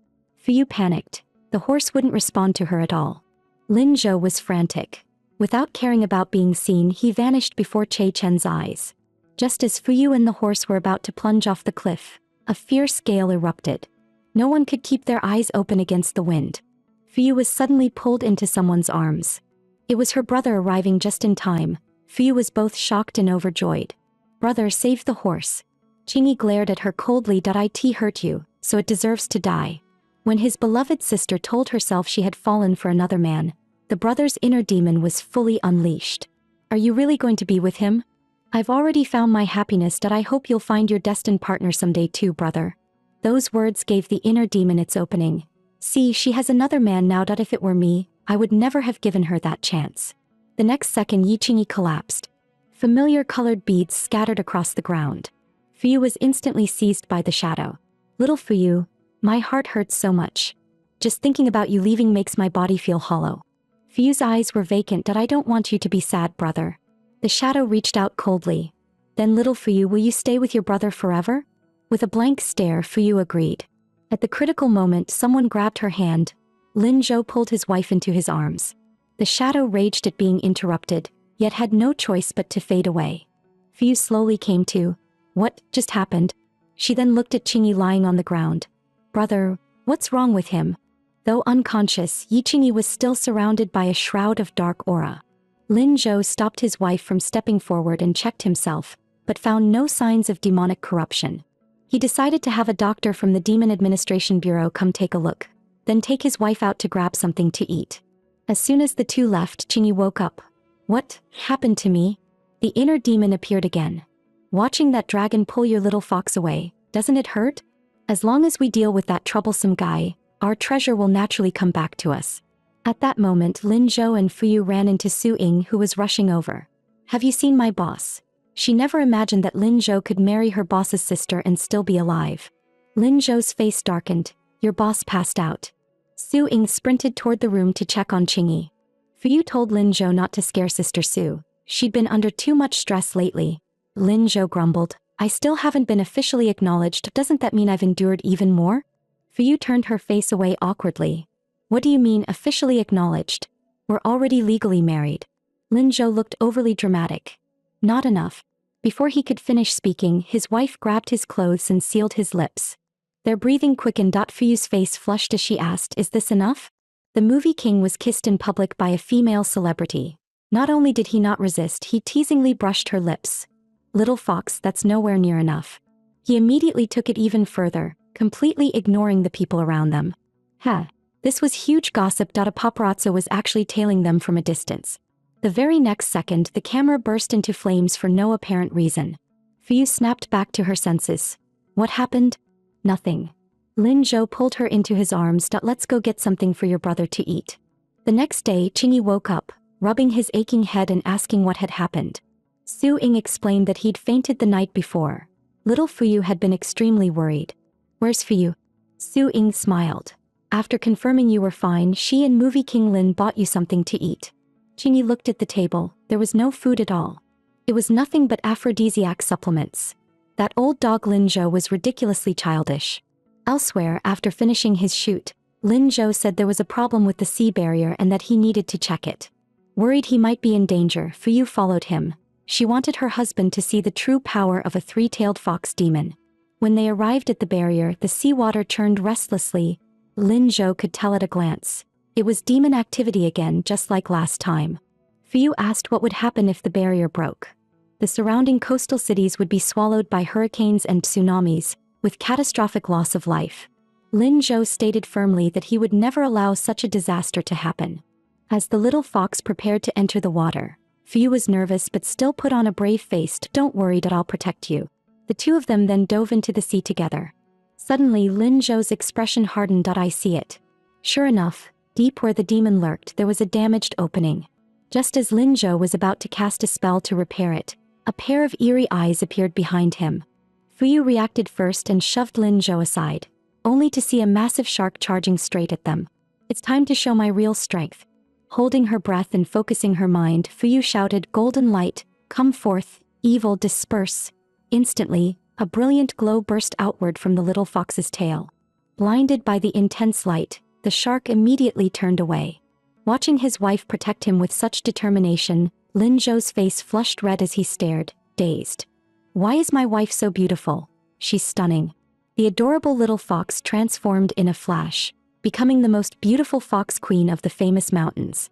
Fuyu panicked. The horse wouldn't respond to her at all. Lin Zhou was frantic. Without caring about being seen, he vanished before Che Chen's eyes. Just as Fuyu and the horse were about to plunge off the cliff, a fierce gale erupted. No one could keep their eyes open against the wind. Fuyu was suddenly pulled into someone's arms. It was her brother arriving just in time. Fuyu was both shocked and overjoyed. "Brother, save the horse." Qingyi glared at her coldly. "It hurt you, so it deserves to die." When his beloved sister told herself she had fallen for another man, the brother's inner demon was fully unleashed. "Are you really going to be with him?" "I've already found my happiness. I hope you'll find your destined partner someday too, brother." Those words gave the inner demon its opening. "See, she has another man now. If it were me, I would never have given her that chance." The next second, Yi Qingyi collapsed. Familiar colored beads scattered across the ground. Fuyu was instantly seized by the shadow. "Little Fuyu, my heart hurts so much. Just thinking about you leaving makes my body feel hollow." Fuyu's eyes were vacant. "I don't want you to be sad, brother." The shadow reached out coldly. "Then little Fuyu, will you stay with your brother forever?" With a blank stare, Fuyu agreed. At the critical moment, someone grabbed her hand. Lin Zhou pulled his wife into his arms. The shadow raged at being interrupted, yet had no choice but to fade away. Fuyu slowly came to. "What just happened?" She then looked at Qingyi lying on the ground. "Brother, what's wrong with him?" Though unconscious, Yi Qingyi was still surrounded by a shroud of dark aura. Lin Zhou stopped his wife from stepping forward and checked himself, but found no signs of demonic corruption. He decided to have a doctor from the Demon Administration Bureau come take a look, then take his wife out to grab something to eat. As soon as the two left, Qingyi woke up. "What happened to me?" The inner demon appeared again. "Watching that dragon pull your little fox away, doesn't it hurt? As long as we deal with that troublesome guy, our treasure will naturally come back to us." At that moment, Lin Zhou and Fuyu ran into Su Ying, who was rushing over. "Have you seen my boss?" She never imagined that Lin Zhou could marry her boss's sister and still be alive. Lin Zhou's face darkened. "Your boss passed out." Su Ying sprinted toward the room to check on Qingyi. Fuyu told Lin Zhou not to scare Sister Su. She'd been under too much stress lately. Lin Zhou grumbled, "I still haven't been officially acknowledged. Doesn't that mean I've endured even more?" Fuyu turned her face away awkwardly. "What do you mean, officially acknowledged? We're already legally married." Lin Zhou looked overly dramatic. "Not enough." Before he could finish speaking, his wife grabbed his clothes and sealed his lips. Their breathing quickened. Fuyu's face flushed as she asked, "Is this enough?" The movie king was kissed in public by a female celebrity. Not only did he not resist, he teasingly brushed her lips. "Little fox, that's nowhere near enough." He immediately took it even further, completely ignoring the people around them. This was huge gossip. A paparazzo was actually tailing them from a distance. The very next second, the camera burst into flames for no apparent reason. Fuyu snapped back to her senses. "What happened?" "Nothing." Lin Zhou pulled her into his arms. "Let's go get something for your brother to eat." The next day, Qingyi woke up, rubbing his aching head and asking what had happened. Su Ying explained that he'd fainted the night before. Little Fuyu had been extremely worried. "Where's Fuyu?" Su Ying smiled. "After confirming you were fine, she and movie king Lin bought you something to eat." Qingyi looked at the table. There was no food at all. It was nothing but aphrodisiac supplements. That old dog Lin Zhou was ridiculously childish. Elsewhere, after finishing his shoot, Lin Zhou said there was a problem with the sea barrier and that he needed to check it. Worried he might be in danger, Fuyu followed him. She wanted her husband to see the true power of a three-tailed fox demon. When they arrived at the barrier, the seawater churned restlessly. Lin Zhou could tell at a glance. It was demon activity again, just like last time. Fu asked what would happen if the barrier broke. The surrounding coastal cities would be swallowed by hurricanes and tsunamis, with catastrophic loss of life. Lin Zhou stated firmly that he would never allow such a disaster to happen. As the little fox prepared to enter the water, Fu was nervous but still put on a brave face. Don't worry, I'll protect you. The two of them then dove into the sea together. Suddenly Lin Zhou's expression hardened. I see it. Sure enough, deep where the demon lurked there was a damaged opening. Just as Lin Zhou was about to cast a spell to repair it, a pair of eerie eyes appeared behind him. Fu reacted first and shoved Lin Zhou aside, only to see a massive shark charging straight at them. It's time to show my real strength. Holding her breath and focusing her mind, Fu shouted, "Golden light, come forth, evil disperse." Instantly, a brilliant glow burst outward from the little fox's tail. Blinded by the intense light, the shark immediately turned away. Watching his wife protect him with such determination, Lin Zhou's face flushed red as he stared, dazed. Why is my wife so beautiful? She's stunning. The adorable little fox transformed in a flash, becoming the most beautiful fox queen of the famous mountains.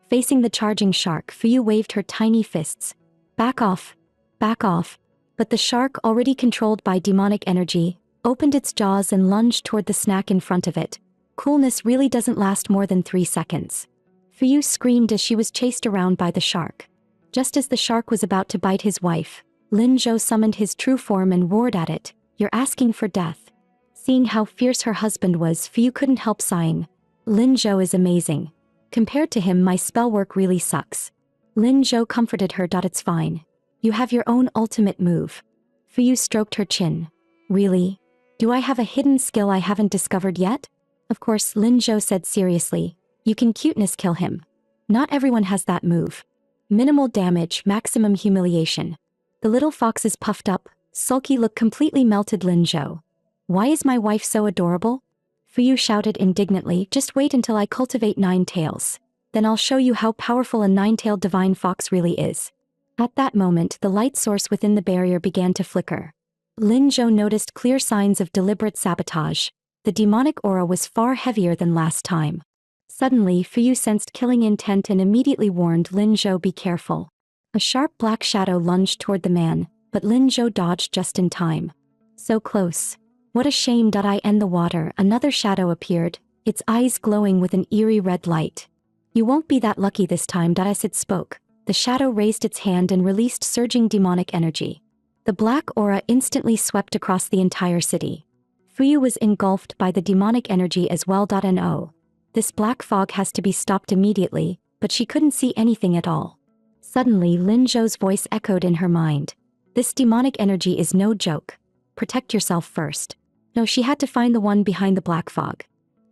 Facing the charging shark, Fu waved her tiny fists. Back off. Back off. But the shark, already controlled by demonic energy, opened its jaws and lunged toward the snack in front of it. Coolness really doesn't last more than 3 seconds. Fu screamed as she was chased around by the shark. Just as the shark was about to bite his wife, Lin Zhou summoned his true form and roared at it, "You're asking for death." Seeing how fierce her husband was, Fu couldn't help sighing. Lin Zhou is amazing. Compared to him, my spell work really sucks. Lin Zhou comforted her. It's fine. You have your own ultimate move. Fu stroked her chin. Really? Do I have a hidden skill I haven't discovered yet? Of course, Lin Zhou said seriously. You can cuteness kill him. Not everyone has that move. Minimal damage, maximum humiliation. The little fox's puffed up, sulky look completely melted Lin Zhou. Why is my wife so adorable? Fu shouted indignantly, just wait until I cultivate 9 tails. Then I'll show you how powerful a 9-tailed divine fox really is. At that moment, the light source within the barrier began to flicker. Lin Zhou noticed clear signs of deliberate sabotage. The demonic aura was far heavier than last time. Suddenly, Fu sensed killing intent and immediately warned Lin Zhou, be careful. A sharp black shadow lunged toward the man, but Lin Zhou dodged just in time. So close. What a shame. I end the water. Another shadow appeared, its eyes glowing with an eerie red light. You won't be that lucky this time. As it spoke, the shadow raised its hand and released surging demonic energy. The black aura instantly swept across the entire city. Fu was engulfed by the demonic energy as well. No. This black fog has to be stopped immediately, but she couldn't see anything at all. Suddenly, Lin Zhou's voice echoed in her mind. This demonic energy is no joke. Protect yourself first. No, she had to find the one behind the black fog.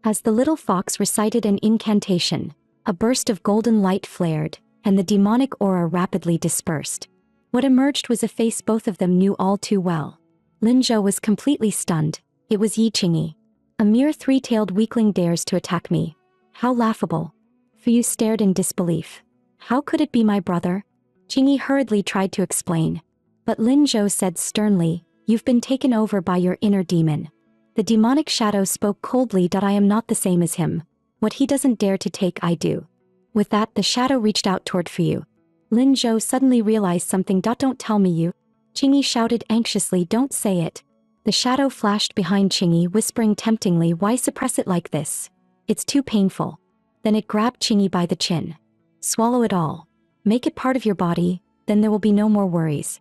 As the little fox recited an incantation, a burst of golden light flared, and the demonic aura rapidly dispersed. What emerged was a face both of them knew all too well. Lin Zhou was completely stunned. It was Yi Qingyi. A mere 3-tailed weakling dares to attack me. How laughable. Fu stared in disbelief. How could it be my brother? Qingyi hurriedly tried to explain. But Lin Zhou said sternly, you've been taken over by your inner demon. The demonic shadow spoke coldly. I am not the same as him. What he doesn't dare to take, I do. With that, the shadow reached out toward Fu. Lin Zhou suddenly realized something. Don't tell me you. Qingyi shouted anxiously, don't say it. The shadow flashed behind Qingyi, whispering temptingly, why suppress it like this? It's too painful. Then it grabbed Qingyi by the chin. Swallow it all. Make it part of your body, then there will be no more worries.